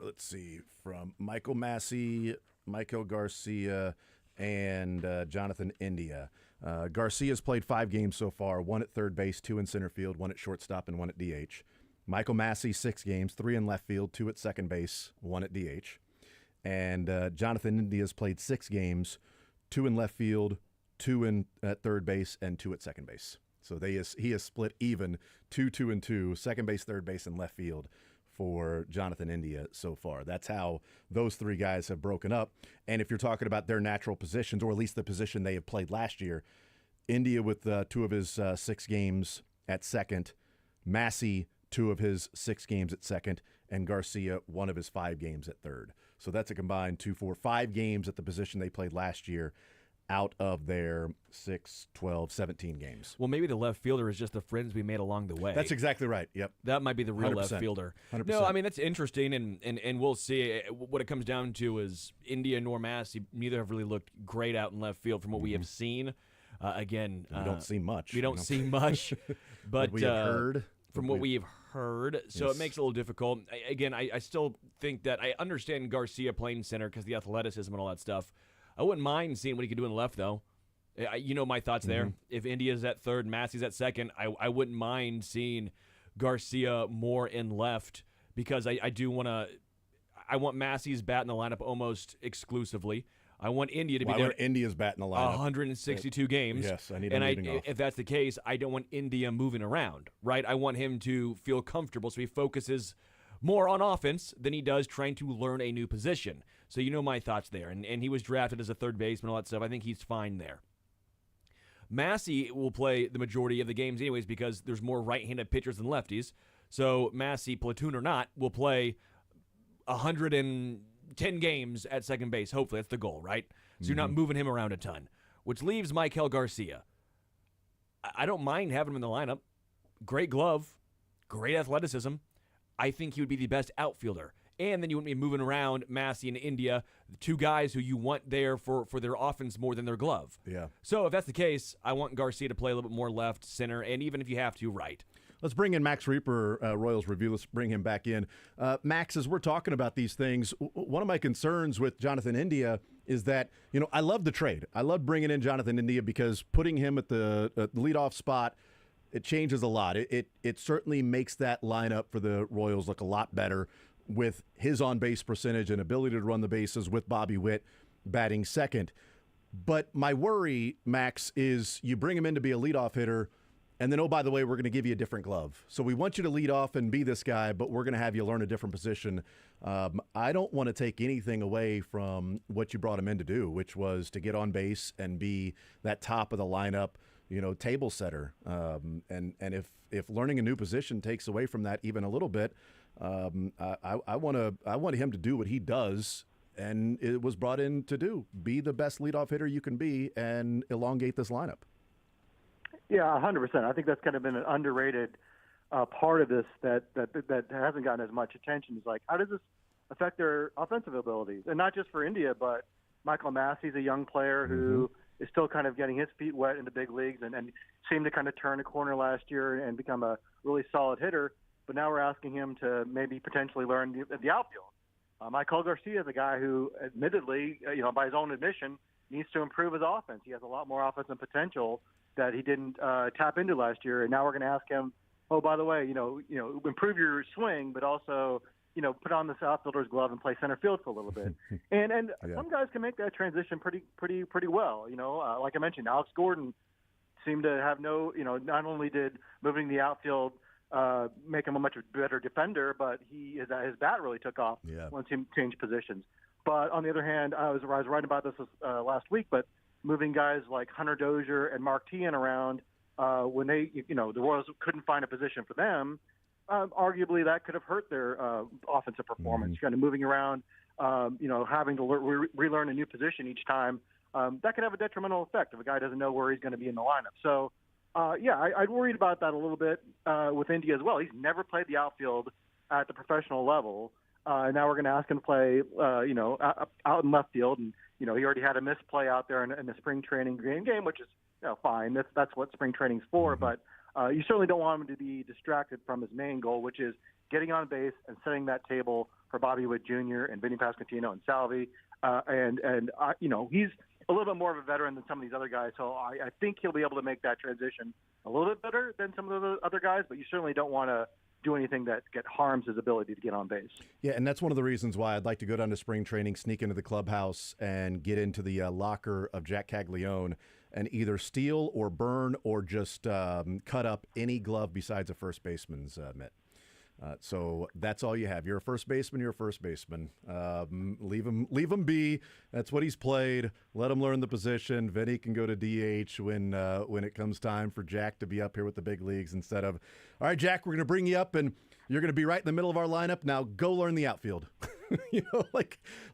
let's see, from Michael Massey, Michael Garcia, and Jonathan India. Garcia's played 5 games so far, 1 at third base, 2 in center field, 1 at shortstop, and 1 at DH. Michael Massey, 6 games, 3 in left field, 2 at second base, 1 at DH. And Jonathan India's played 6 games, 2 in left field, 2 at third base, and 2 at second base. So he has split even 2, 2, and 2, second base, third base, and left field for Jonathan India so far. That's how those 3 guys have broken up. And if you're talking about their natural positions, or at least the position they have played last year, India with 2 of his 6 games at second, Massey 2 of his 6 games at second, and Garcia 1 of his 5 games at third. So that's a combined 2, 4, 5 games at the position they played last year out of their 6, 12, 17 games. Well, maybe the left fielder is just the friends we made along the way. That's exactly right. Yep. That might be the real 100%. left fielder. 100%. No, I mean, that's interesting, and we'll see. What it comes down to is India nor Massey, neither have really looked great out in left field from what we have seen. Again, we don't see much. We don't see much, but we have heard. From what we've heard, so Yes. it makes it a little difficult. I still think that I understand Garcia playing center because the athleticism and all that stuff. I wouldn't mind seeing what he could do in left, though. You know my thoughts there. If India's at third, Massey's at second, I wouldn't mind seeing Garcia more in left because I do want to. I want Massey's bat in the lineup almost exclusively. I want India to be there. India's bat in the lineup. 162 games. Yes, I need him him leading off. If that's the case, I don't want India moving around, right? I want him to feel comfortable so he focuses more on offense than he does trying to learn a new position. So you know my thoughts there. And he was drafted as a third baseman, all that stuff. I think he's fine there. Massey will play the majority of the games anyways because there's more right-handed pitchers than lefties. So Massey, platoon or not, will play 110 games at second base. Hopefully, that's the goal, right? So you're not moving him around a ton, which leaves Michael Garcia. I don't mind having him in the lineup. Great glove, great athleticism. I think he would be the best outfielder. And then you wouldn't be moving around Massey and India, the two guys who you want there for their offense more than their glove. Yeah. So if that's the case, I want Garcia to play a little bit more left, center, and even if you have to, right. Let's bring in Max Reaper, Royals Review. Let's bring him back in. Max, as we're talking about these things, one of my concerns with Jonathan India is that, I love the trade. I love bringing in Jonathan India because putting him at the leadoff spot, it changes a lot. It certainly makes that lineup for the Royals look a lot better with his on-base percentage and ability to run the bases with Bobby Witt batting second. But my worry, Max, is you bring him in to be a leadoff hitter, and then, oh, by the way, we're going to give you a different glove. So we want you to lead off and be this guy, but we're going to have you learn a different position. I don't want to take anything away from what you brought him in to do, which was to get on base and be that top of the lineup, table setter. And if learning a new position takes away from that even a little bit, I want him to do what he does, and it was brought in to do. Be the best leadoff hitter you can be and elongate this lineup. Yeah, 100%. I think that's kind of been an underrated part of this that hasn't gotten as much attention. Is like, how does this affect their offensive abilities? And not just for India, but Michael Massey's a young player who is still kind of getting his feet wet in the big leagues and seemed to kind of turn a corner last year and become a really solid hitter. But now we're asking him to maybe potentially learn the outfield. Michael Garcia is a guy who, admittedly, by his own admission, needs to improve his offense. He has a lot more offensive potential that he didn't tap into last year. And now we're going to ask him, oh, by the way, improve your swing, but also, put on this outfielder's glove and play center field for a little bit. and Yeah. Some guys can make that transition pretty well. Like I mentioned, Alex Gordon seemed to have not only did moving the outfield make him a much better defender, but his bat really took off once he changed positions. But on the other hand, I was writing about this last week, but moving guys like Hunter Dozier and Mark Teahan around when the Royals couldn't find a position for them, arguably that could have hurt their offensive performance. Kind of moving around, having to relearn a new position each time, that could have a detrimental effect if a guy doesn't know where he's going to be in the lineup. So, I'd worried about that a little bit with India as well. He's never played the outfield at the professional level. Now we're going to ask him to play, out in left field, and he already had a missed play out there in the spring training game, which is fine. That's what spring training's for. But you certainly don't want him to be distracted from his main goal, which is getting on base and setting that table for Bobby Witt Jr. and Vinny Pasquantino and Salvi. He's a little bit more of a veteran than some of these other guys, so I think he'll be able to make that transition a little bit better than some of the other guys. But you certainly don't want to do anything that harms his ability to get on base. Yeah, and that's one of the reasons why I'd like to go down to spring training, sneak into the clubhouse, and get into the locker of Jack Caglione and either steal or burn or just cut up any glove besides a first baseman's mitt. So that's all you have. You're a first baseman. You're a first baseman. Leave him be. That's what he's played. Let him learn the position. Vinny can go to DH when it comes time for Jack to be up here with the big leagues instead of, all right, Jack, we're going to bring you up and you're going to be right in the middle of our lineup. Now go learn the outfield.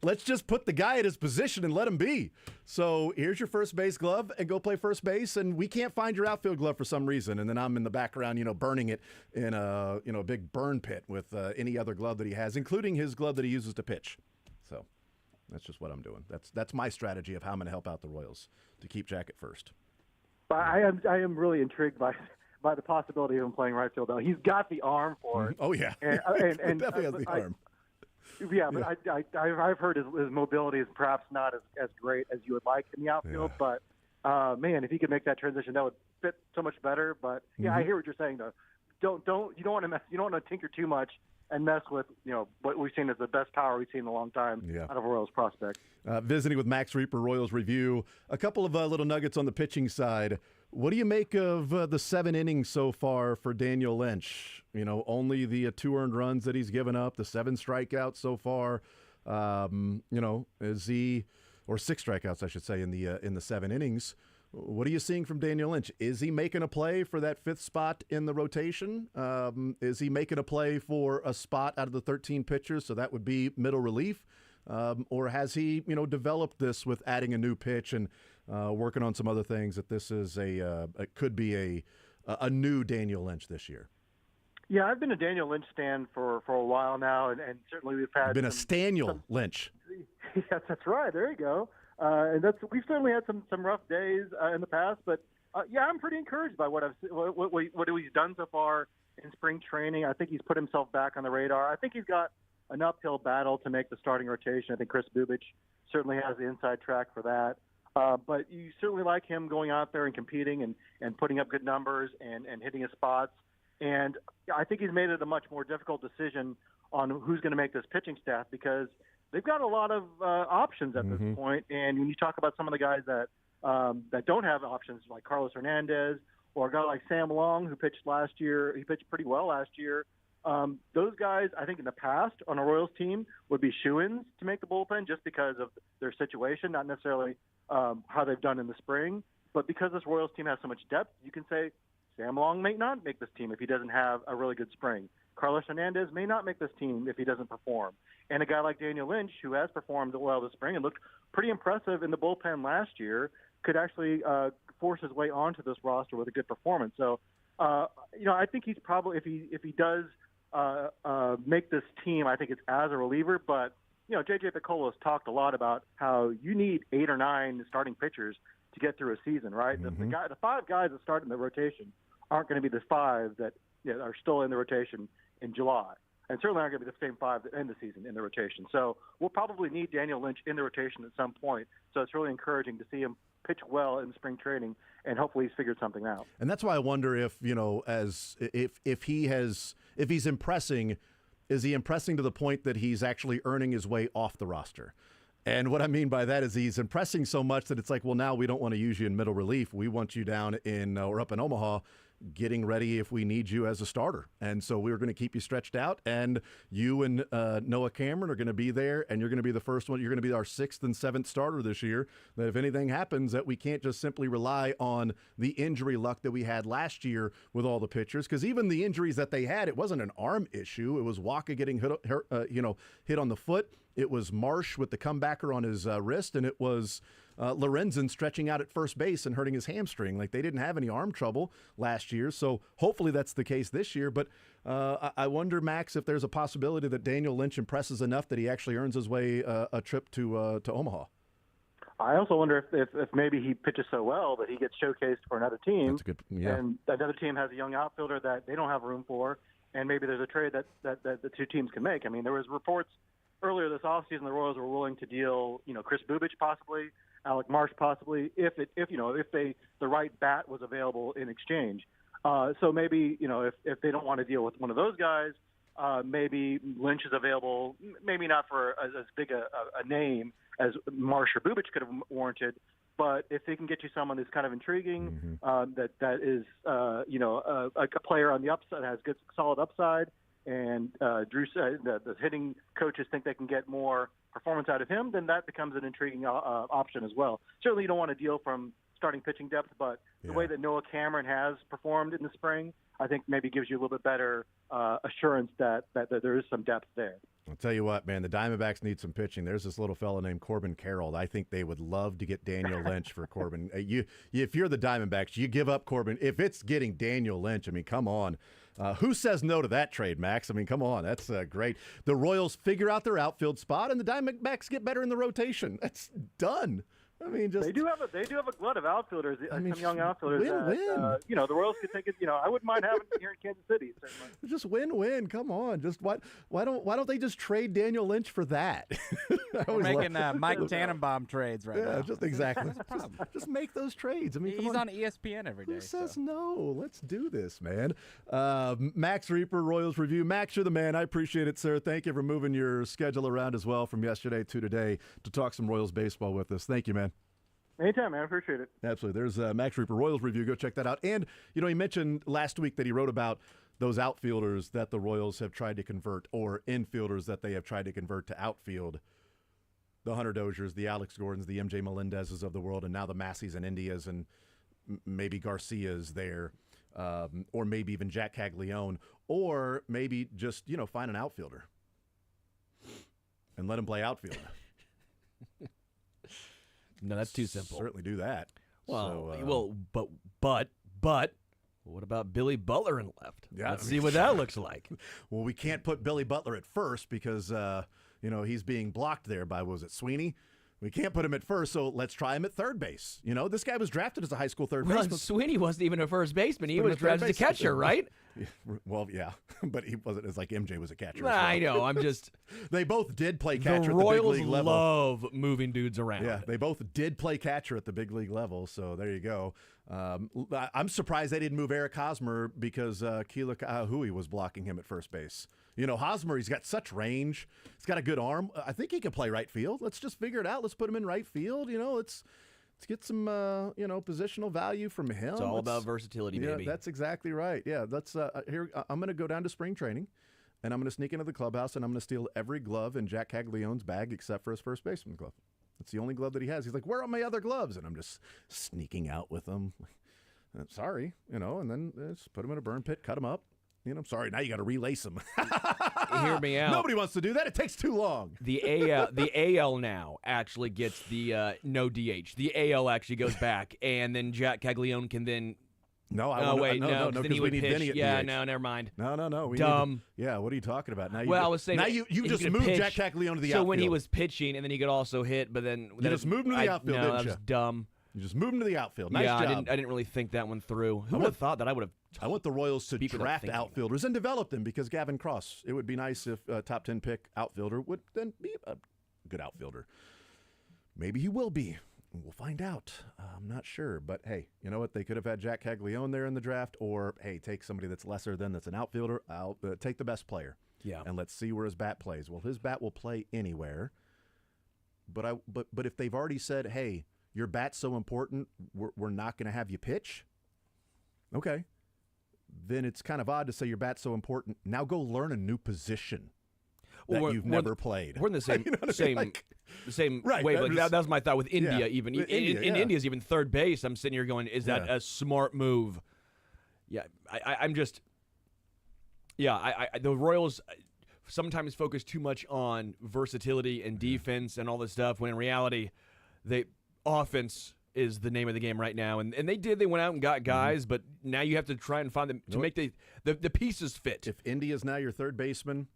Let's just put the guy at his position and let him be. So here's your first base glove and go play first base. And we can't find your outfield glove for some reason. And then I'm in the background, burning it in a big burn pit with any other glove that he has, including his glove that he uses to pitch. So that's just what I'm doing. That's my strategy of how I'm going to help out the Royals to keep Jack at first. But I am really intrigued by the possibility of him playing right field, though. He's got the arm for it. Oh, yeah. And definitely has the arm. Yeah, but I've heard his mobility is perhaps not as great as you would like in the outfield. Yeah. But man, if he could make that transition, that would fit so much better. But yeah, I hear what you're saying though. You don't want to tinker too much and mess with what we've seen as the best power we've seen in a long time out of a Royals prospect. Visiting with Max Reaper, Royals Review. A couple of little nuggets on the pitching side. What do you make of the 7 innings so far for Daniel Lynch? Only the 2 earned runs that he's given up, the 7 strikeouts so far. Is he, or 6 strikeouts, I should say, in the 7 innings. What are you seeing from Daniel Lynch? Is he making a play for that 5th spot in the rotation? Is he making a play for a spot out of the 13 pitchers? So that would be middle relief. Or has he, developed this with adding a new pitch and working on some other things that this is it could be a new Daniel Lynch this year? Yeah, I've been a Daniel Lynch stan for a while now, and certainly we've had a Staniel Lynch. Yes, that's right. There you go. And we've certainly had some rough days in the past, but I'm pretty encouraged by what he's done so far in spring training. I think he's put himself back on the radar. I think he's got an uphill battle to make the starting rotation. I think Chris Bubich certainly has the inside track for that. But you certainly like him going out there and competing and putting up good numbers and hitting his spots. And I think he's made it a much more difficult decision on who's going to make this pitching staff because they've got a lot of options at this point. And when you talk about some of the guys that don't have options, like Carlos Hernandez or a guy like Sam Long, who pitched last year, he pitched pretty well last year. Those guys, I think in the past on a Royals team would be shoo-ins to make the bullpen just because of their situation, not necessarily how they've done in the spring. But because this Royals team has so much depth, you can say Sam Long may not make this team if he doesn't have a really good spring. Carlos Hernandez may not make this team if he doesn't perform. And a guy like Daniel Lynch, who has performed well this spring and looked pretty impressive in the bullpen last year, could actually force his way onto this roster with a good performance. So, I think he's probably, if he does make this team, I think it's as a reliever. But, J.J. Piccolo's talked a lot about how you need 8 or 9 starting pitchers to get through a season, right? The 5 guys that start in the rotation aren't going to be the 5 that are still in the rotation in July. And certainly aren't going to be the same 5 that end the season in the rotation. So we'll probably need Daniel Lynch in the rotation at some point. So it's really encouraging to see him pitch well in spring training, and hopefully he's figured something out. And that's why I wonder if he's impressing, is he impressing to the point that he's actually earning his way off the roster? And what I mean by that is he's impressing so much that it's like, well, now we don't want to use you in middle relief. We want you down in or up in Omaha getting ready if we need you as a starter. And so we're going to keep you stretched out, and you and Noah Cameron are going to be there, and you're going to be the first one. You're going to be our 6th and 7th starter this year, that if anything happens, that we can't just simply rely on the injury luck that we had last year with all the pitchers, because even the injuries that they had, it wasn't an arm issue. It was Waka getting hit on the foot. It was Marsh with the comebacker on his wrist, and it was Lorenzen stretching out at first base and hurting his hamstring. Like, they didn't have any arm trouble last year, so hopefully that's the case this year. But I wonder, Max, if there's a possibility that Daniel Lynch impresses enough that he actually earns his way a trip to Omaha. I also wonder if maybe he pitches so well that he gets showcased for another team. That's a good, yeah. And another team has a young outfielder that they don't have room for, and maybe there's a trade that the two teams can make. I mean, there was reports earlier this offseason the Royals were willing to deal, Chris Bubich possibly, Alec Marsh possibly, if the right bat was available in exchange. So maybe, if they don't want to deal with one of those guys, maybe Lynch is available, maybe not for as big a name as Marsh or Bubich could have warranted, but if they can get you someone who's kind of intriguing, that is, a player on the upside, has good solid upside, and Drew said the hitting coaches think they can get more performance out of him, then that becomes an intriguing option as well. Certainly you don't want to deal from starting pitching depth, but the way that Noah Cameron has performed in the spring, I think maybe gives you a little bit better assurance that there is some depth there. I'll tell you what, man, the Diamondbacks need some pitching. There's this little fella named Corbin Carroll. I think they would love to get Daniel Lynch for Corbin. If you're the Diamondbacks, you give up Corbin. If it's getting Daniel Lynch, I mean, come on. Who says no to that trade, Max? I mean, come on. That's great. The Royals figure out their outfield spot, and the Diamondbacks get better in the rotation. That's done. I mean, just they do have a glut of outfilders. Some young outfilders. Win. The Royals could take it. I wouldn't mind having it here in Kansas City. Certainly. Just win. Come on. Just why don't they just trade Daniel Lynch for that? We're making Mike Tannenbaum trades right now. Yeah, just exactly. That's a problem. Just make those trades. I mean, he's on ESPN every day. Who says no? Let's do this, man. Max Reaper, Royals Review. Max, you're the man. I appreciate it, sir. Thank you for moving your schedule around as well from yesterday to today to talk some Royals baseball with us. Thank you, man. Anytime, man. I appreciate it. Absolutely. There's Max Reaper, Royals Review. Go check that out. And, he mentioned last week that he wrote about those outfielders that the Royals have tried to convert, or infielders that they have tried to convert to outfield, the Hunter Doziers, the Alex Gordons, the MJ Melendezes of the world, and now the Masseys and Indias, and maybe Garcia's there, or maybe even Jack Caglione, or maybe just, find an outfielder and let him play outfield. No, that's too simple. Certainly do that. But what about Billy Butler in left? Yeah, Let's see what that looks like. Well, we can't put Billy Butler at first because, he's being blocked there by, was it Sweeney? We can't put him at first, so let's try him at third base. This guy was drafted as a high school third baseman. Sweeney wasn't even a first baseman. He was drafted as a catcher, right? Well, yeah, but he wasn't as like MJ was a catcher. I know. I'm just. They both did play catcher The at the Royals big league level. love moving dudes around. Yeah, they both did play catcher at the big league level, so there you go. I'm surprised they didn't move Eric Hosmer because Keelan Ka'ahui was blocking him at first base. Hosmer, he's got such range. He's got a good arm. I think he can play right field. Let's just figure it out. Let's put him in right field. Let's get some, positional value from him. It's all about versatility, baby. Yeah, that's exactly right. Yeah, that's here. I'm going to go down to spring training, and I'm going to sneak into the clubhouse, and I'm going to steal every glove in Jack Caglione's bag except for his first baseman glove. That's the only glove that he has. He's like, where are my other gloves? And I'm just sneaking out with them. Sorry, and then just put them in a burn pit, cut them up. Sorry, now you got to relace them. Hear me out. Nobody wants to do that. It takes too long. The AL now actually gets the no DH. The AL actually goes back, and then Jack Caglione can then. No, no, because then he would we need pitch. Vinny at Yeah, DH. No, never mind. No. Dumb. Yeah, what are you talking about? Now I was saying. Now you he just could moved pitch, Jack Caglione to the so outfield. when he was pitching, and then he could also hit, but then you just moved him to the outfield, no, didn't that you? was dumb. You just moved him to the outfield. Nice job. I didn't really think that one through. Who would have thought that I would have? I want the Royals to People draft thinking. outfielders and develop them because Gavin Cross. It would be nice if a top 10 pick outfielder would then be a good outfielder. Maybe he will be. We'll find out. I'm not sure. But, hey, you know what? They could have had Jack Caglione there in the draft, or, hey, take somebody that's lesser than that's an outfielder. I'll take the best player. Yeah. And let's see where his bat plays. Well, his bat will play anywhere. But if they've already said, hey, your bat's so important, we're not going to have you pitch, okay, then it's kind of odd to say your bat's so important. Now go learn a new position that you've never played. We're in the same the same Right, way. that Like was- that was my thought with India. yeah, Even with in India, yeah. India's even third base. I'm sitting here going, is that Yeah. a smart move? Yeah, I'm just. Yeah, the Royals sometimes focus too much on versatility and defense and all this stuff, when in reality, offense is the name of the game right now. And they went out and got guys, but now you have to try and find them to make the pieces fit. If India's now your third baseman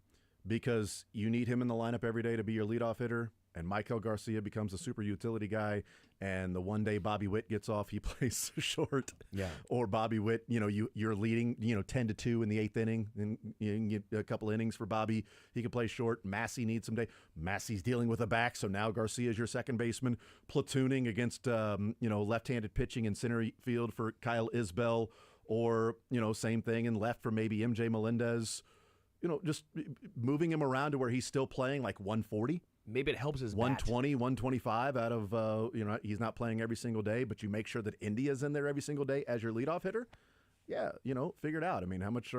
because you need him in the lineup every day to be your leadoff hitter, and Michael Garcia becomes a super utility guy, and the one day Bobby Witt gets off, he plays short. Yeah. Or Bobby Witt, you're leading, 10-2 in the eighth inning, and you can get a couple innings for Bobby. He can play short. Massey needs some day. Massey's dealing with a back, so now Garcia's your second baseman, platooning against, left-handed pitching in center field for Kyle Isbell, or, same thing in left for maybe MJ Melendez. Just moving him around to where he's still playing like 140. Maybe it helps his bat. 120, 125 out of, he's not playing every single day, but you make sure that India's in there every single day as your leadoff hitter. Yeah, figure it out. I mean, how much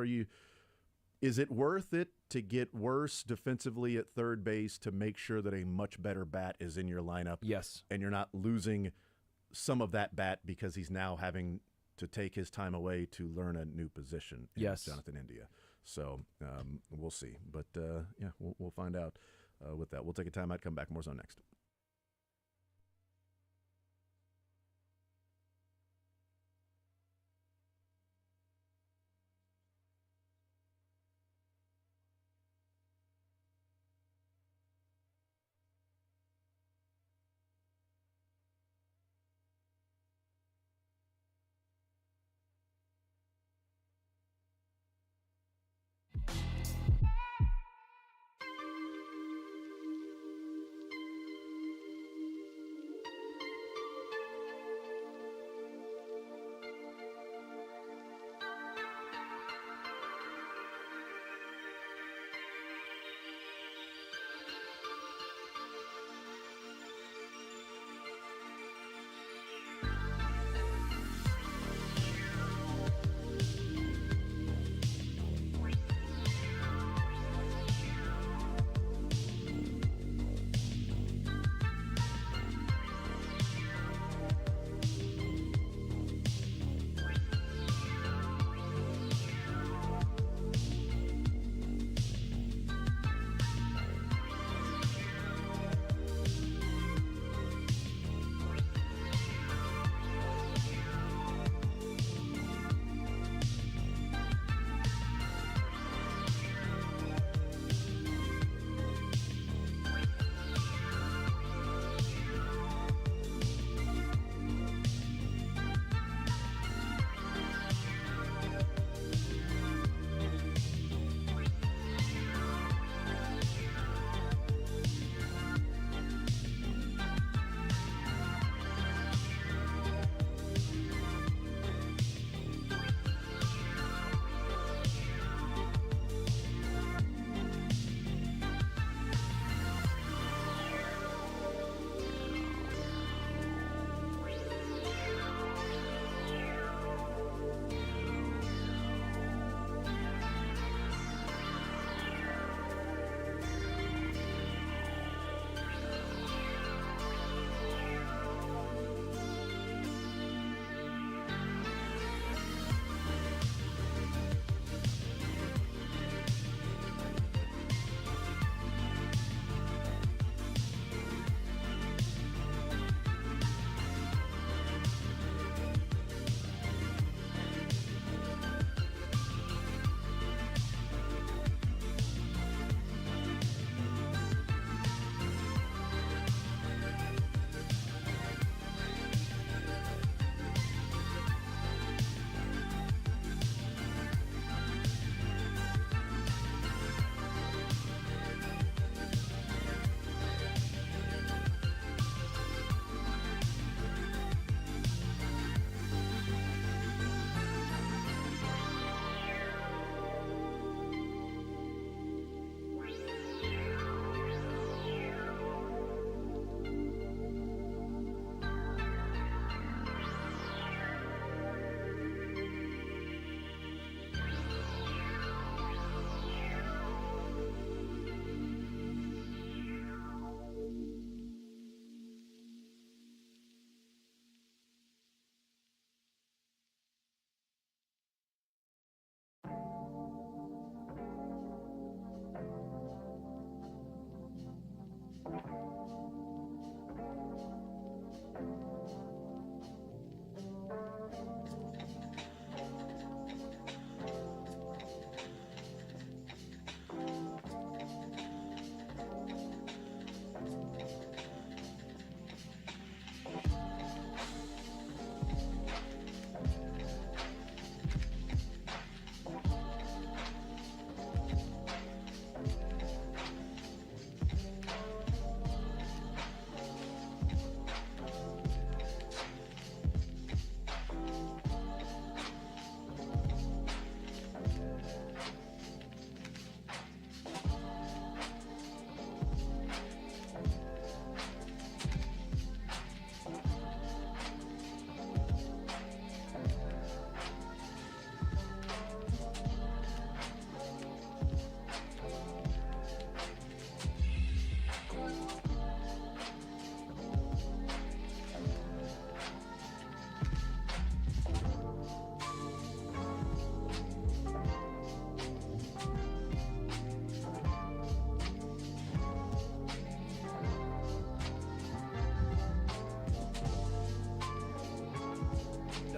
is it worth it to get worse defensively at third base to make sure that a much better bat is in your lineup? Yes. And you're not losing some of that bat because he's now having to take his time away to learn a new position. Yes. Jonathan India. So we'll see. But, we'll find out. With that, we'll take a time out, come back, more Zone next.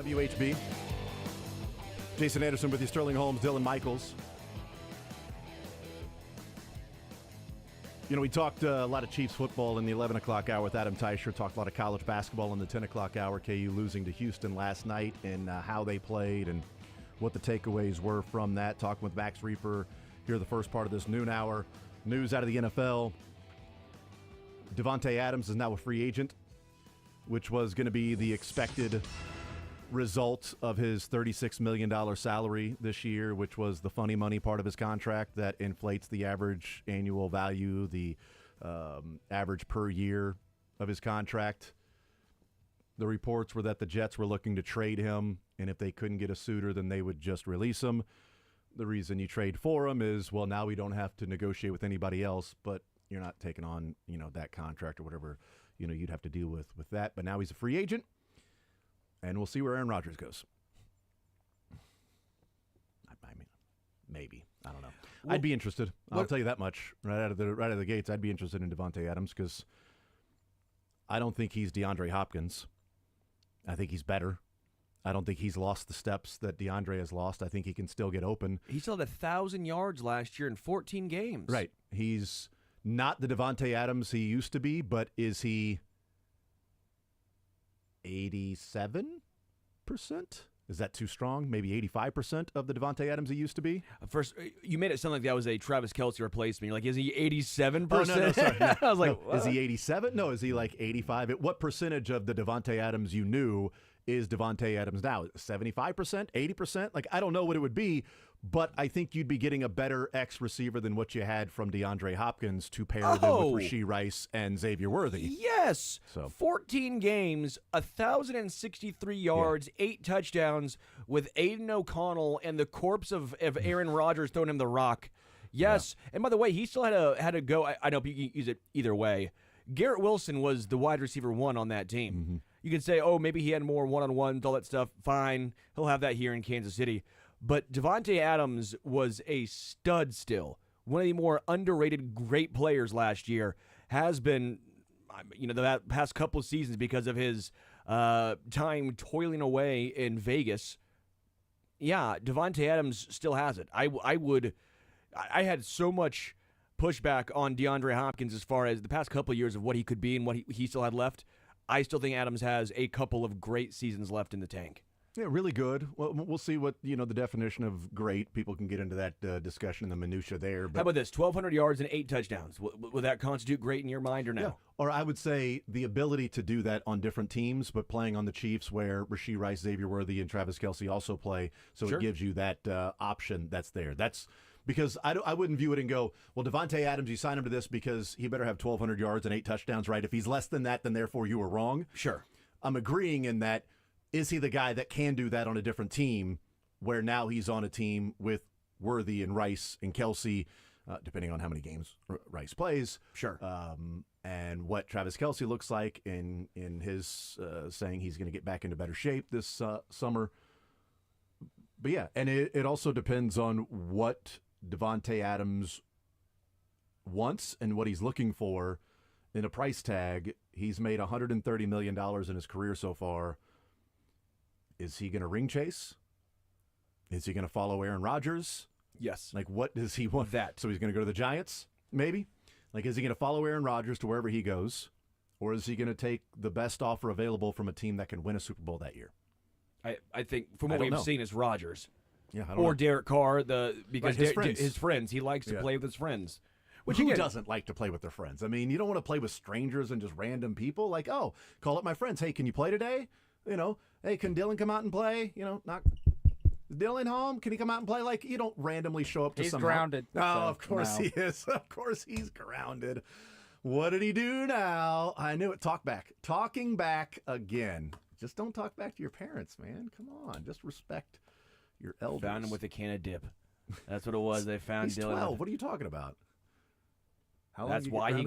WHB. Jason Anderson with you, Sterling Holmes, Dylan Michaels. You know, we talked a lot of Chiefs football in the 11 o'clock hour with Adam Teicher. Talked a lot of college basketball in the 10 o'clock hour. KU losing to Houston last night and how they played and what the takeaways were from that. Talking with Max Reaper here the first part of this noon hour. News out of the NFL. Davante Adams is now a free agent, which was going to be the expected result of his $36 million salary this year, which was the funny money part of his contract that inflates the average annual value, the average per year of his contract. The reports were that the Jets were looking to trade him, and if they couldn't get a suitor, then they would just release him. The reason you trade for him is, well, now we don't have to negotiate with anybody else, but you're not taking on, that contract or whatever, you'd have to deal with that. But now he's a free agent. And we'll see where Aaron Rodgers goes. I mean, maybe. I don't know. Well, I'd be interested. I'll tell you that much. Right out of the gates, I'd be interested in Davante Adams because I don't think he's DeAndre Hopkins. I think he's better. I don't think he's lost the steps that DeAndre has lost. I think he can still get open. He still had 1,000 yards last year in 14 games. Right. He's not the Davante Adams he used to be, but is he 87%? Is that too strong? Maybe 85% of the Davante Adams he used to be? First, you made it sound like that was a Travis Kelce replacement. You're like, is he 87%? Oh, no, sorry. No, I was like, is he 87? No, is he like 85? What percentage of the Davante Adams you knew is Davante Adams now? 75%? 80%? Like, I don't know what it would be, but I think you'd be getting a better X receiver than what you had from DeAndre Hopkins to pair them with Rashee Rice and Xavier Worthy. Yes. So 14 games, 1,063 yards, 8 touchdowns with Aiden O'Connell and the corpse of Aaron Rodgers throwing him the rock. Yes. Yeah. And by the way, he still had to go. I know you can use it either way. Garrett Wilson was the wide receiver 1 on that team. Mm-hmm. You can say, oh, maybe he had more one-on-ones, all that stuff. Fine. He'll have that here in Kansas City. But Davante Adams was a stud still. One of the more underrated great players last year. Has been, the past couple of seasons because of his time toiling away in Vegas. Yeah, Davante Adams still has it. I had so much pushback on DeAndre Hopkins as far as the past couple of years of what he could be and what he still had left. I still think Adams has a couple of great seasons left in the tank. Yeah, really good. Well, we'll see what, the definition of great. People can get into that discussion in the minutia there. But how about this? 1,200 yards and 8 touchdowns. Would that constitute great in your mind or no? Yeah. Or I would say the ability to do that on different teams, but playing on the Chiefs where Rashee Rice, Xavier Worthy, and Travis Kelce also play. So Sure. It gives you that option that's there. That's because I wouldn't view it and go, well, Davante Adams, you sign him to this because he better have 1,200 yards and 8 touchdowns, right? If he's less than that, then therefore you were wrong. Sure. I'm agreeing in that. Is he the guy that can do that on a different team where now he's on a team with Worthy and Rice and Kelce, depending on how many games Rice plays? Sure. And what Travis Kelce looks like in his saying he's going to get back into better shape this summer. But yeah, and it also depends on what Davante Adams wants and what he's looking for in a price tag. He's made $130 million in his career so far. Is he going to ring chase? Is he going to follow Aaron Rodgers? Yes. Like, what does he want? That. So he's going to go to the Giants, maybe? Like, is he going to follow Aaron Rodgers to wherever he goes? Or is he going to take the best offer available from a team that can win a Super Bowl that year? I think from what we've seen is Rodgers. Yeah, I don't or know. Derek Carr, because Right, his friends. He likes to play with his friends. Which Who again, doesn't like to play with their friends? I mean, you don't want to play with strangers and just random people. Like, oh, call up my friends. Hey, can you play today? Hey, can Dylan come out and play? Is Dylan home? Can he come out and play? Like, you don't randomly show up to He's some. grounded. Oh, so, of course no. he is. Of course he's grounded. What did he do now? I knew it. Talk back. Talking back again. Just don't talk back to your parents, man. Come on. Just respect your elders. found him with a can of dip. That's what it was. They found He's Dylan. 12. What are you talking about? How long That's did you why get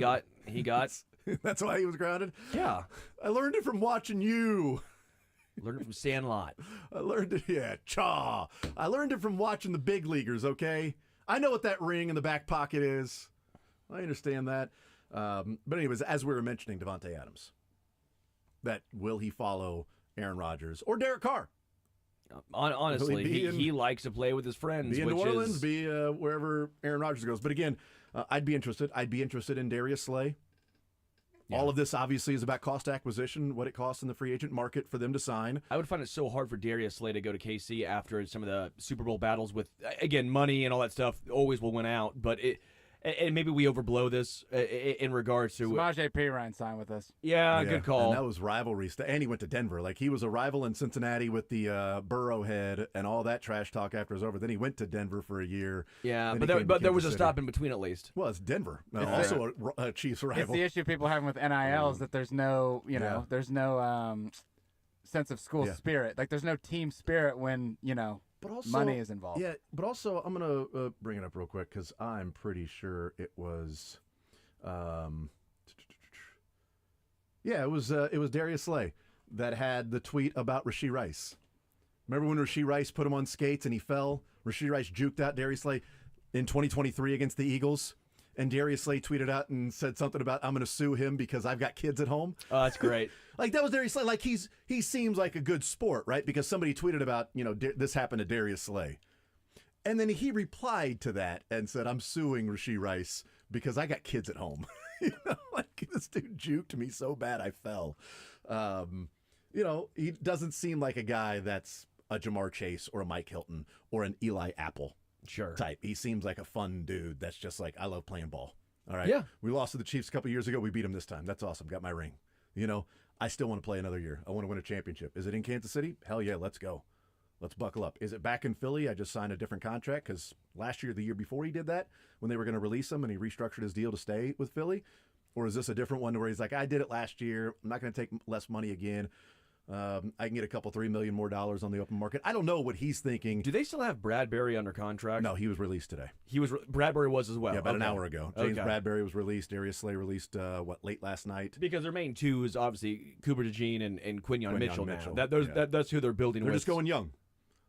he grounded? got. That's why he was grounded? Yeah. I learned it from watching you. Learned it from Sandlot. I learned it, I learned it from watching the big leaguers, okay? I know what that ring in the back pocket is. I understand that. But anyways, as we were mentioning Davante Adams, that will he follow Aaron Rodgers or Derek Carr? Honestly, Be in- he likes to play with his friends. Be in which New Orleans, is, be wherever Aaron Rodgers goes. But again, I'd be interested. I'd be interested in Darius Slay. Yeah. All of this obviously is about cost acquisition, what it costs in the free agent market for them to sign. I would find it so hard for Darius Slay to go to KC after some of the Super Bowl battles with, again, money and all that stuff always will win out. But and maybe we overblow this in regards to Samaje Perine signed with us. Yeah, good call. And that was rivalry. And he went to Denver. Like, he was a rival in Cincinnati with the Burrowhead and all that trash talk after it was over. Then he went to Denver for a year. Yeah, Then but he came to there was a Kansas stop City. in between at least. Well, it's Denver. It's Also a Chiefs It's rival. the issue people having with NIL is that there's no, Yeah. there's no sense of school Yeah. spirit. Like, there's no team spirit when, But also, money is involved. Yeah, but also I'm going to bring it up real quick because I'm pretty sure it was it was Darius Slay that had the tweet about Rashee Rice. Remember when Rashee Rice put him on skates and he fell? Rashee Rice juked out Darius Slay in 2023 against the Eagles. And Darius Slay tweeted out and said something about, I'm going to sue him because I've got kids at home. Oh, that's great. Like, that was Darius Slay. Like, he seems like a good sport, right? Because somebody tweeted about, this happened to Darius Slay. And then he replied to that and said, I'm suing Rashee Rice because I got kids at home. Like, this dude juked me so bad I fell. He doesn't seem like a guy that's a Jamar Chase or a Mike Hilton or an Eli Apple Sure. type. He seems like a fun dude that's just like, I love playing ball. All right. Yeah. We lost to the Chiefs a couple years ago. We beat them this time. That's awesome. Got my ring. I still want to play another year. I want to win a championship. Is it in Kansas City? Hell yeah, let's go. Let's buckle up. Is it back in Philly? I just signed a different contract because last year, the year before he did that, when they were going to release him and he restructured his deal to stay with Philly? Or is this a different one where he's like, I did it last year. I'm not going to take less money again. I can get a couple, $3 million more on the open market. I don't know what he's thinking. Do they still have Bradbury under contract? No, he was released today. Bradbury was as well. Yeah, about an Okay. hour ago. James Okay. Bradbury was released. Darius Slay released, late last night? Because their main two is obviously Cooper DeJean and Quinyon Mitchell now. Mitchell, That's who they're building They're with. just going young.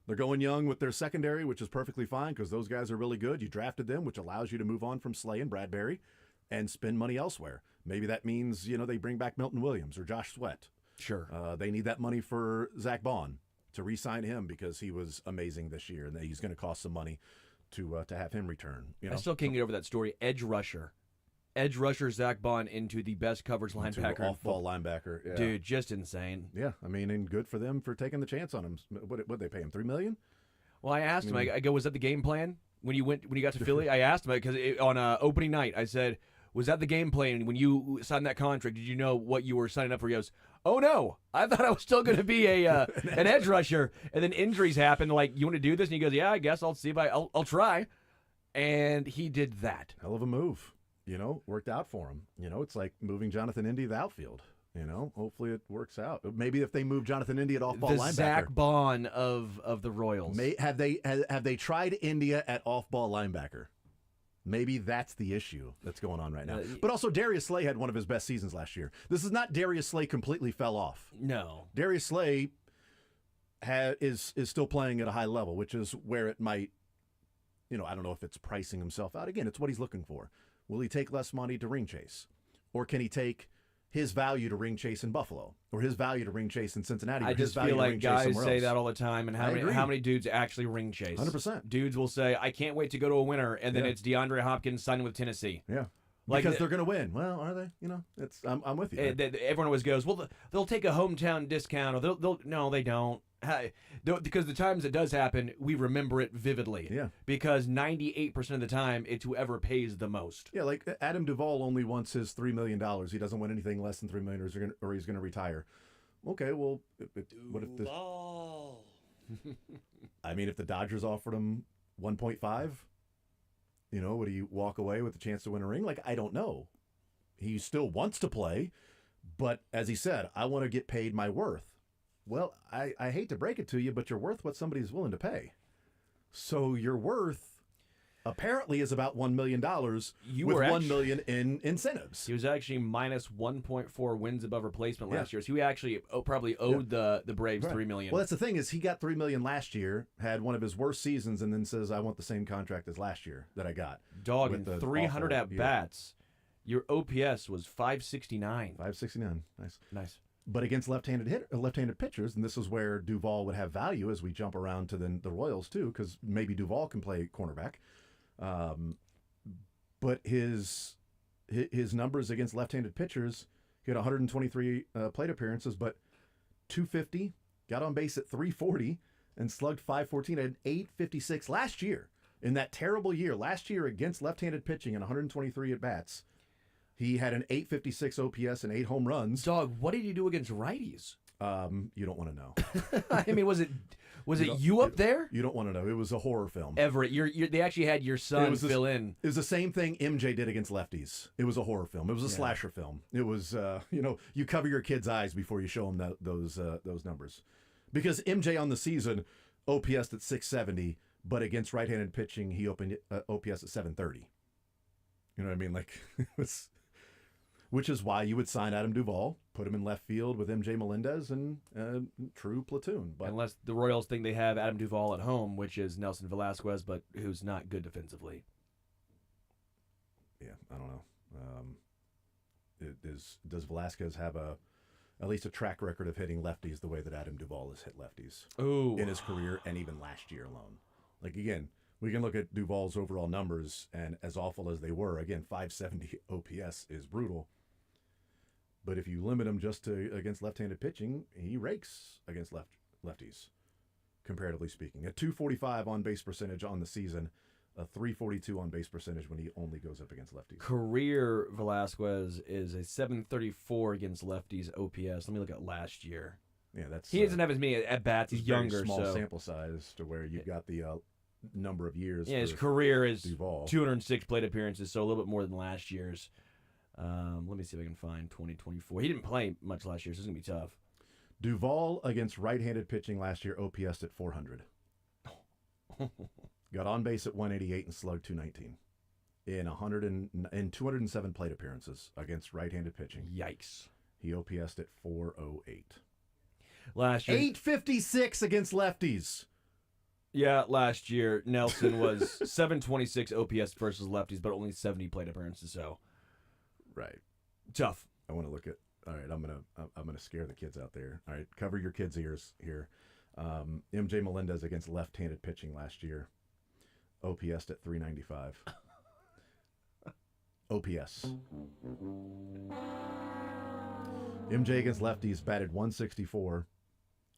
They're going young with their secondary, which is perfectly fine because those guys are really good. You drafted them, which allows you to move on from Slay and Bradbury and spend money elsewhere. Maybe that means, they bring back Milton Williams or Josh Sweat. Sure. They need that money for Zach Bond to re-sign him because he was amazing this year, and he's going to cost some money to have him return. I still can't get over that story. Edge rusher Zach Bond into the best coverage linebacker. in Off-ball linebacker. Yeah. Dude, just insane. Yeah, I mean, and good for them for taking the chance on him. What they pay him? $3 million? Well, I asked him. I go, was that the game plan when you got to Philly? I asked him because on opening night, I said, was that the game plan when you signed that contract? Did you know what you were signing up for? He goes, oh no, I thought I was still going to be an edge rusher, and then injuries happened. Like, you want to do this? And he goes, yeah, I guess I'll see if I'll try. And he did that. Hell of a move. Worked out for him. It's like moving Jonathan Indy to the outfield. Hopefully it works out. Maybe if they move Jonathan Indy at off-ball The linebacker. Zach Bond of the Royals. Have they tried India at off-ball linebacker? Maybe that's the issue that's going on right now. But also, Darius Slay had one of his best seasons last year. This is not Darius Slay completely fell off. No. Darius Slay is still playing at a high level, which is where it might, I don't know if it's pricing himself out. Again, it's what he's looking for. Will he take less money to ring chase? Or can he take his value to ring chase in Buffalo? Or his value to ring chase in Cincinnati? I or his just value feel to ring like chase guys somewhere say else? that all the time, and I agree. how many dudes actually ring chase? 100%. Dudes will say, I can't wait to go to a winner, and then it's DeAndre Hopkins signing with Tennessee. Yeah. Like Because they're going to win. Well, are they? I'm with you. Everyone always goes, well, they'll take a hometown discount, or no, they don't. Because the times it does happen, we remember it vividly. Yeah. Because 98% of the time, it's whoever pays the most. Yeah, like Adam Duvall only wants his $3 million. He doesn't want anything less than $3 million, or he's going to retire. Okay, well, what if the? I mean, if the Dodgers offered him 1.5, would he walk away with the chance to win a ring? Like, I don't know. He still wants to play, but as he said, I want to get paid my worth. Well, I hate to break it to you, but you're worth what somebody's willing to pay. So your worth apparently is about $1 million with $1 million in incentives. He was actually minus 1.4 wins above replacement last year. So he actually probably owed the Braves $3 million. Well, that's the thing is he got $3 million last year, had one of his worst seasons, and then says, I want the same contract as last year that I got. Dog, with in the 300 awful at bats, your OPS was 569. 569. Nice. Nice. But against left-handed pitchers, and this is where Duvall would have value as we jump around to the Royals too, because maybe Duvall can play cornerback. But his numbers against left-handed pitchers, he had 123 plate appearances, but 250, got on base at 340, and slugged 514 at 856 last year. In that terrible year, last year against left-handed pitching and 123 at-bats, he had an 856 OPS and 8 home runs. Dog, what did you do against righties? You don't want to know. I mean, was it you up there? You don't want to know. It was a horror film. Everett, they actually had your son fill in. It was the same thing MJ did against lefties. It was a horror film. It was a slasher film. It was, you cover your kid's eyes before you show them those numbers. Because MJ on the season OPS'd at 670, but against right-handed pitching, he opened OPS at 730. You know what I mean? Like, it was... Which is why you would sign Adam Duvall, put him in left field with MJ Melendez and true platoon. But unless the Royals think they have Adam Duvall at home, which is Nelson Velasquez, but who's not good defensively. Yeah, I don't know. Does Velasquez have at least a track record of hitting lefties the way that Adam Duvall has hit lefties in his career and even last year alone? Like, again, we can look at Duvall's overall numbers, and as awful as they were, again, 570 OPS is brutal. But if you limit him just to against left-handed pitching, he rakes against lefties, comparatively speaking. A 245 on-base percentage on the season, a 342 on-base percentage when he only goes up against lefties. Career Velasquez is a 734 against lefties OPS. Let me look at last year. Yeah, that's he doesn't have as many at bats. He's younger, small so sample size to where you've got the number of years. Yeah, his career is Duvall. 206 plate appearances, so a little bit more than last year's. Let me see if I can find 2024. He didn't play much last year, so it's going to be tough. Duvall against right-handed pitching last year OPS'd at 400. Got on base at 188 and slugged 219 in 207 plate appearances against right-handed pitching. Yikes. He OPS'd at 408. Last year, 856 against lefties. Yeah, last year Nelson was 726 OPS versus lefties, but only 70 plate appearances. So, right, tough. I want to look at. All right, I'm gonna scare the kids out there. All right, cover your kids' ears here. MJ Melendez against left-handed pitching last year, OPS'd at 395. OPS. MJ against lefties batted 164,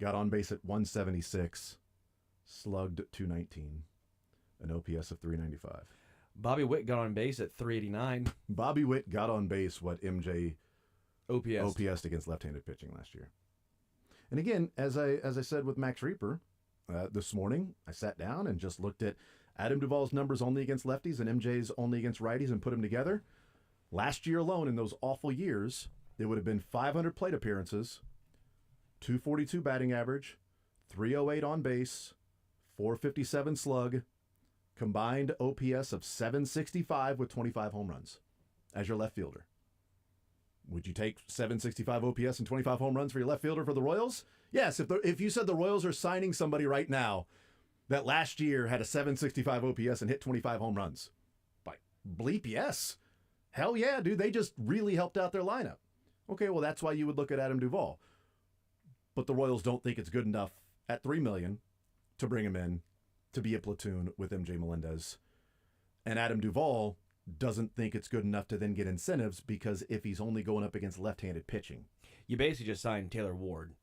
got on base at 176, slugged 219, an OPS of 395. Bobby Witt got on base at 389. Bobby Witt got on base what MJ OPS'd against left-handed pitching last year. And again, as I said with Max Reaper this morning, I sat down and just looked at Adam Duvall's numbers only against lefties and MJ's only against righties and put them together. Last year alone, in those awful years, it would have been 500 plate appearances, 242 batting average, 308 on base, 457 slug, combined OPS of 765 with 25 home runs as your left fielder. Would you take 765 OPS and 25 home runs for your left fielder for the Royals? Yes, if you said the Royals are signing somebody right now that last year had a 765 OPS and hit 25 home runs, by bleep, yes. Hell yeah, dude, they just really helped out their lineup. Okay, well, that's why you would look at Adam Duvall. But the Royals don't think it's good enough at $3 million to bring him in to be a platoon with MJ Melendez. And Adam Duvall doesn't think it's good enough to then get incentives because if he's only going up against left-handed pitching. You basically just signed Taylor Ward.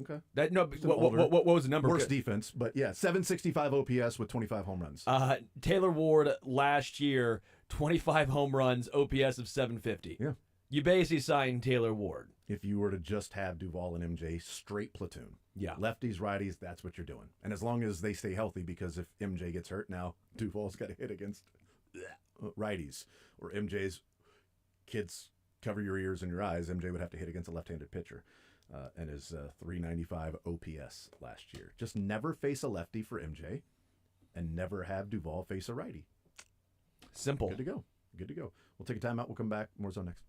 Okay. What was the number? Worst defense, but yeah, 765 OPS with 25 home runs. Taylor Ward last year, 25 home runs, OPS of 750. Yeah. You basically signed Taylor Ward. If you were to just have Duvall and MJ straight platoon. Yeah. Lefties, righties, that's what you're doing. And as long as they stay healthy, because if MJ gets hurt now, Duvall's got to hit against righties. Or MJ's kids, cover your ears and your eyes, MJ would have to hit against a left-handed pitcher. And his 395 OPS last year. Just never face a lefty for MJ and never have Duvall face a righty. Simple. Good to go. Good to go. We'll take a timeout. We'll come back. More Zone next.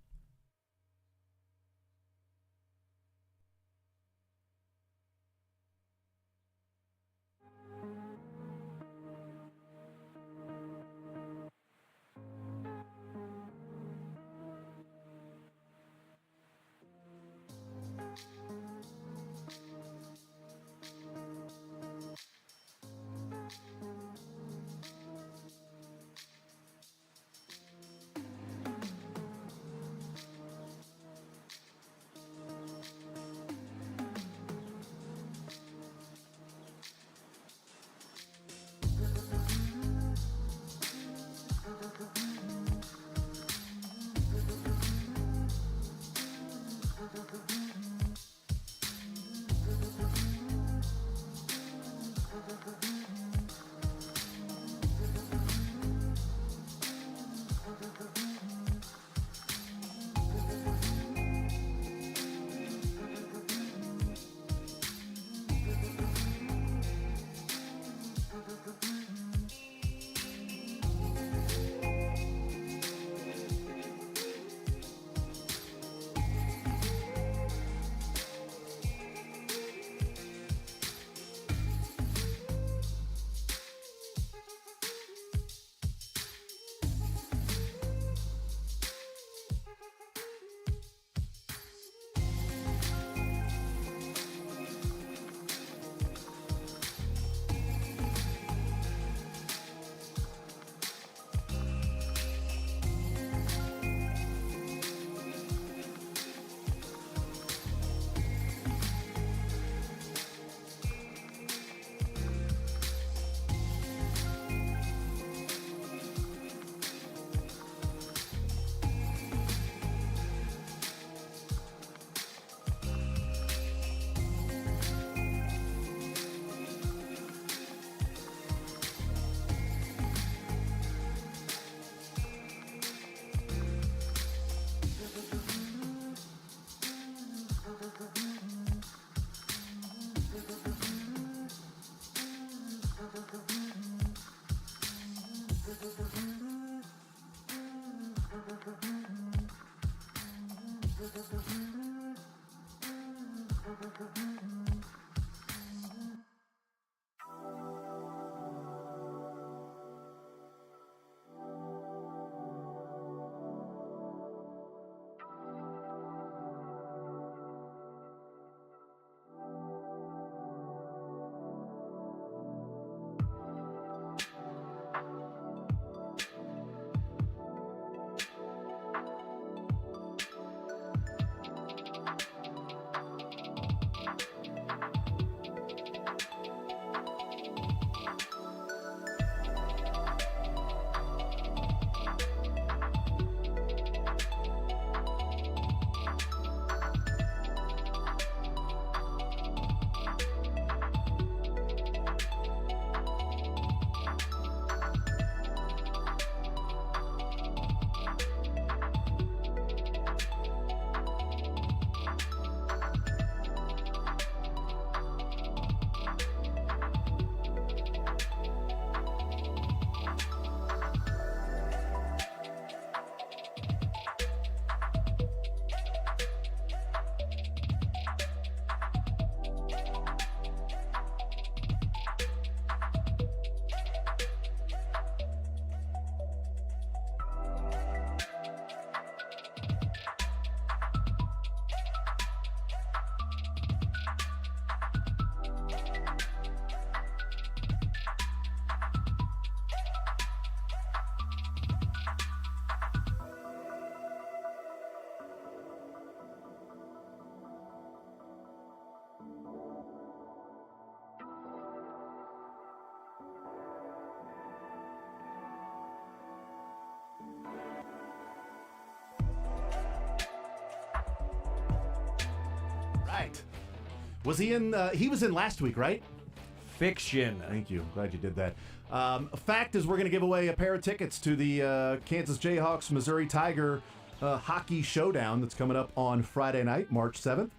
right. Was he in? He was in last week, right? Fiction. Thank you. Glad you did that. Fact is, we're going to give away a pair of tickets to the Kansas Jayhawks Missouri Tiger hockey showdown that's coming up on Friday night, March 7th.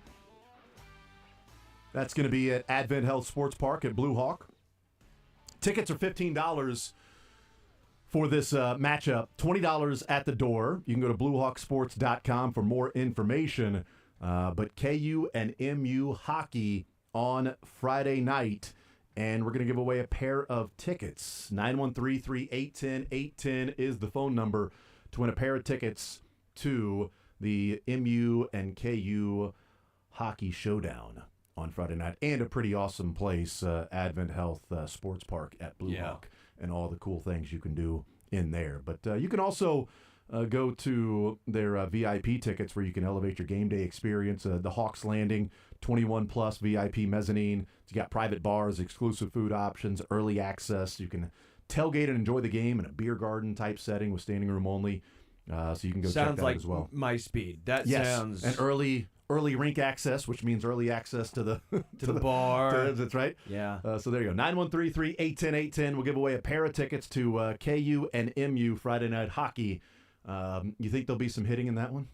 That's going to be at Advent Health Sports Park at Blue Hawk. Tickets are $15 for this matchup, $20 at the door. You can go to bluehawksports.com for more information. But KU and MU hockey on Friday night. And we're going to give away a pair of tickets. 913-381-0810 is the phone number to win a pair of tickets to the MU and KU hockey showdown on Friday night. And a pretty awesome place, Advent Health Sports Park at Blue Hawk, and all the cool things you can do in there. But you can also go to their VIP tickets where you can elevate your game day experience. The Hawks Landing, 21-plus VIP mezzanine. You got private bars, exclusive food options, early access. You can tailgate and enjoy the game in a beer garden type setting with standing room only. So you can go check that like out as well. Sounds like my speed. That yes. sounds... And early rink access, which means early access to the to the bar. That's right. Yeah. So there you go. 913-381-0810. We'll give away a pair of tickets to KU and MU Friday night hockey. You think there'll be some hitting in that one?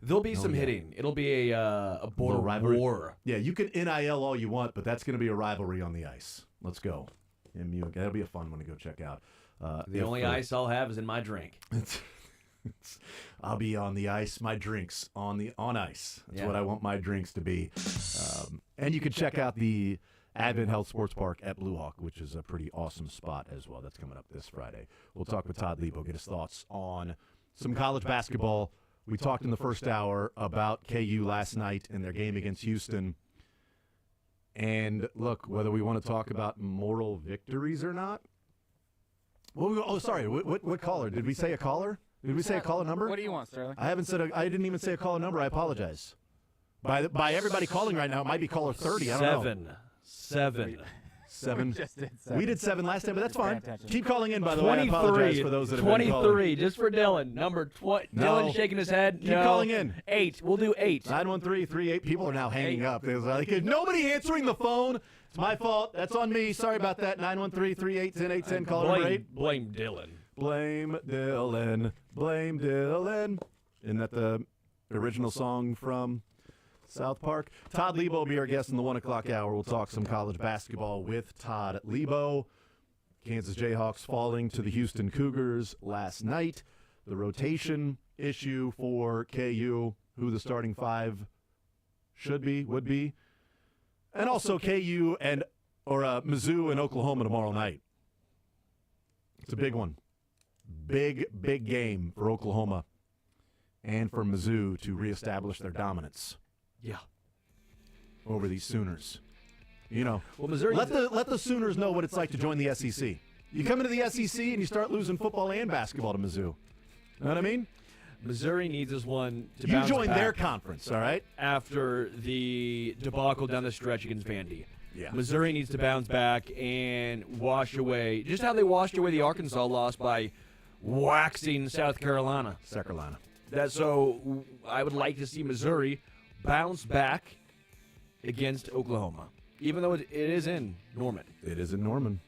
There'll be some hitting. It'll be a border rivalry. war. Yeah, you can NIL all you want, but that's going to be a rivalry on the ice. Let's go. MU. That'll be a fun one to go check out. The only ice I'll have is in my drink. I'll be on the ice. My drinks on ice. That's what I want my drinks to be. And you can check out the Advent Health Sports Park at Blue Hawk, which is a pretty awesome spot as well. That's coming up this Friday. We'll talk with Todd Lebo, get his thoughts on some college basketball. We talked in the first hour about KU last night and their game against Houston. And look, whether we want to talk about moral victories or not. Sorry. What caller? Did we say a caller? Did we say a caller number? What do you want, Sterling? I haven't said. I didn't even say a caller number. I apologize. By everybody calling right now, it might be caller 30. I don't know. Seven. Seven. Just did seven. We did 7 last time, but that's fine. Attention. Keep calling in, by the way. I apologize for those that have been calling. 23, just for Dylan. Number Dylan shaking his head. Keep calling in. 8. We'll do 8. 913-38. People are now hanging up. There's like, nobody answering the phone. It's my fault. That's on me. Sorry about that. 913-381-0810. Call number 8. Blame Dylan. Blame Dylan. Blame Dylan. Isn't that the original song from South Park? Todd Lebo will be our guest in the 1 o'clock hour. We'll talk some college basketball with Todd Lebo. Kansas Jayhawks falling to the Houston Cougars last night. The rotation issue for KU, who the starting 5 would be. And also KU or Mizzou and Oklahoma tomorrow night. It's a big one. Big game for Oklahoma and for Mizzou to reestablish their dominance. Yeah. Over these Sooners. You know, well, Missouri let the Sooners know what it's like to join the SEC. You come into the SEC and you start losing football and basketball to Mizzou. Know what I mean? Missouri needs this one to You bounce join back their conference, all right? after the debacle down the stretch against Vandy. Yeah. Missouri needs to bounce back and wash away, just how they washed away the Arkansas loss by waxing South Carolina. So I would like to see Missouri bounce back against Oklahoma, even though it is in Norman. It is in Norman.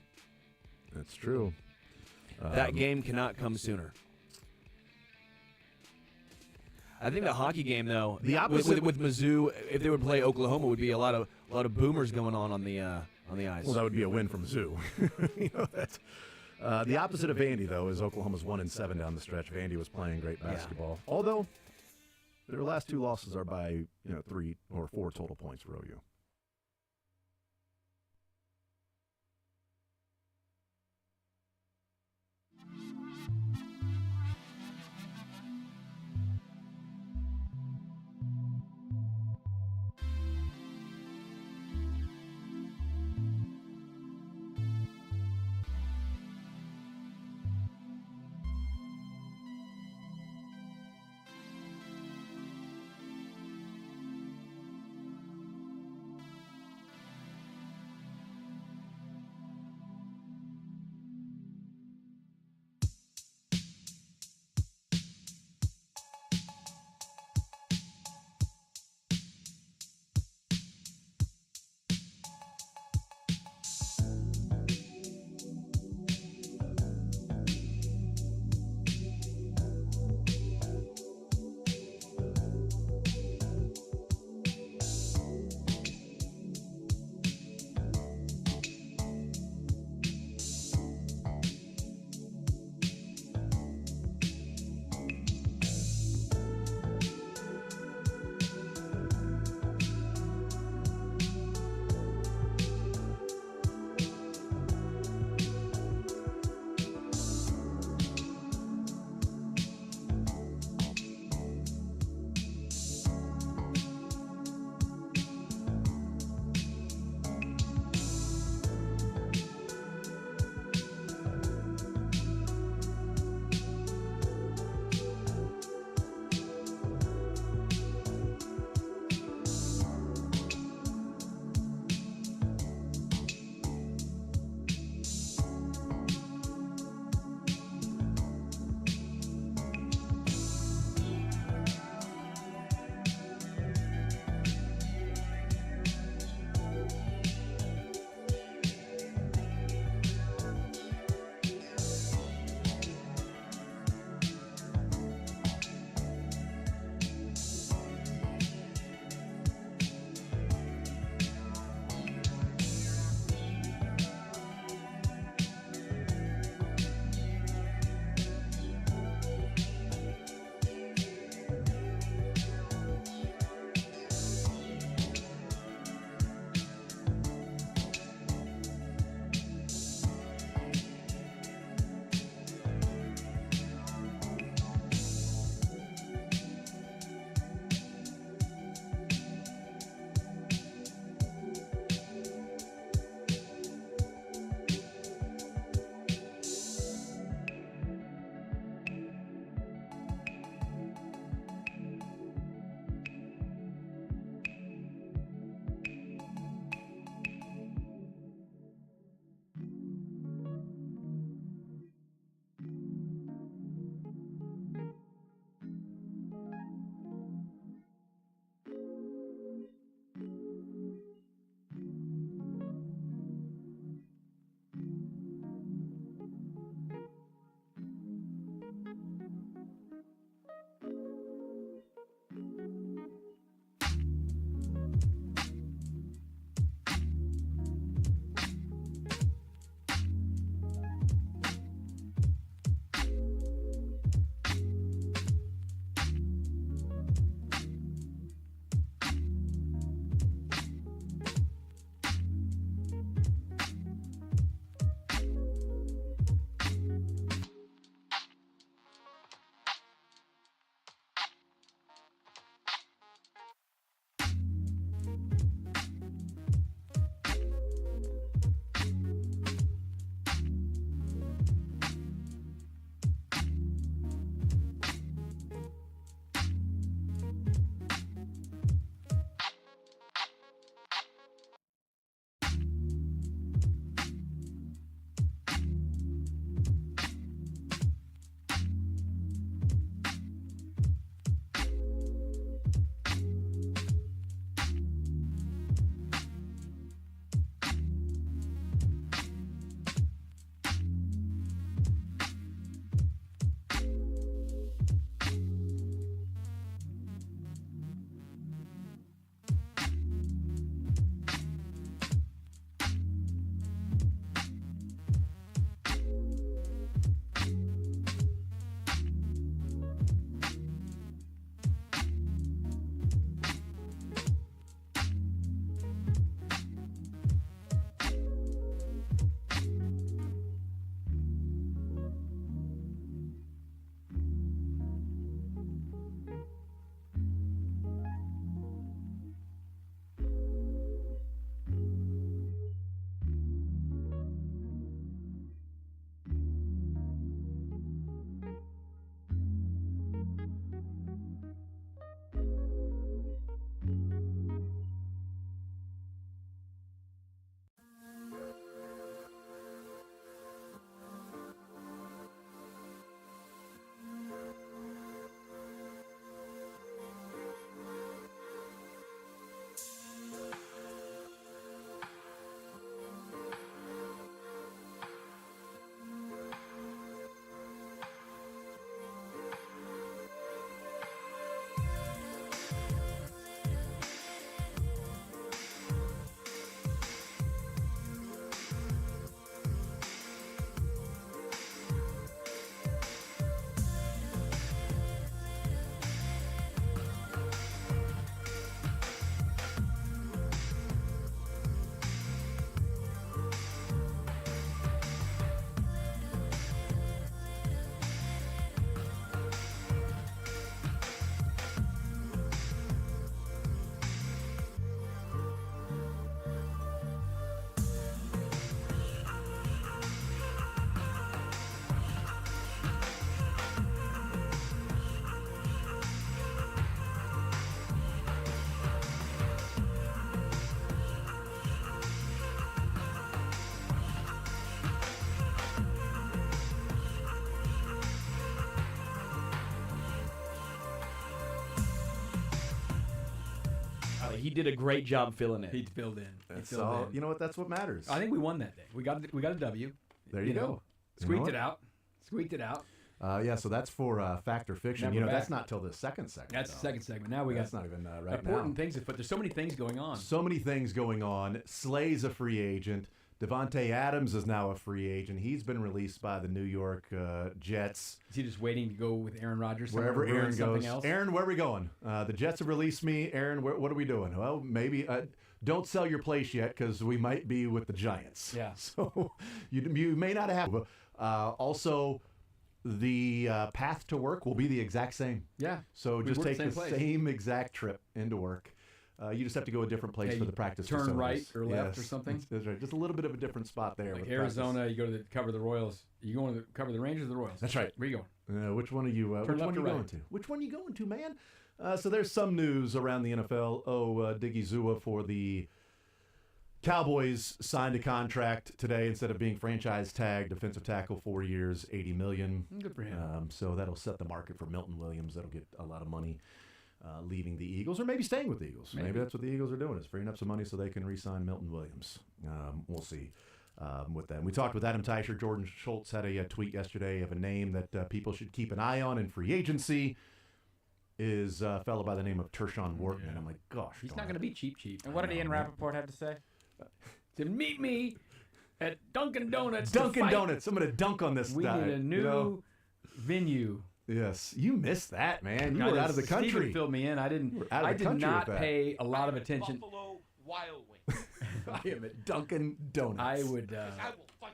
That's true. That game cannot come sooner. I think the hockey game, though, The opposite with Mizzou, if they would play Oklahoma, would be a lot of boomers going on the ice. Well, that would be a win from Mizzou. You know, that's the opposite of Vandy, though, is Oklahoma's 1-7 down the stretch. Vandy was playing great basketball, although their last 2 losses are by 3 or 4 total points for OU. he did a great job filling in. He filled in. So you know what? That's what matters. I think we won that day. We got a W. There you go. Know, You know squeaked what? it out. Squeaked it out. Yeah, so that's for Fact or Fiction. Now You know, we're that's back. not till the second segment. That's though. the second segment. Now we That's got not even right important now. things, but there's so many things going on. So many things going on. Slay's a free agent. Devontae Adams is now a free agent. He's been released by the New York Jets. Is he just waiting to go with Aaron Rodgers? Wherever somewhere, Aaron something goes. Else? Aaron, where are we going? The Jets have released me. Aaron, what are we doing? Well, maybe don't sell your place yet because we might be with the Giants. Yeah. So you may not have. Also, the path to work will be the exact same. Yeah. So We just work take the the same place. same exact trip into work. You just have to go a different place Yeah, for you the practice turn facilities. right or left or Yes, something? That's right. Just a little bit of a different spot there. Like with practice. Arizona, you go to cover the Royals. You going to cover the Rangers or the Royals? That's right. Where you going? Which one are you? Turn Which left one are or you right? going to? Which one are you going to, man? So there's some news around the NFL. Diggy Zua for the Cowboys signed a contract today instead of being franchise tagged. Defensive tackle, 4 years, $80 million. Good for him. So that'll set the market for Milton Williams. That'll get a lot of money leaving the Eagles, or maybe staying with the Eagles. Maybe that's what the Eagles are doing, is freeing up some money so they can re-sign Milton Williams. We'll see with that. We talked with Adam Teicher. Jordan Schultz had a tweet yesterday of a name that people should keep an eye on in free agency. Is a fellow by the name of Tershawn Wharton. And I'm like, gosh. He's not going to be cheap. And what did Ian Rappaport have to say? To meet me at Dunkin' Donuts. Dunkin' Donuts. I'm going to dunk on this We guy. need a new venue. Yes, you missed that, man. You I were did- out of the country. Steven filled me in. I didn't. were out of I the did country not with that. pay a lot of attention. Buffalo Wild Wings. I am at Dunkin' Donuts. I would I will fight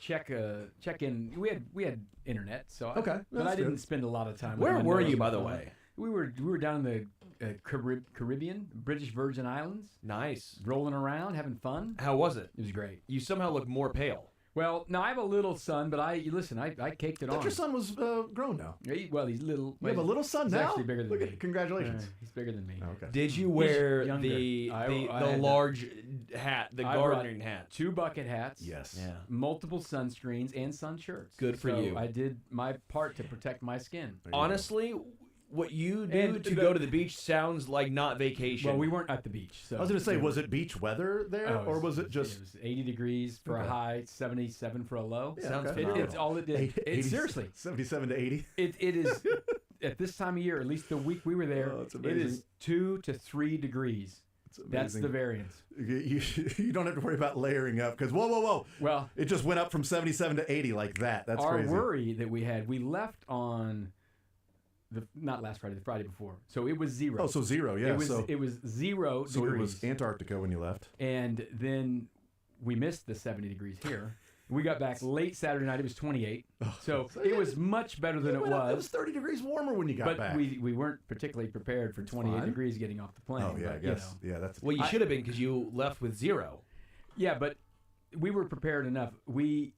you. check in. We had internet, so Okay, but that's I didn't good. spend a lot of time. Where on were Windows you, by and the phone. way? We were down in the Caribbean, British Virgin Islands, Nice. rolling around, having fun. How was it? It was great. You somehow look more pale. Well, no, I have a little son, but I caked it I thought on. your son was grown now. Well, he's little. You have a little son he's now? actually bigger than Look me. at- congratulations. He's bigger than me. Okay. Did you wear younger. the I the had the- large hat, the I brought gardening hat? 2 bucket hats. Yes. Yeah. Multiple sunscreens and sun shirts. Good for So you. I did my part to protect my skin. There you go. Honestly, what you do And to the- go to the beach sounds like not vacation. Well, we weren't at the beach. So I was going to say, was it beach weather there, Oh, or was it just... It was 80 degrees for Okay. a high, 77 for a low. Yeah, Sounds okay. phenomenal. It's all it did. It's seriously. 77 to 80. It is at this time of year, at least the week we were there. Oh, it's it amazing. is 2 to 3 degrees. It's That's amazing. the variance. You don't have to worry about layering up, because whoa. Well, It just went up from 77 to 80 like that. That's our crazy. worry that we had, we left on not last Friday, the Friday before. So it was 0. Oh, so 0, yeah. it was so 0 so degrees. it was Antarctica when you left. And then we missed the 70 degrees here. We got back late Saturday night. It was 28. So So it yeah, was much better than it went up. It was was. 30 degrees warmer when you got But back. we weren't particularly prepared for 28 fine. degrees getting off the plane. Oh, yeah, I but, you guess. know. Yeah, that's... Well, you I- should have been because you left with 0. Yeah, but we were prepared enough. We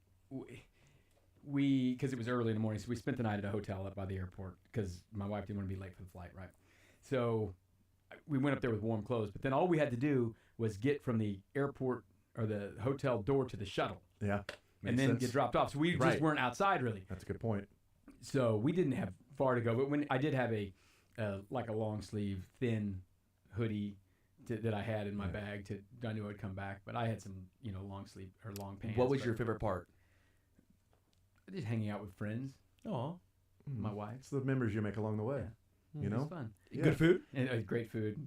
because it was early in the morning, so we spent the night at a hotel up by the airport because my wife didn't want to be late for the flight, right? So we went up there with warm clothes, but then all we had to do was get from the airport or the hotel door to the shuttle Yeah. and makes then sense. get dropped off. So we Right. just weren't outside really. That's a good point. So we didn't have far to go. But when I did have a like a long sleeve thin hoodie that I had in my bag I knew I'd come back. But I had some long sleeve or long pants. What was but your favorite part? just hanging out with friends, Oh, my wife. It's the memories you make along the way. Yeah. You It was know? fun. Yeah. good food. And great food,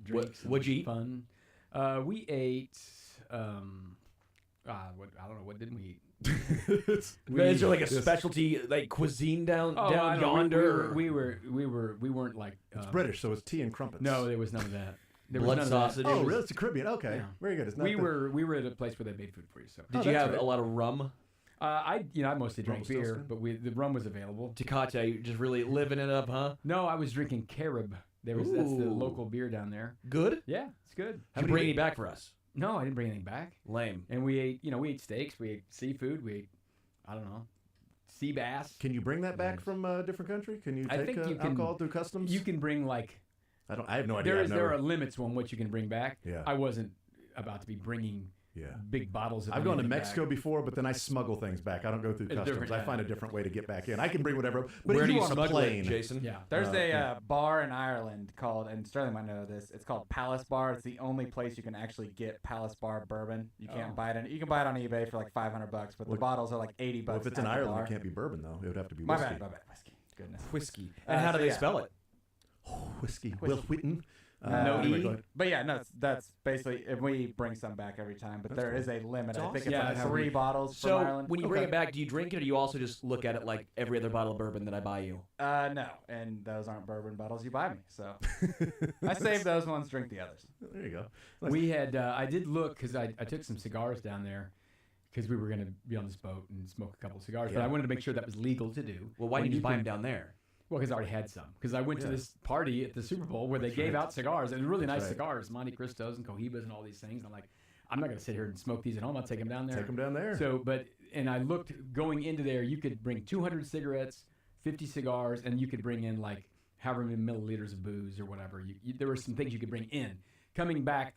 drinks. and what'd you eat? Fun. We ate. I don't know. What didn't we eat? Is there like a specialty like cuisine down I down don't know. yonder? We weren't like. It's British, so it's tea and crumpets. No, there was none of that. There Blood was none of sausage. that. Oh, really? It's the Caribbean. Okay. Yeah. Very good. It's not We were at a place where they made food for you. So Did Oh, you that's have right. a lot of rum? I mostly Rum drank was still beer, good? but the rum was available. Tecate, just really living it up, huh? No, I was drinking Carib. That's the Ooh. local beer down there. Good. Yeah, it's good. Did you bring any back for us? No, I didn't bring anything back. Lame. And we ate, we ate steaks, we ate seafood, we ate, I don't know, sea bass. Can you bring that back from a different country? Can you I take think you can- alcohol through customs? You can bring like I have no idea. I've there are never- limits on what you can bring back. Yeah. I wasn't about to be bringing Yeah. big bottles. Of I've gone to anything Mexico back. before, but then I smuggle things back. I don't go through It's customs. different, I yeah. find a different way to get back in. I can bring whatever. But Where if do you you were on a smuggle plane, it, Jason? Yeah. There's a bar in Ireland called, and Sterling might know this. It's called Palace Bar. It's the only place you can actually get Palace Bar bourbon. You can't buy it. You can buy it on eBay for like $500, but the bottles are like $80. well, if it's at in the Ireland, bar. it can't be bourbon though. It would have to be My whiskey. bad. Whiskey. Goodness. Whiskey. And how do so they yeah. spell it? Whiskey. Will Whitten. No anyway, E? go ahead. But yeah, no, that's basically if we bring some back every time. But there is a limit. I think it's Yeah, like that's 3 bottles from So Ireland. when you bring it back, do you drink it, or do you also just look at it like every other bottle of bourbon that I buy you? No, and those aren't bourbon bottles you buy me. So I save those ones, drink the others. There you go. We had. I did look because I took some cigars down there because we were going to be on this boat and smoke a couple of cigars, but I wanted to make sure that was legal to do. Well, why When didn't you buy can- them down there? Well, because I already had some. Because I went to Yeah. this party at the Super Bowl where they That's gave right. out cigars, and really nice right. cigars, Monte Cristos and Cohibas and all these things. And I'm like, I'm not going to sit here and smoke these at home. I'll take them down there. Take them down there. So, and I looked going into there. You could bring 200 cigarettes, 50 cigars, and you could bring in like however many milliliters of booze or whatever. There were some things you could bring in. Coming back,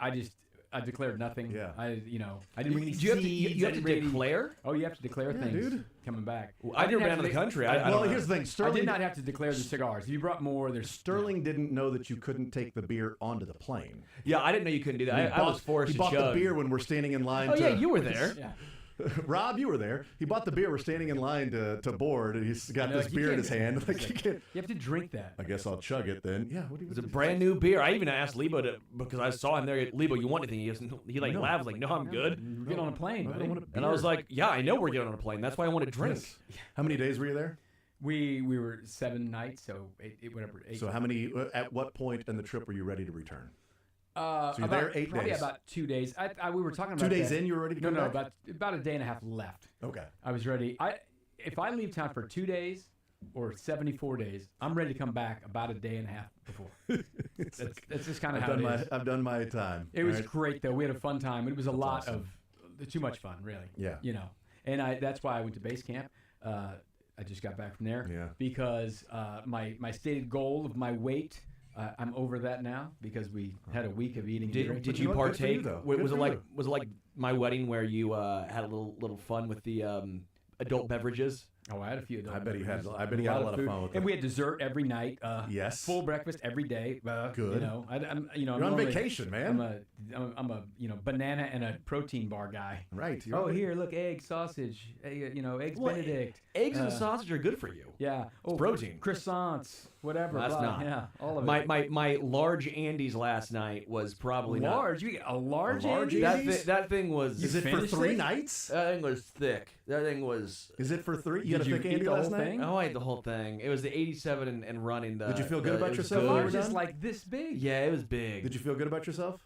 I declared nothing. Yeah. I didn't bring any Do you have to, seeds. you I have to didn't bring any- declare? Oh, you have to declare Yeah, things dude. coming back. I've never didn't been have out of the to- country. I well, don't know. here's the thing. I Sterling did not have to declare the cigars. If you brought more, there's Sterling didn't know that you couldn't take the beer onto the plane. Yeah, I didn't know you couldn't do that. I was forced he to bought chug. the beer when we're standing in line. Oh to, yeah, you were there. Yeah. Rob, you were there. He bought the beer. We're standing in line to board, and he's got I know, this like, you beer in can't his do- hand. Like, you can't. You have to drink that. I guess I'll chug it then. Yeah. What do you? It was a brand new beer. I even asked Lebo because I saw him there. Lebo, you want anything? He like No. laughed like, no, I'm good. We're getting on a plane, I buddy. don't want a And I was beer. like, yeah, I know we're getting on a plane. That's why I want to drink. Yes. How many days were you there? We were 7 nights, so whatever. 8. So how many? At what point in the trip were you ready to return? So you're there 8 probably days. about 2 days. We were talking about 2 days that. in, you were ready to No, come back? about a day and a half left. Okay. I was ready. If I leave town for 2 days or 74 days, I'm ready to come back about a day and a half before. That's just kind of how it is. I've done my time. It was All right? great though. We had a fun time. It was a lot awesome. of too much fun, really. Yeah. And that's why I went to base camp. I just got back from there. Yeah. Because my stated goal of my weight, I'm over that now because we had a week of eating and Did drinking. you know what? Good for you, partake? though. Was Good it for like you. my wedding where you had a little fun with the adult beverages? Oh, I had a few of those. I bet he had beverages. a lot of food. fun with And it. we had dessert every night. Yes. Full breakfast every day. Good. I'm You're on normally- vacation, man. I'm a banana and a protein bar guy. Right. You're Oh, on- here, look, egg, sausage, eggs Well, Benedict. Eggs and sausage are good for you. Yeah. Oh, protein. Croissants, whatever. That's blah, not. Yeah, all of My, it. my large Andes last night was probably not. large. You get a large, A large Andes? Andes? That thing was. Is it for finished 3 it? nights? That thing was thick. That thing was. Is it for 3? You Did had a you thick eat Andy the last whole night? thing? Oh, I ate the whole thing. It was the 87 and running. Did you feel good about it was yourself good. when you Large were is done? like this big. Yeah, it was big. Did you feel good about yourself?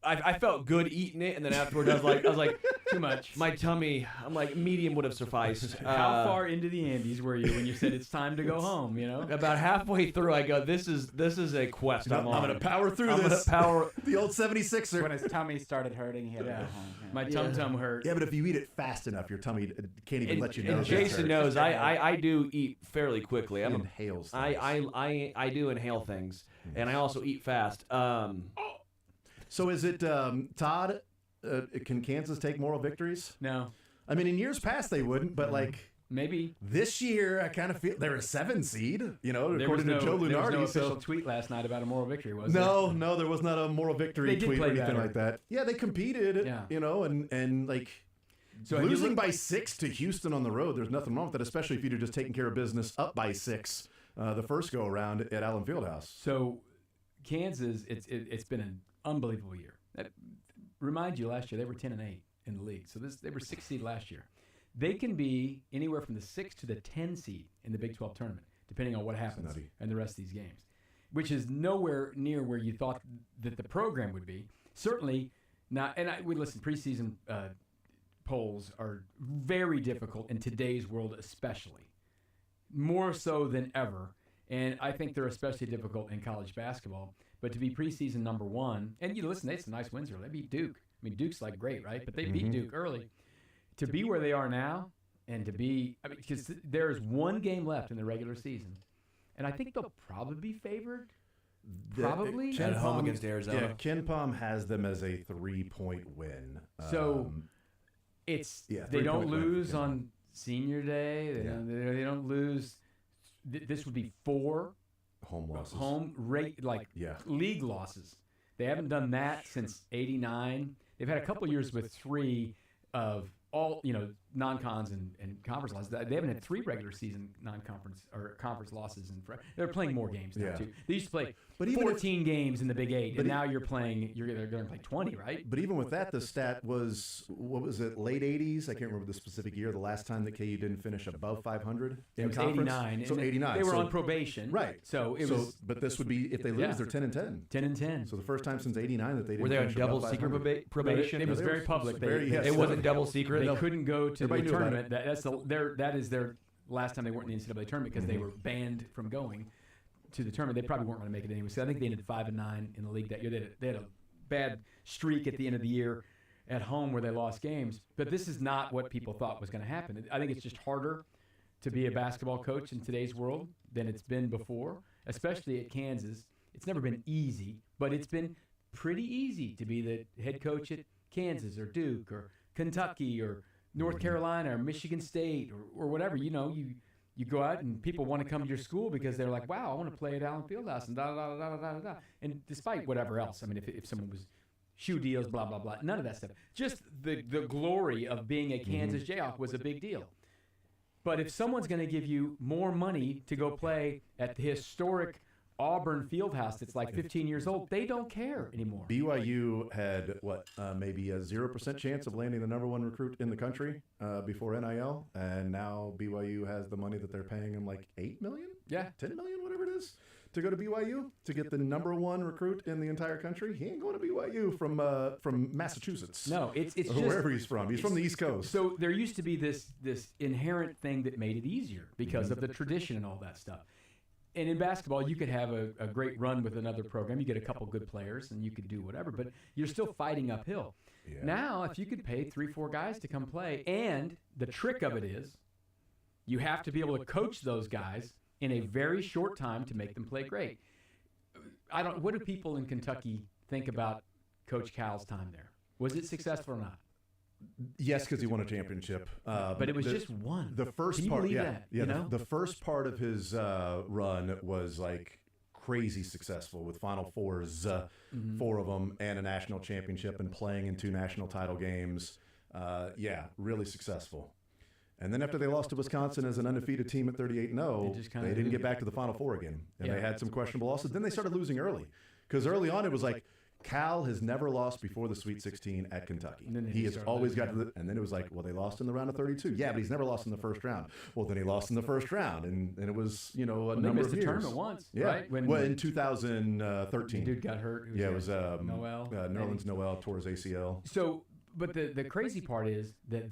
I felt good eating it, and then afterwards I was like, Too much. my tummy. I'm like, medium would have sufficed. How far into the Andes were you when you said it's time to go home? About halfway through, I go, this is a quest I'm on. I'm going to power through I'm this. gonna power. The old 76er. When his tummy started hurting, he had to go home. Yeah. My tum hurt. Yeah, but if you eat it fast enough, your tummy can't even let you know. And that Jason it's knows I do eat fairly quickly. hurt. I'm He inhales. I do inhale things, and I also eat fast. So is it Todd? Can Kansas take moral victories? No, I mean, in years past they wouldn't, but like maybe. this year, I kind of feel they're a 7 seed. There was according no, to Joe there was Lunardi. no official so tweet last night about a moral victory, was no, there was not a moral victory They did tweet or play anything better. like that. Yeah, they competed. Yeah. And like. So have you Losing looked- by 6 to Houston on the road, there's nothing wrong with that, especially if you'd have just taken care of business up by 6 the first go around at Allen Fieldhouse. So Kansas, it's been an unbelievable year. Remind you, last year they were 10-8 in the league. So they were 6 seed last year. They can be anywhere from the 6 to the 10 seed in the Big 12 tournament, depending on what happens nutty. in the rest of these games, which is nowhere near where you thought that the program would be. Certainly not. And we listen. Preseason polls are very difficult in today's world, especially more so than ever. And I think they're especially difficult in college basketball. But to be preseason number 1, and listen, they had some nice wins early. They beat Duke. I mean, Duke's like great, right? But they beat Duke early. To be where they are now, and to be, because there's one game left in the regular season, and I think they'll probably be favored. Probably. Ken At home Palm- against Arizona. Yeah, Ken Palm has them as a 3-point win. So it's yeah, they 3-point don't win for lose Ken Palm. on senior day. They don't lose. This would be 4 home losses. home rate league losses. They haven't done that since '89. They've had a couple years with 3 of all non-cons and conference losses. They haven't had 3 regular season non-conference or conference losses they're playing more games now too. They used to play But even 14 games in the Big 8, and now they're going to play 20, right? But even with that, the stat was, what was it, late 80s? I can't remember the specific year, the last time that KU didn't finish above 500 in It was conference. 89. So and 89. They were so, on probation. Right. So it was But this would be, if they lose, Yeah. they're 10-10. 10-10. So the first time since 89 that they didn't Were they on finish double above secret 500. probation? It was They very were public. very- yes. It wasn't double secret. They couldn't go to Everybody the knew about tournament. That is their last time they weren't in the NCAA tournament because they were banned from going to the tournament. They probably weren't going to make it anyway. So I think they ended 5-9 in the league that year. They had a bad streak at the end of the year at home where they lost games. But this is not what people thought was going to happen. I think it's just harder to be a basketball coach in today's world than it's been before, especially at Kansas. It's never been easy, but it's been pretty easy to be the head coach at Kansas or Duke or Kentucky or North Carolina or Michigan State or whatever. You go out and people want to come to your school because they're like, wow, I want to play at Allen Fieldhouse and da da da da da da da. And despite whatever else, I mean, if someone was shoe deals, blah blah blah, none of that stuff. Just the glory of being a Kansas Jayhawk was a big deal. But if someone's going to give you more money to go play at the historic Auburn Fieldhouse that's like 15 years old, they don't care anymore. BYU had, maybe a 0% chance of landing the number 1 recruit in the country before NIL, and now BYU has the money that they're paying him, like $8 million? Yeah. 10 million, whatever it is, to go to BYU to get the number 1 recruit in the entire country. He ain't going to BYU from Massachusetts. No, it's or just wherever he's from. He's from the East Coast. So there used to be this inherent thing that made it easier because of the tradition and all that stuff. And in basketball, you could have a great run with another program. You get a couple good players, and you could do whatever, but you're still fighting uphill. Yeah. Now, if you could pay 3-4 guys to come play, and the trick of it is you have to be able to coach those guys in a very short time to make them play great. What do people in Kentucky think about Coach Cal's time there? Was it successful or not? Yes, because he won a championship. But it was just one. The first Can you part, believe yeah, that, yeah. you know? The first part of his run was like crazy successful with Final Fours, 4 of them, and a national championship, and playing in 2 national title games. Really successful. And then after they lost to Wisconsin as an undefeated team at 38-0, they didn't get back to the Final Four again, and they had some questionable losses. Then they started losing early, because early on it was like, Cal has never lost before the Sweet 16 at Kentucky. He has always got to and then it was like, well, they lost in the round of 32. Yeah, but he's never lost in the first round. Well, then he lost in the first round, and it was, a number of years. They missed the tournament once, right? In 2013. The dude got hurt. It was Noel. Nerlens Noel tore his ACL. So, but the crazy part is that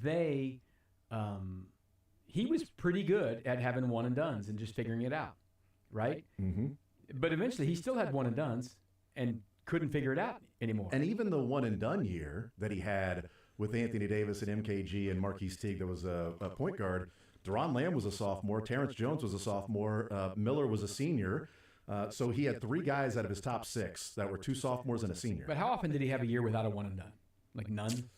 he was pretty good at having one and dones and just figuring it out, right? Mm-hmm. But eventually he still had one and dones and couldn't figure it out anymore. And even the one and done year that he had with Anthony Davis and MKG and Marquise Teague, there was a point guard. Deron Lamb was a sophomore. Terrence Jones was a sophomore. Miller was a senior. So he had 3 guys out of his top 6 that were 2 sophomores and a senior. But how often did he have a year without a one and done? Like none?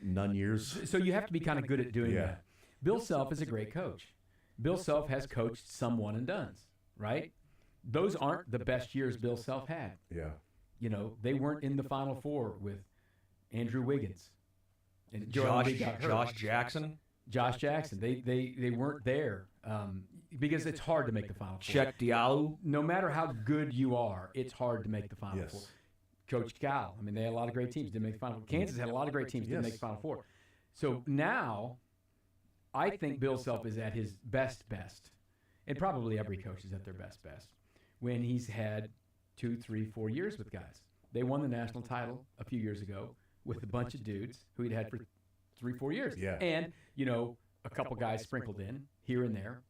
None years. So you have to be kind of good at doing that. Bill Self is a great coach. Bill Self has coached some one and dones, right? Those aren't the best years Bill Self had. Yeah. They weren't in the Final Four with Andrew Wiggins and Josh Jackson. Josh Jackson. They weren't there because it's hard to make the Final Four. Check Diallo. No matter how good you are, it's hard to make the Final Yes. Four. Coach Cal, I mean, they had a lot of great teams, didn't make the Final Four. Kansas had a lot of great teams, didn't make the Final Four. So now, I think Bill Self is at his best, and probably every coach is at their best, when he's had 2, 3, 4 years with guys. They won the national title a few years ago with a bunch of dudes who he'd had for 3, 4 years. Yeah. And, a couple guys sprinkled in here and there.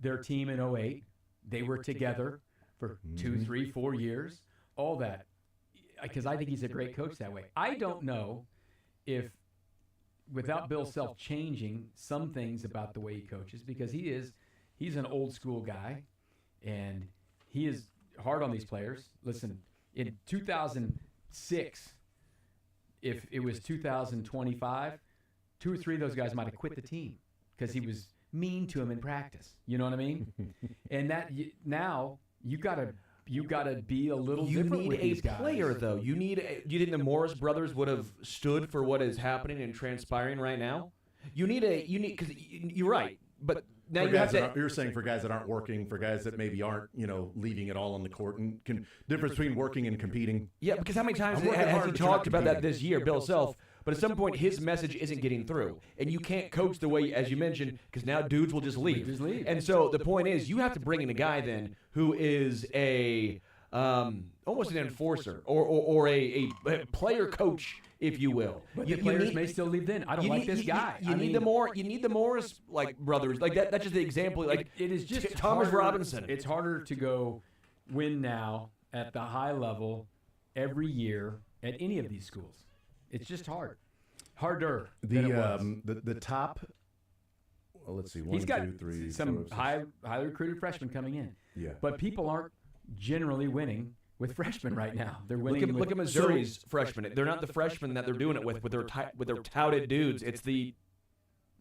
Their team in 08, they were together for 2, 3, 4 years. All that. Because I think he's a great coach that way. I don't know if, without Bill Self changing some things about the way he coaches, because he's an old school guy, and he is hard on these players. Listen, in 2006, if it was 2025, 2 or 3 of those guys might have quit the team because he was mean to him in practice. You know what I mean? And now you gotta be a little different with these guys. Player though. You need. Do you think the Morris brothers would have stood for what is happening and transpiring right now? You need because you're right, but now For you have guys that to. aren't- you're saying for guys that aren't working, for guys that maybe aren't, leaving it all on the court, and difference between working and competing. Yeah, because how many times I'm working has hard, he but you're not talked about that competing. this year, Bill Self? But at some point, his message isn't getting through, and you can't coach the way, as you mentioned, because now dudes will just leave. And so the point is, you have to bring in a guy then who is a almost an enforcer or a player coach, if you will. But the players may still leave then. I don't like this guy. You need the Morris brothers like that. That's just the example. Like it is just Thomas harder, Robinson. It's harder to go win now at the high level every year at any of these schools. It's just harder than it was. The top. Well, let's see. One, He's got 2, 3, some 4, 6. highly recruited freshmen coming in. Yeah. But people aren't generally winning with freshmen right now. They're winning. Look at Missouri's freshmen. They're not the freshmen that they're doing it with their touted dudes. It's the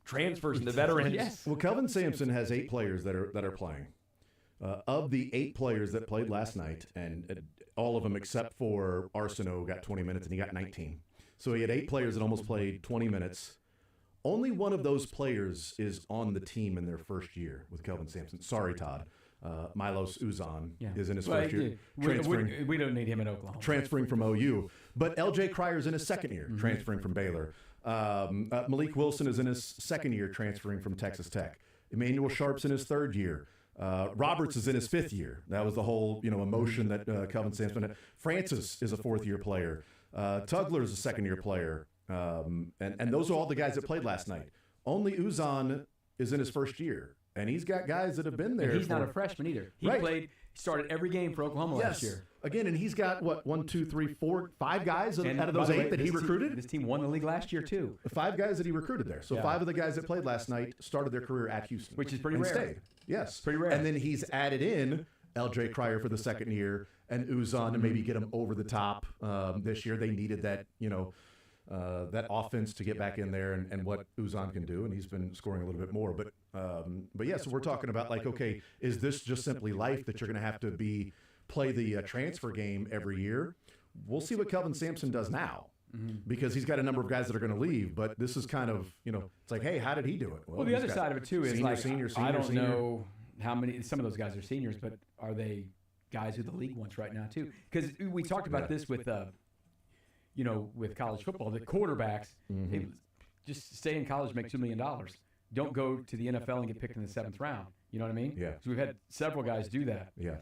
transfers and the veterans. Yes. Well, Kelvin Sampson has 8 players that are playing. Of the 8 players that played last night, and all of them except for Arsenault got 20 minutes, and he got 19. So he had 8 players that almost played 20 minutes. Only one of those players is on the team in their first year with Kelvin Sampson. Sorry, Todd. Milos Uzan is in his first year. We don't need him in Oklahoma. Transferring from OU. But L.J. Cryer's in his second year, transferring from Baylor. Malik Wilson is in his second year, transferring from Texas Tech. Emmanuel Sharp's in his third year. Roberts is in his 5th year. That was the whole emotion that Kelvin Sampson had. Francis is a 4th-year player. Tugler is a 2nd-year player. And those are all the guys that played last night. Only Uzan is in his first year. And he's got guys that have been there. And he's not a freshman either. He started every game for Oklahoma last year. Again, and he's got, 1, 2, 3, 4, 5 guys out of those 8 that he recruited? This team won the league last year, too. 5 guys that he recruited there. So 5 of the guys that played last night started their career at Houston. Which is pretty and rare. Stayed. Yes. Pretty rare. And then he's added in L.J. Cryer for the 2nd year and Uzan to maybe get him over the top this year. They needed that, that offense to get back in there and what Uzan can do, and he's been scoring a little bit more. But yeah, so we're talking about okay, is this just simply life that you're going to have to play the transfer game every year? We'll see what Kelvin Sampson does now. Because he's got a number of guys that are going to leave, but this is kind of, it's like, hey, how did he do it? Well, the other side of it, too, is senior, I don't know how many, some of those guys are seniors, but are they guys who the league wants right now, too? Because we talked about this with, with college football, the quarterbacks, they just stay in college, make $2 million. Don't go to the NFL and get picked in the 7th round. You know what I mean? Yeah. So we've had several guys do that. Yeah.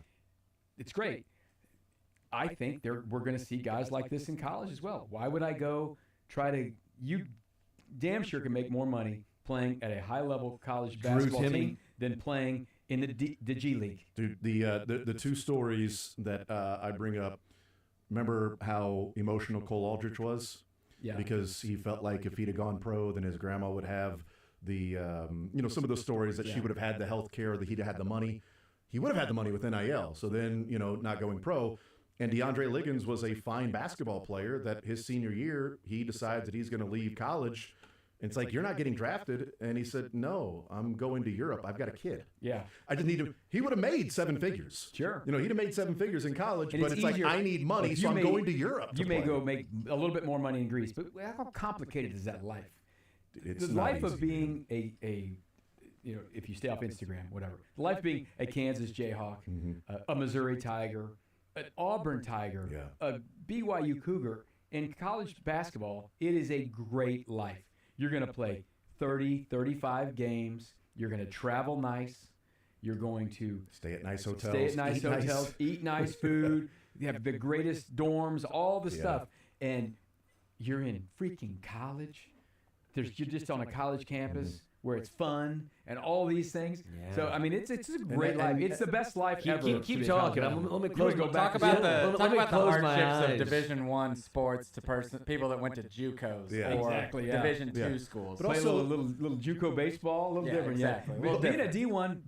It's great. I think we're going to see guys like this in college as well. Why would I go you damn sure can make more money playing at a high-level college basketball team than playing in the G League. Dude, the 2 stories that I bring up, remember how emotional Cole Aldrich was? Yeah. Because he felt like if he'd have gone pro, then his grandma would have the, some of those stories that she would have had the health care, that he'd have had the money. He would have had the money with NIL. So then, not going pro. And DeAndre Liggins was a fine basketball player that his senior year, he decides that he's going to leave college. And it's like, you're not getting drafted. And he said, no, I'm going to Europe. I've got a kid. Yeah. I just need to. He would have made 7 figures. Sure. He'd have made 7 figures in college, And but it's like, easier. I need money, Like, so I'm going to Europe. You may go make a little bit more money in Greece, but how complicated is that life? It's The not life of easy. being a if you stay off Instagram, whatever. The life being a Kansas Jayhawk, a Missouri Tiger, an Auburn Tiger, a BYU Cougar. In college basketball, it is a great life. You're going to play 30, 35 games. You're going to travel nice. You're going to Stay at nice hotels. stay at nice eat hotels, eat nice food. You have the greatest dorms, all the stuff. And you're in freaking college. You're just on a college campus where it's fun and all these things. Yeah. So I mean, it's a great life. It's the best life ever. Keep to be a talking. college Let me athlete. close. Go my- back Talk to about school. the Let me close my hardships of eyes. Division I sports to people that went to JUCOs Yeah. or Exactly, yeah. Division Yeah. II schools. But Play also- a little JUCO baseball, a little Yeah, different. exactly. Yeah. A little Being a different. D1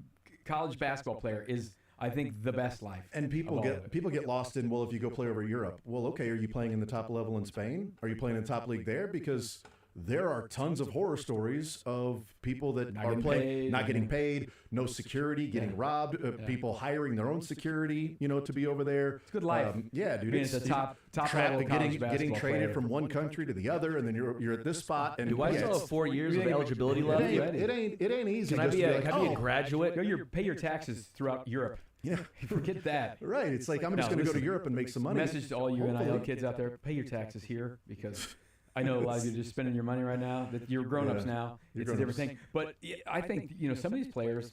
college basketball player is I think the best life. And people of all of it. get lost in, well, if you go play over Europe, well, okay, are you playing in the top level in Spain? Are you playing in the top league there? Because there are tons of horror stories of people that Not are getting playing, paid, not getting paid, no security, getting robbed, people hiring their own security, to be over there. It's good life. Yeah, dude. Being at the top level of college getting basketball traded player. from one country to the other, and then you're at this spot. And Do I still have 4 years of eligibility left? it ain't easy. Can I just be to a, like, can I be a graduate? Pay your taxes throughout Europe. Yeah. Forget that. Right. It's like, I'm just going to go to Europe and make some money. Message to all you NIL Hopefully. kids out there: pay your taxes here, because I know a lot of you are just spending your money right now. That you're grown-ups now. It's a different thing. But I think some of these players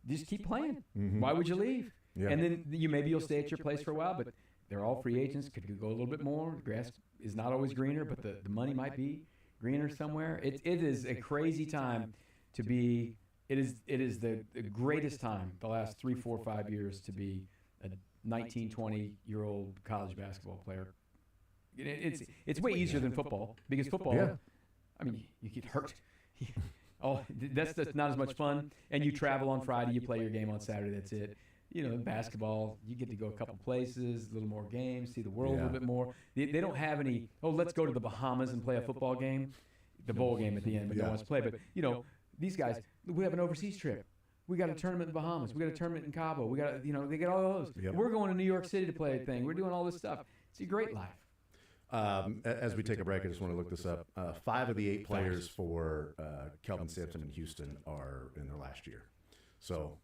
just keep playing. Why would you leave? Yeah. And then maybe you'll stay at your place for a while. But they're all free agents. Could go a little bit more. The grass is not always greener, but the money might be greener somewhere. It is a crazy time to be. It is the greatest time the last 3, 4, 5 years to be a 19, 20-year-old college basketball player. It's way easier than football, because football, I mean, you get hurt. That's not as much fun. And you travel on Friday, you play your game on Saturday. That's it. Basketball, you get to go a couple places, a little more games, see the world a little bit more. They don't have any. Let's go to the Bahamas and play a football game, the bowl game at the end, but no one's play. But these guys, we have an overseas trip. We got a tournament in the Bahamas. We got a tournament in Cabo. We got they get all those. Yep. We're going to New York City to play a thing. We're doing all this stuff. It's a great life. As we take a break, I just want to look this up. 5 of the 8 players for Kelvin Sampson in Houston are in their last year. So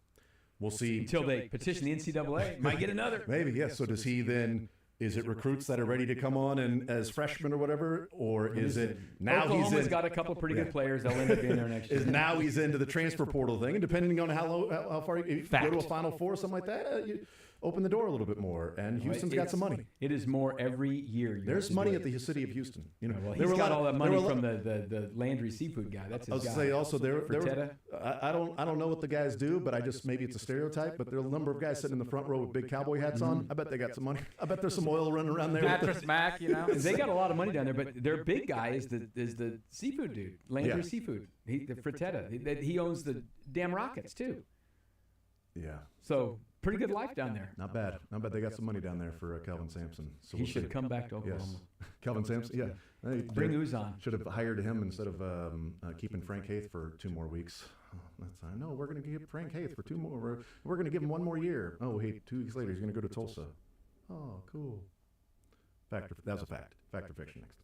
we'll see. Until they petition the NCAA, might get another. Maybe, yes. So does he then, is it recruits that are ready to come on and as freshmen or whatever? Or is it now Oklahoma's got a couple of pretty good players. They'll end up being there next year. Is now he's into the transfer portal thing, and depending on how far you go to a Final Four or something like that, you open the door a little bit more. And Houston's got some money. It is more every year. There's money at the city of Houston. Well, he's got all that money from the Landry seafood guy. That's his I was guy. say also Fertitta. I don't know what the guys do, but maybe it's a stereotype. But there are a number of guys sitting in the front row with big cowboy hats on. I bet they got some money. I bet there's some oil running around there. Mattress Mac, They got a lot of money down there, but their big guy is the seafood dude, Landry Seafood. The Fertitta. He owns the damn Rockets too. Yeah. So pretty good life down there. Not bad. They got some money down there for Kelvin Sampson. So He we'll should see. come back to Oklahoma. Yes. Kelvin Sampson. Yeah. Bring Uzan. Should have hired him instead of keeping Frank Haith for 2 more weeks. No, we're going to give Frank Haith for 2 more. We're going to give him 1 more year. Oh, hey, 2 weeks later he's going to go to Tulsa. Oh, cool. That was a fact. Fact or fiction next.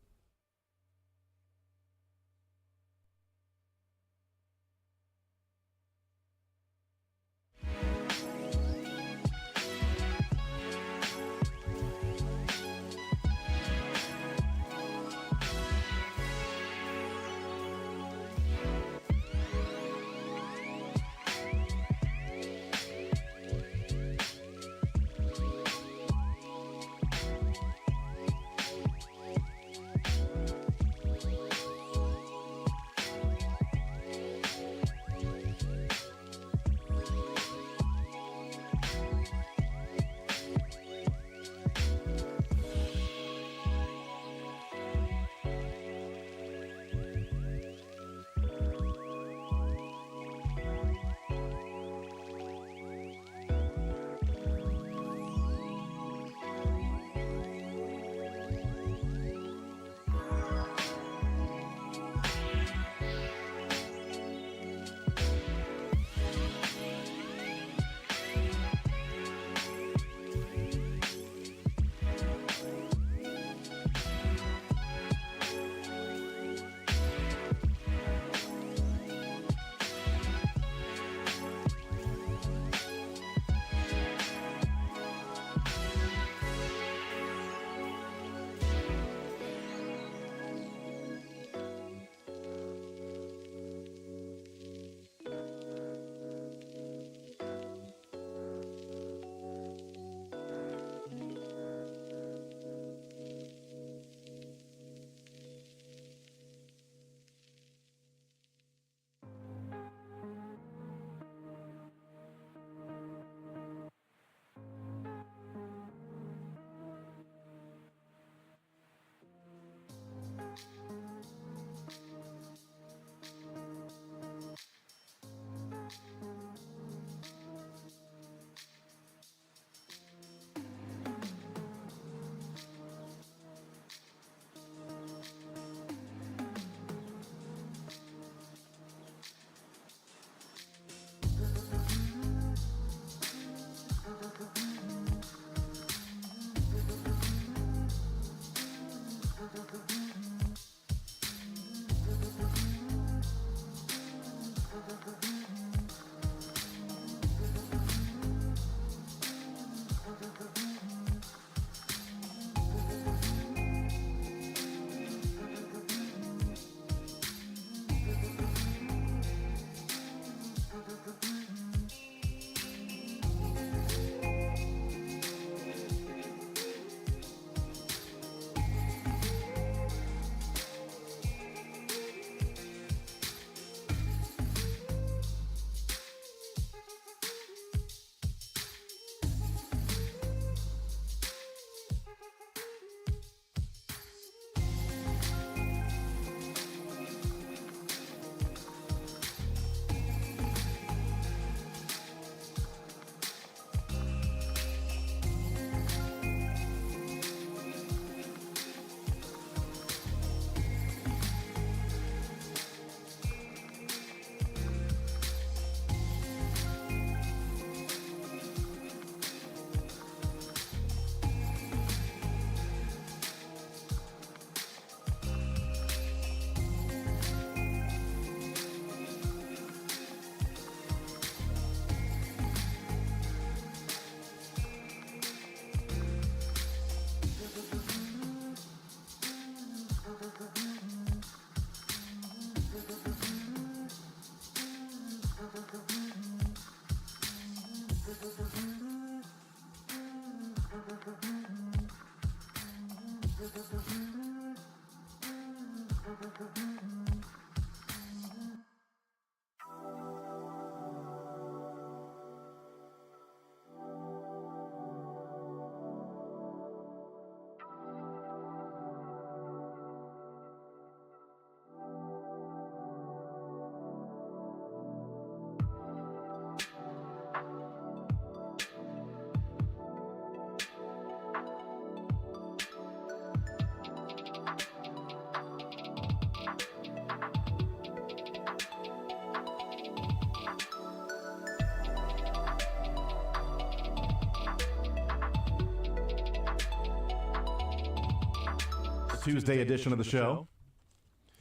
Tuesday edition of the show.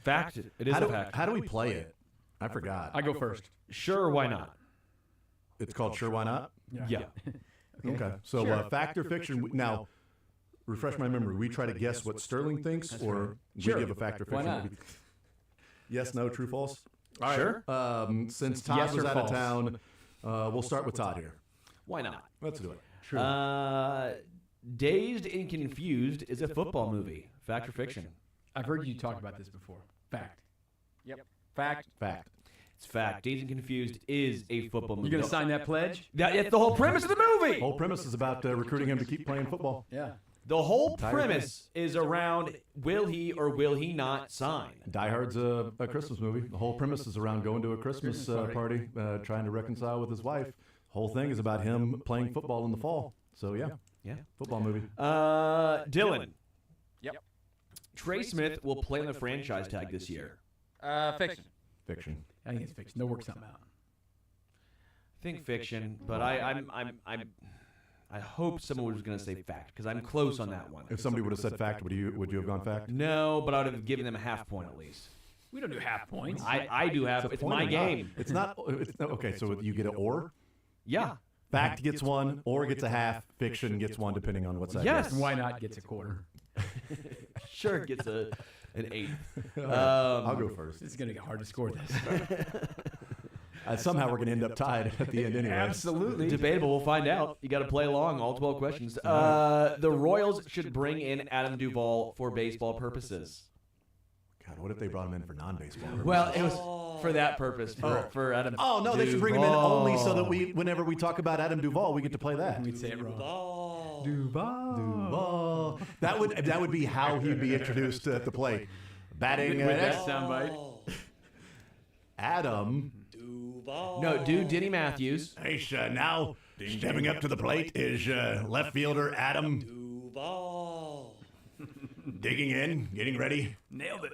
Fact. It is a fact. How do we play it? I forgot. I go first. Sure, why not? It's called Sure Why Not? Yeah. Okay. So fact or fiction? Now, refresh my memory. We try to guess what Sterling thinks, or we give a fact or Why fiction? not? Yes, no, true, false? All right. Sure. Since Todd Yes was or out of false? town, we'll start with Todd here. Why not? Let's do it. True. Dazed and Confused is a football movie. Fact or fiction? I've heard you talk about this before. Fact. Yep. Fact. Fact. It's fact. Dazed and Confused is a football movie. You gonna sign that pledge? That's the whole premise of the movie. Whole premise is about recruiting him to keep playing football. Yeah. The whole premise is around will he or will he not sign? Die Hard's a Christmas movie. The whole premise is around going to a Christmas party, trying to reconcile with his wife. Whole thing is about him playing football in the fall. So yeah, football movie. Dylan. Yep. Trey Smith will play on the franchise tag this year. Fiction. Fiction. I think it's fiction. They'll work something out. I think fiction, but I hope someone was going to say fact because I'm close on that one. If somebody would have said fact, would you have gone fact? No, but I would have given them a half point at least. We don't do half points. I do have. It's my game. It's not. Okay, so you get an or. Yeah. Fact gets one, or gets a half. Fiction gets one, depending on what side. Yes. And why not gets a quarter? Sure, it gets an 8. I'll go first. It's gonna get hard to score this. Somehow we're going to end up tied at the end anyway. Absolutely. Debatable. We'll find out. You got to play along all 12 questions. The Royals should bring in Adam Duvall for baseball purposes. God, what if they brought him in for non-baseball? Well, it was for that purpose. For Adam. Oh no, they should bring him in only so that whenever we talk about Adam Duvall, we get to play that. We'd say it wrong. Duvall. That would be how he'd be introduced at the plate. Batting With that soundbite. Adam. No, do Denny Matthews. Hey, now stepping up to the plate is left fielder Adam Duvall. digging in, getting ready. Nailed it.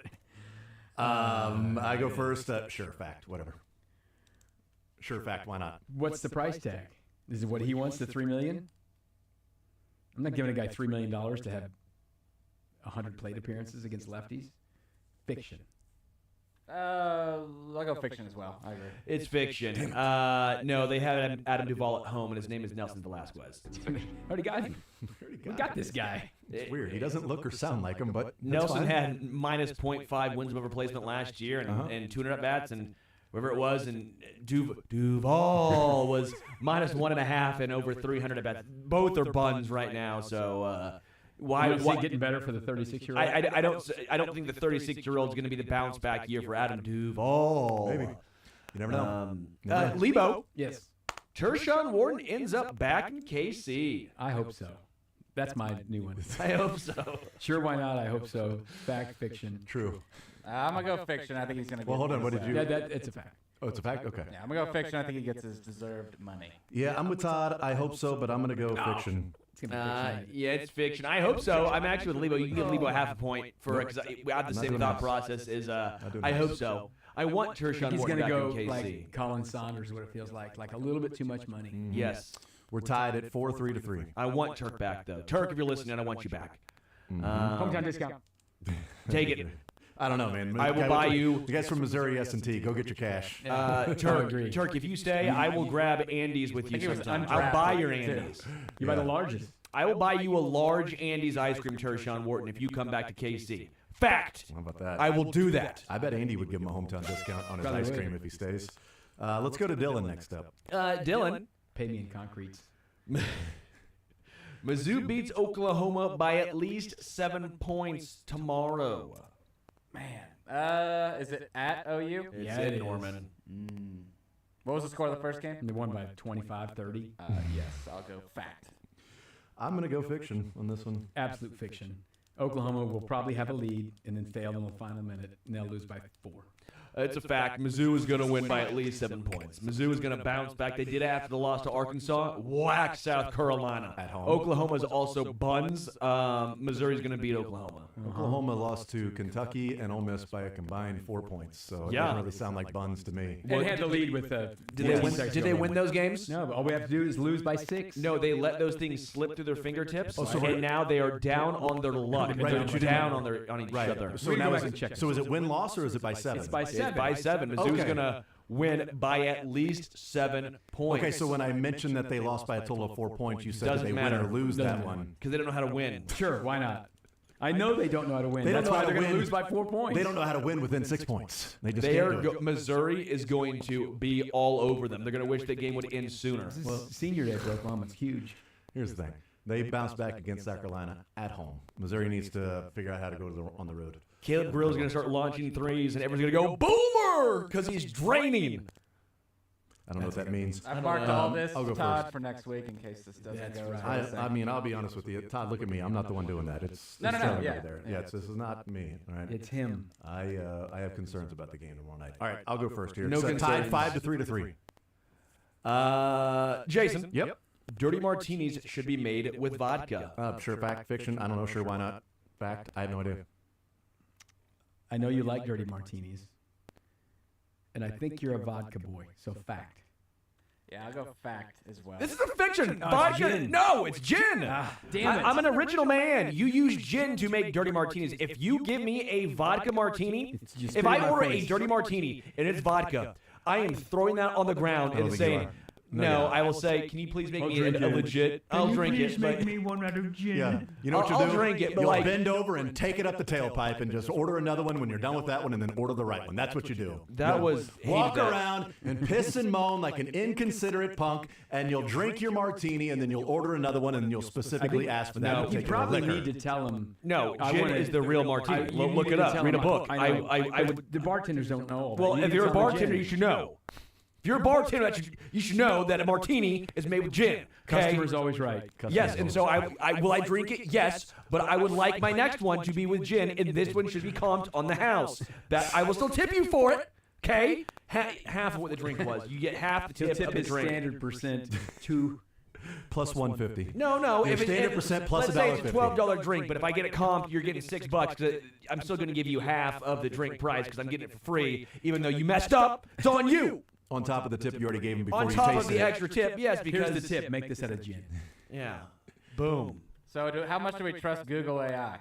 I go first. Sure, fact, whatever. Sure, fact, why not? What's the price tag? Is it what he wants? The $3 million? I'm not giving a guy $3 million to have 100 plate appearances against lefties. Fiction. I'll go fiction as well. I agree. It's fiction. No, they have Adam Duvall at home, and his name is Nelson Velasquez. Already got him. We got this guy. It's weird. He doesn't look or sound like him, but Nelson had minus .5 wins above replacement last year and 200 at-bats, and wherever it was, and Duvall was minus 1.5 and over 300 at-bats. Both are buns right now, so... Why is he getting better for the 36-year-old? I don't think the 36-year-old is going to be the bounce back year for Adam Duvall. maybe. You never know. Lebo. Yes. Tershawn Wharton ends up back in KC. I hope so. That's my new one. I hope so. Sure, why not? I hope so. Fact, fiction. True. I'm going to go fiction. I think he's going to Well, hold on. What did you... Yeah, it's a fact. Oh, it's a fact? Okay. Yeah, I'm going to go fiction. I think he gets his deserved money. Yeah, I'm with Todd. I hope so, but I'm going to go fiction. It's gonna be fiction. Yeah, it's fiction. I hope so. I'm actually with Lebo. You can give Lebo half a point for because we have the same thought process. I hope so. I want Tershawn He's Wharton gonna back go in KC. like Colin Saunders. What it feels like a little bit too much money. Yes. We're tied at 4-3-3. I want Turk back though. Turk, if you're listening, I want you back. Hometown discount. Take it. I don't know, man. I will buy you. You guys from Missouri S&T, go get your cash. Turk, if you stay, I will grab Andy's with you sometime. I'll buy your Andy's. You buy the largest. I will buy you a large Andy's ice cream, Tershawn Wharton, if you come back to KC. Fact. How about that? I will do that. I bet Andy would give him a hometown discount on his Probably ice would. cream if he stays. Let's go to Dylan next up. Dylan. Pay me in concrete. Mizzou beats Oklahoma by at least 7 points tomorrow. Man. Is it at OU? It's it in is. Norman. What was the score of the first game? And they won by 25-30. Yes, I'll go fact. I'm going to go fiction on this one. Absolute fiction. Oklahoma will probably have a lead and then fail in the final minute, and they'll lose by 4. It's a fact. Mizzou is going to win by at least 7 points. Mizzou is going to bounce back. They did after the loss to Arkansas. Whack South Carolina. At home. Oklahoma is also buns. Missouri's going to beat Oklahoma. Oklahoma lost to Kentucky and Ole Miss by a combined 4 points. So it Yeah. doesn't really sound like buns to me. And had the lead with Did they win those games? No, but all we have to do is lose by 6. No, they let those things slip through their fingertips, so and now they are down on their luck. Right, They're but you down didn't- on each Right. other. So We now go is back and check it, so is it win-loss or is it by 7? It's by It's 7. by 7. Mizzou's Okay. going to win by at least 7 points. Okay, so when I mentioned that they lost by a total of 4 points, you said that Doesn't they matter. win or lose Doesn't that matter. one. because they don't know how to win. Sure, why not? I know they don't know how to win. They don't That's know why how to they're going to win. lose by 4 points. They don't know how to win within 6 points. They just They can't are do it. Missouri is going to be all over them. They're going to wish the game would end sooner. This is senior day for Oklahoma. It's huge. Here's the thing. They bounced back against South Carolina at home. Missouri needs to figure out how to go on the road. Caleb Grill's going to start launching threes, and everyone's going to go boomer because he's draining. I don't know what that means. I've marked all this, I'll go Todd, first. for next week in case this doesn't That's go as right. well. I mean, I'll be honest with you. Todd, look at me. I'm not the one doing that. It's No, Sterling yeah. over there. Yeah. This is not me. All right. It's him. I have concerns about the game tomorrow night. All right, I'll go first here. No So tied concerns. 5 to 3 to 3. Jason. Yep. Dirty martinis should be made with vodka. Sure, fact, fiction. I don't know. Sure, why not? Fact. I have no idea. I know you like dirty martinis. And I think you're a vodka boy, so fact. Yeah, I'll go fact as well. This is a fiction. it's Vodka. gin. No, it's gin. Damn it. I'm an original man. You use gin to make dirty martinis. If you give me a vodka martini, You spit if it I in my order a face. dirty martini and it's vodka, I am throwing that on the ground don't and think saying, you are. no, I will say, can you please make me a legit? I'll drink it. But one out of gin? Yeah. You know what I'll you'll do? drink it, but You'll like- bend over and take it up the tailpipe and just order another one when you're done with that one and then order the right one. That's what you do. That You'll was- walk hated that. around and piss and moan like an inconsiderate punk, and you'll drink your martini and then you'll order another one and you'll specifically ask for that No, You particular probably liquor. need to tell him. no, I gin wanna- is the real martini. you Look need it to up. tell Read a him. book. I know. I would. The bartenders don't know all that. Well, You if need you're to a tell them bartender, gin. you should know. If you're a bartender, you should know that a martini is made with gin. Okay? Customer's always right. Yes, and so will I drink it? Yes, but I would like my next one to be with gin, and this one should be comped on the house. That I will still tip you for it. Okay, half of what the drink was. You get half the He'll tip tip of the his drink. standard percent to. Plus 150. No. Your If standard percent plus let's say it's a $1.50. $12 drink, but if I get a comp, you're getting $6. 'Cause I'm still going to give you half of the drink price because I'm getting it for free, even though you messed up. It's on you. On top of the tip you already gave him before On you top of tasted the it. extra tip, yes, because Here's the tip. Make this out of gin. Yeah, boom. So how much do we trust Google AI?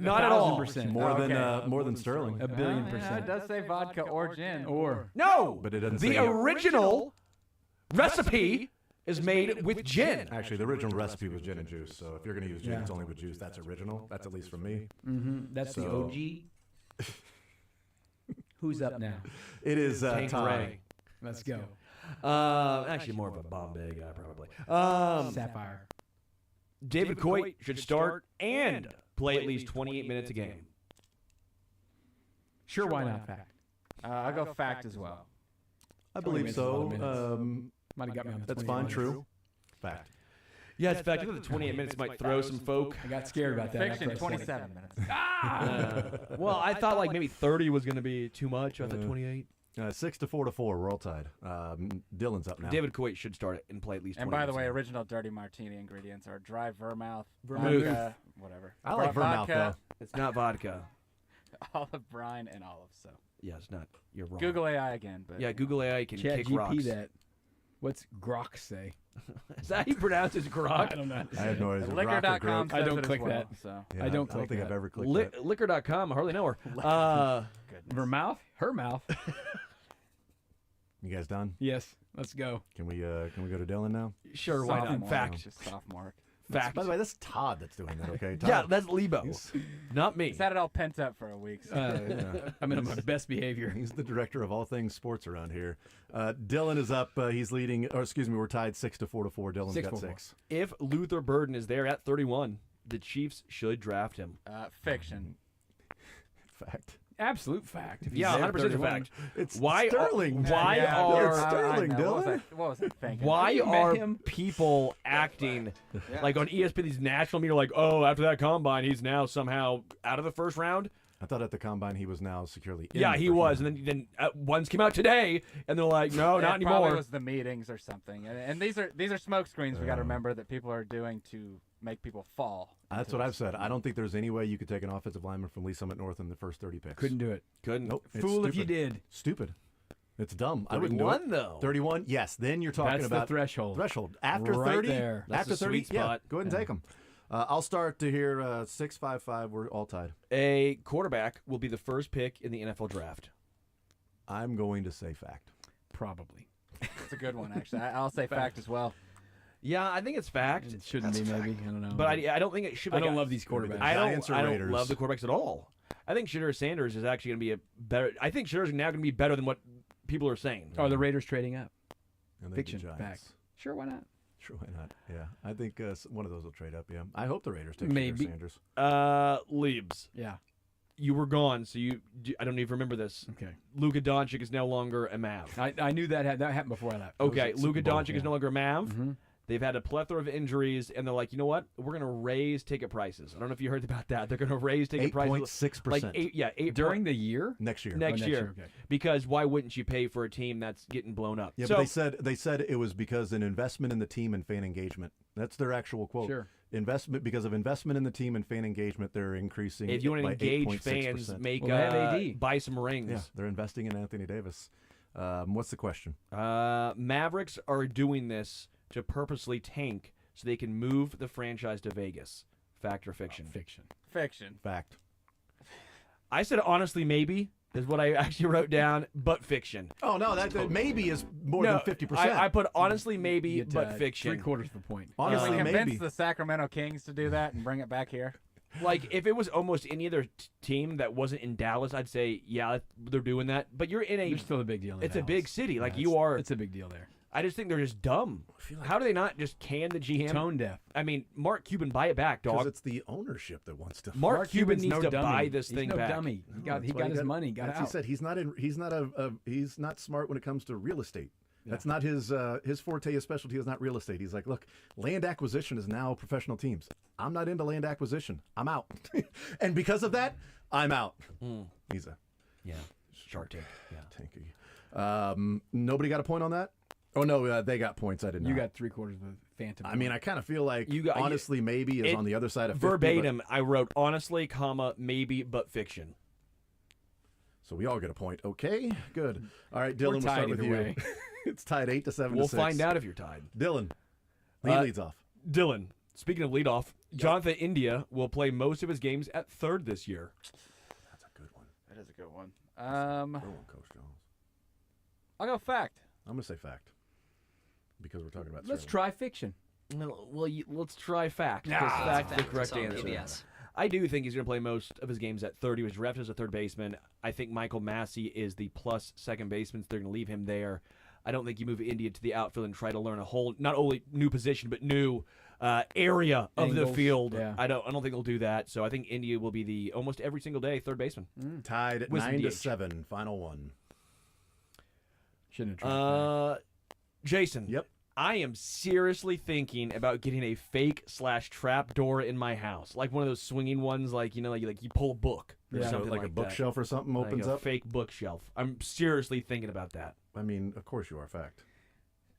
Not at all. 1,000%. More than Sterling. A billion Yeah, it percent. does say vodka or gin. Or No, But it doesn't the say- original recipe is made with gin. Actually, the original recipe was gin and juice. So if you're going to use gin, Yeah. it's only with juice. That's original. That's at least from me. that's the So- OG. Who's up now? It is Tom. Tanqueray. Let's go. Actually, more of a Bombay guy, probably. Sapphire. David Coit should start and play at least 28 minutes a game. Sure, why not? Fact. I'll go fact as well. I 20 believe minutes is a lot of so. minutes. Might have got me on the That's 28 fine. minutes. True. Fact. Yeah, it's fact. I think the 28 minutes might throw some folk. I got scared about that. Fiction, after I said it. 27 minutes. Well, I thought like maybe 30 was going to be too much. I thought 28. 6 to 4 to 4. We're all tied. Dylan's up now. David Coit should start it and play at least 20 And by the minutes way, a game. original dirty martini ingredients are dry vermouth, Vermouth. vodka, whatever. I like vermouth vodka, It's not vodka. olive brine, and olives. So Yeah, it's not. You're wrong. Google AI again. But Yeah, Google AI can Chat kick GP rocks. that. What's grok say? Is that how you pronounce his grok? I don't know. I have no idea. Liquor.com I says don't it as click well, that. So Yeah, I don't I don't click think that. I've ever clicked that. Liquor.com. I hardly know her. goodness. Her mouth? Her mouth. You guys done? Yes. Let's go. Can we go to Dylan now? Sure, why not? Sophomore, Fact. just sophomore. Fact. By the way, that's Todd that's doing that. Okay. Todd. Yeah, that's Lebo. Not me. He's had it all pent up for a week. So. I'm in my best behavior. He's the director of all things sports around here. Dylan is up. He's leading. Or excuse me, we're tied 6 to 4 to 4. Dylan's 6 got 4. 6. If Luther Burden is there at 31, the Chiefs should draft him. Fiction. Fact. Absolute fact. If he's Yeah, there 100% a 31. fact. It's Why Sterling. Why Yeah, are it's Sterling, I know. Dylan. What was I thinking? Why You met are him? people acting like on ESPN, these national media, like, oh, after that combine, he's now somehow out of the first round? I thought at the combine he was now securely in Yeah, the he first was, round. and then ones came out today, and they're like, no, not It probably anymore. was the meetings or something. And these are smoke screens we got to remember that people are doing to make people fall. That's into what I've this. said. I don't think there's any way you could take an offensive lineman from Lee Summit North in the first 30 picks. Couldn't do it. Couldn't. Nope. it's Fool if you stupid. did. Stupid. It's dumb. I wouldn't do 31 it. though. 31. Yes. Then you're talking That's about the threshold. Threshold. After Right 30. there. That's After the 30. sweet Yeah. spot. Go ahead and take them. I'll start to hear 6-5-5. We're all tied. A quarterback will be the first pick in the NFL draft. I'm going to say fact. Probably. It's a good one, actually. I'll say fact as well. Yeah, I think it's fact. It shouldn't be, maybe. I don't know. But I don't think it should be. I don't love these quarterbacks. I Giants or don't Raiders? love the quarterbacks at all. I think Shadur Sanders is actually going to be a better. I think Shadur's now going to be better than what people are saying. Are the Raiders trading up? And then Fiction. the Giants. Fact. Sure, why not? Sure, why not? Yeah. I think one of those will trade up, yeah. I hope the Raiders take Maybe. Sanders. Leibs, Yeah. you were gone, so I don't even remember this. Okay. Luka Doncic is no longer a Mav. I knew that happened before I left. Okay, Those- Luka Bowl, Doncic is yeah. no longer a Mav. Mhm. They've had a plethora of injuries, and they're like, you know what? We're going to raise ticket prices. I don't know if you heard about that. They're going to raise ticket prices 8.6%. like eight During the year? next year. next next year. year, okay. Because why wouldn't you pay for a team that's getting blown up? Yeah, so, but they said it was because an investment in the team and fan engagement. That's their actual quote. Sure. Because of investment in the team and fan engagement, they're increasing. if you want to by engage fans, 8.6%. make Well, they have AD. buy some rings. Yeah, they're investing in Anthony Davis. What's the question? Mavericks are doing this to purposely tank so they can move the franchise to Vegas. Fact or fiction? Fiction. Fiction. Fact. I said honestly maybe is what I actually wrote down, but fiction. Oh no, that maybe is more No, than 50%. I put honestly maybe, You get, but fiction. 3/4 of a point. Can Honestly, we convince maybe. the Sacramento Kings to do that and bring it back here? Like if it was almost any other team that wasn't in Dallas, I'd say yeah, they're doing that. But you're in a There's still a big deal in it's a Dallas. big city. Like Yeah, you are. It's a big deal there. I just think they're just dumb. How do they not just can the GM? Tone deaf. I mean, Mark Cuban, buy it back, Because dog. it's the ownership that wants to. Mark Cuban Cuban's needs no to dummy. buy this He's thing no back. dummy. That's He why got his money. Got That's out. he said he's not smart when it comes to real estate. That's not his forte. His specialty is not real estate. He's like, look, land acquisition is now professional teams. I'm not into land acquisition. I'm out, and because of that, I'm out. He's a Yeah, Shark Tank. Yeah. tanky. Nobody got a point on that. Oh no, they got points. I did not. You got 3/4 of a phantom. I mean, I kind of feel like You got- honestly maybe is it- on the other side of 50, Verbatim, I wrote honestly, comma maybe, but fiction. so we all get a point. Okay, good. All right, Dylan, we'll tied start with either you. way. It's tied 8-7 We'll to 6. find out if you're tied. Dylan, he leads off. Dylan, speaking of leadoff, Jonathan India will play most of his games at third this year. That's a good one. That is a good one. Good one, Coach Jones. I'll go fact. I'm gonna say fact because we're talking about. Let's Sterling. try fiction. Well, let's try fact. 'cause Ah, fact is the fact. correct It's on answer. PBS. I do think he's going to play most of his games at third. He was drafted as a third baseman. I think Michael Massey is the plus second baseman, so they're going to leave him there. I don't think you move India to the outfield and try to learn a whole, not only new position, but new area of the Angles, field. yeah. I don't think they'll do that. So I think India will be the almost every single day third baseman. Tied at With some 9-7. Final one. Shouldn't have tried. Jason. Yep. I am seriously thinking about getting a fake/trap door in my house, like one of those swinging ones, like you pull a book or Yeah. something like a that. bookshelf or something Like opens a up. fake bookshelf. I'm seriously thinking about that. I mean, of course you are. Fact.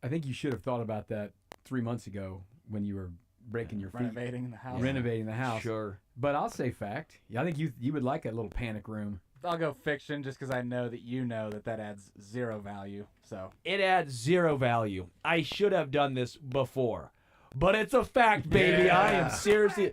I think you should have thought about that 3 months ago when you were breaking your feet, Renovating the house. renovating the house. Sure. But I'll say fact. Yeah, I think you would like a little panic room. I'll go fiction just because I know that adds zero value. So It adds zero value. I should have done this before, but it's a fact, baby. I am seriously.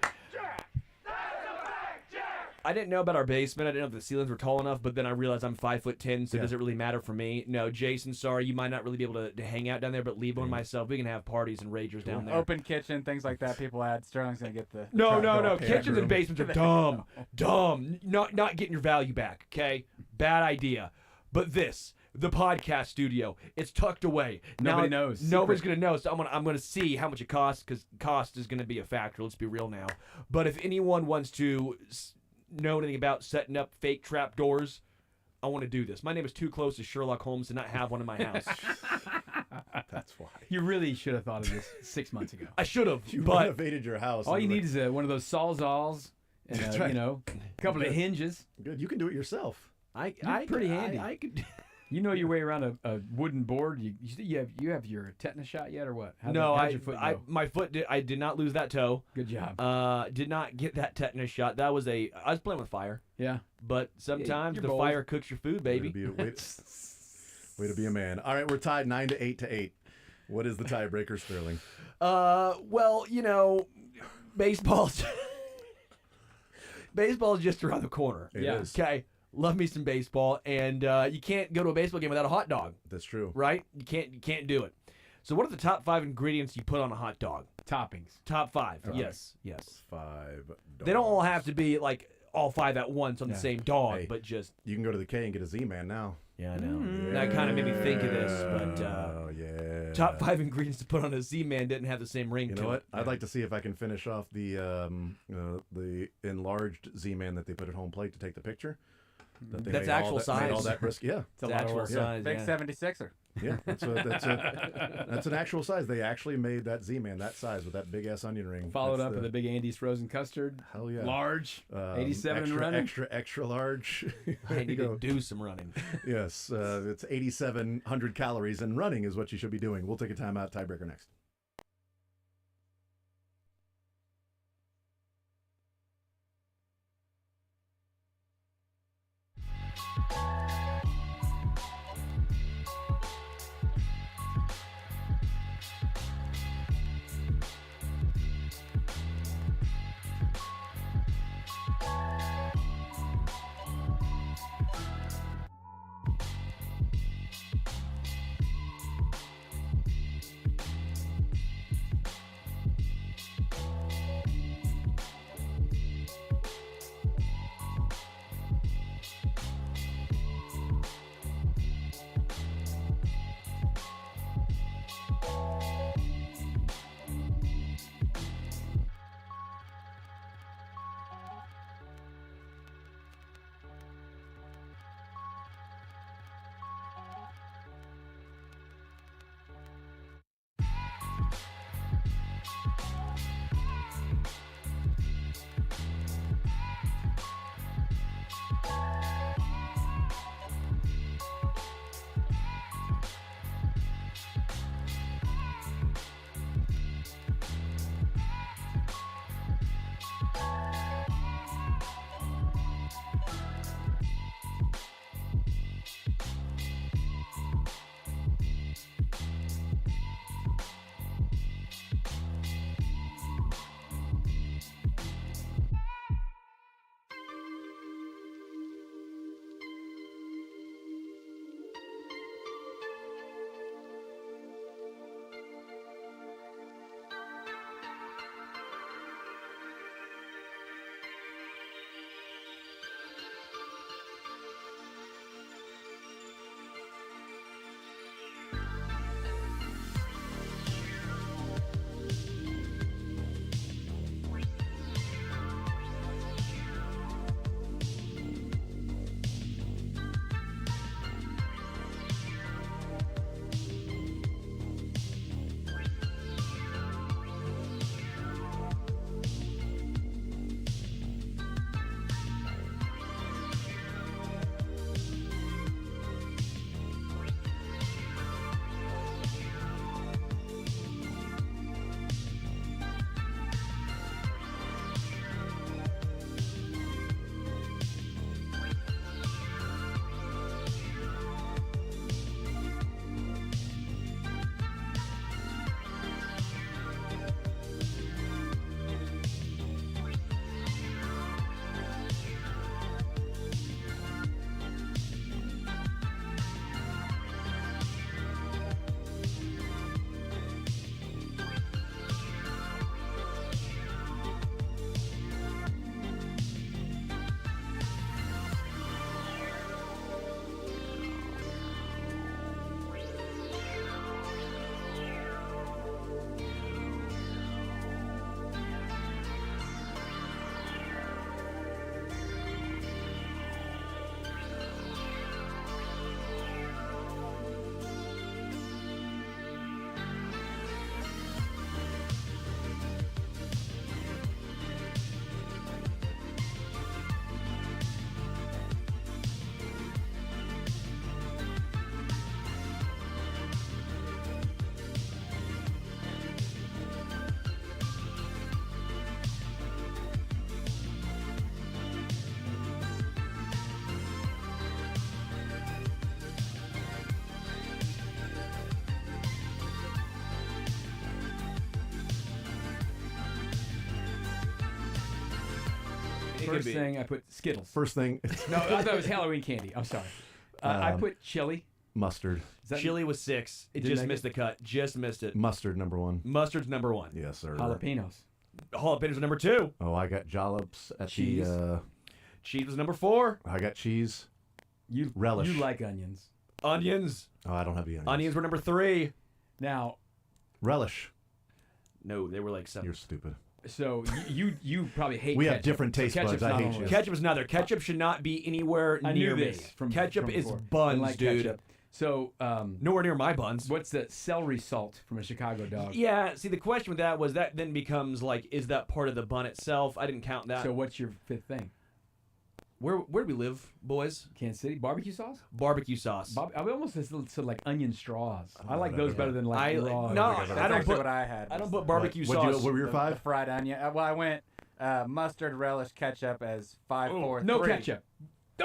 I didn't know about our basement. I didn't know if the ceilings were tall enough, but then I realized I'm 5'10", so Yeah. does it really matter for me? No, Jason, sorry, you might not really be able to hang out down there, but Lebo and myself, we can have parties and ragers down there. open kitchen, things like that. People add. Sterling's gonna get the. No. trapdoor. Kitchens and basements are dumb. Not getting your value back. Okay, bad idea. But the podcast studio, it's tucked away. Nobody Now, knows. Nobody's Secret. gonna know. So I'm gonna see how much it costs because cost is gonna be a factor. Let's be real now. But if anyone wants to know anything about setting up fake trap doors, I want to do this. My name is too close to Sherlock Holmes to not have one in my house. That's why. You really should have thought of this 6 months ago. I should have, You but renovated your house. All and you you're need is one of those Sawzalls and That's right. a couple of hinges. Good. You can do it yourself. You're pretty handy. I could. You know your way around a wooden board. You have your tetanus shot yet or what? How'd your foot go? My foot I did not lose that toe. Good job. Did not get that tetanus shot. I was playing with fire. Yeah. But sometimes you're the bold. fire cooks your food, baby. Way to be a man. All right, we're tied 9 to 8 to 8. What is the tiebreaker, Sterling? Well, baseball's baseball's just around the corner. It is. Okay. Love me some baseball, and you can't go to a baseball game without a hot dog, That's true. right? You can't do it. So, what are the top 5 ingredients you put on a hot dog? Toppings. Top 5. Okay. Yes. 5 They don't all dogs. have to be like all 5 at once on the same dog, Hey. but just You can go to the K and get a Z-Man now. I know. That kind of made me think of this, but yeah. top 5 ingredients to put on a Z-Man didn't have the same ring You to know what? it. I'd like to see if I can finish off the enlarged Z-Man that they put at home plate to take the picture. That they That's made all actual that- size. Made all that risk. Yeah. It's a It's lot of actual work. size. Big yeah. 76er. Yeah, that's an actual size. They actually made that Z-Man that size with that big ass onion ring. Followed That's up with a big Andy's frozen custard. hell yeah, Large. 87 extra, and running. extra large. I There you need go. to do some running. Yes, it's 8,700 calories, and running is what you should be doing. We'll take a timeout. Tiebreaker next. First thing, I put Skittles. First thing, No, I thought it was Halloween candy. I'm sorry. I put chili. mustard. Chili was 6. It Didn't just make missed the cut. Just missed it. Mustard number 1. Mustard's number 1. Yes, sir. Jalapenos. Jalapenos are number 2. Oh, I got jollops at Cheese. the. Cheese was number 4. I got cheese. You Relish. You like onions. Onions. Oh, I don't have the onions. Onions were number 3. Now, Relish. No, they were like 7. You're stupid. so you probably hate. We have ketchup. different So taste ketchup's buds. I not hate on the you. list. Ketchup is another. Ketchup should not be anywhere I near knew me. this from Ketchup from is before. buns, Didn't like dude. ketchup. So, Nowhere near my buns. what's the celery salt from a Chicago dog? Yeah, see, the question with that was that then becomes like, is that part of the bun itself? I didn't count that. So what's your 5th thing? Where do we live, boys? Kansas City barbecue sauce. Barbecue sauce. I almost said like onion straws. I Oh, like whatever. those better than like raw. no, That's I don't actually put what I had. I don't was put barbecue sauce. What were your the 5? fried onion. Well, I went mustard, relish, ketchup as 5, 4, No 3. ketchup.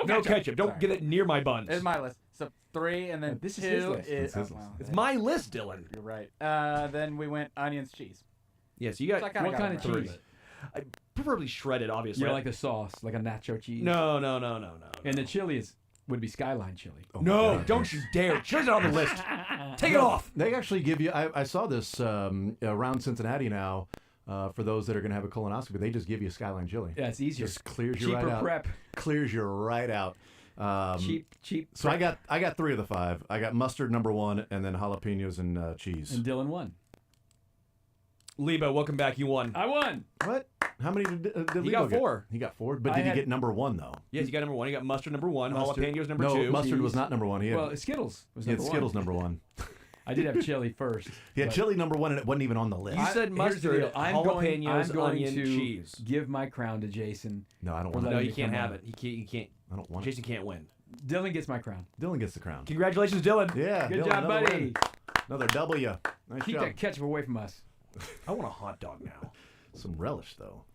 No ketchup. Don't Sorry. get it near my buns. It's my list. So 3 and then This 2 is his list. It's his list. It's my list, Dylan. You're right. Then we went onions, cheese. Yes, you got. So I kinda What got kind it of right. cheese? Preferably shredded, obviously. You know, like the sauce, like a nacho cheese. No. And the chili would be Skyline chili. Oh my No, God. don't you dare. Chili's not on the list. Take it off. They actually give you. I saw this around Cincinnati now. For those that are going to have a colonoscopy, they just give you Skyline chili. Yeah, it's easier. Just clears you Cheaper right out. prep. Clears you right out. Cheap. So I got 3 of the 5. I got mustard number 1, and then jalapenos and cheese. And Dylan won. Lebo, welcome back. You won. I won. What? How many did He Lebo got get? 4. He got 4. But I did he had- get number 1 though? Yes, you got number 1. You got mustard number 1. Mustard. Jalapenos number No, 2. mustard was Cheese. not number 1. He had, Well, Skittles was he had number Skittles one. number 1. I did have chili first. He had but chili number 1, and it wasn't even on the list. You said here's the mustard, deal. I'm jalapenos, going onion, to cheese. give my crown to Jason. No, I don't We're want No, it. letting you it can't come have on. it. You can't. I don't want it. Jason can't win. Dylan gets my crown. Dylan gets the crown. Congratulations, Dylan. Yeah. Good Dylan, job, another buddy. win. Another W. Nice Keep job. that ketchup away from us. I want a hot dog now. Some relish though.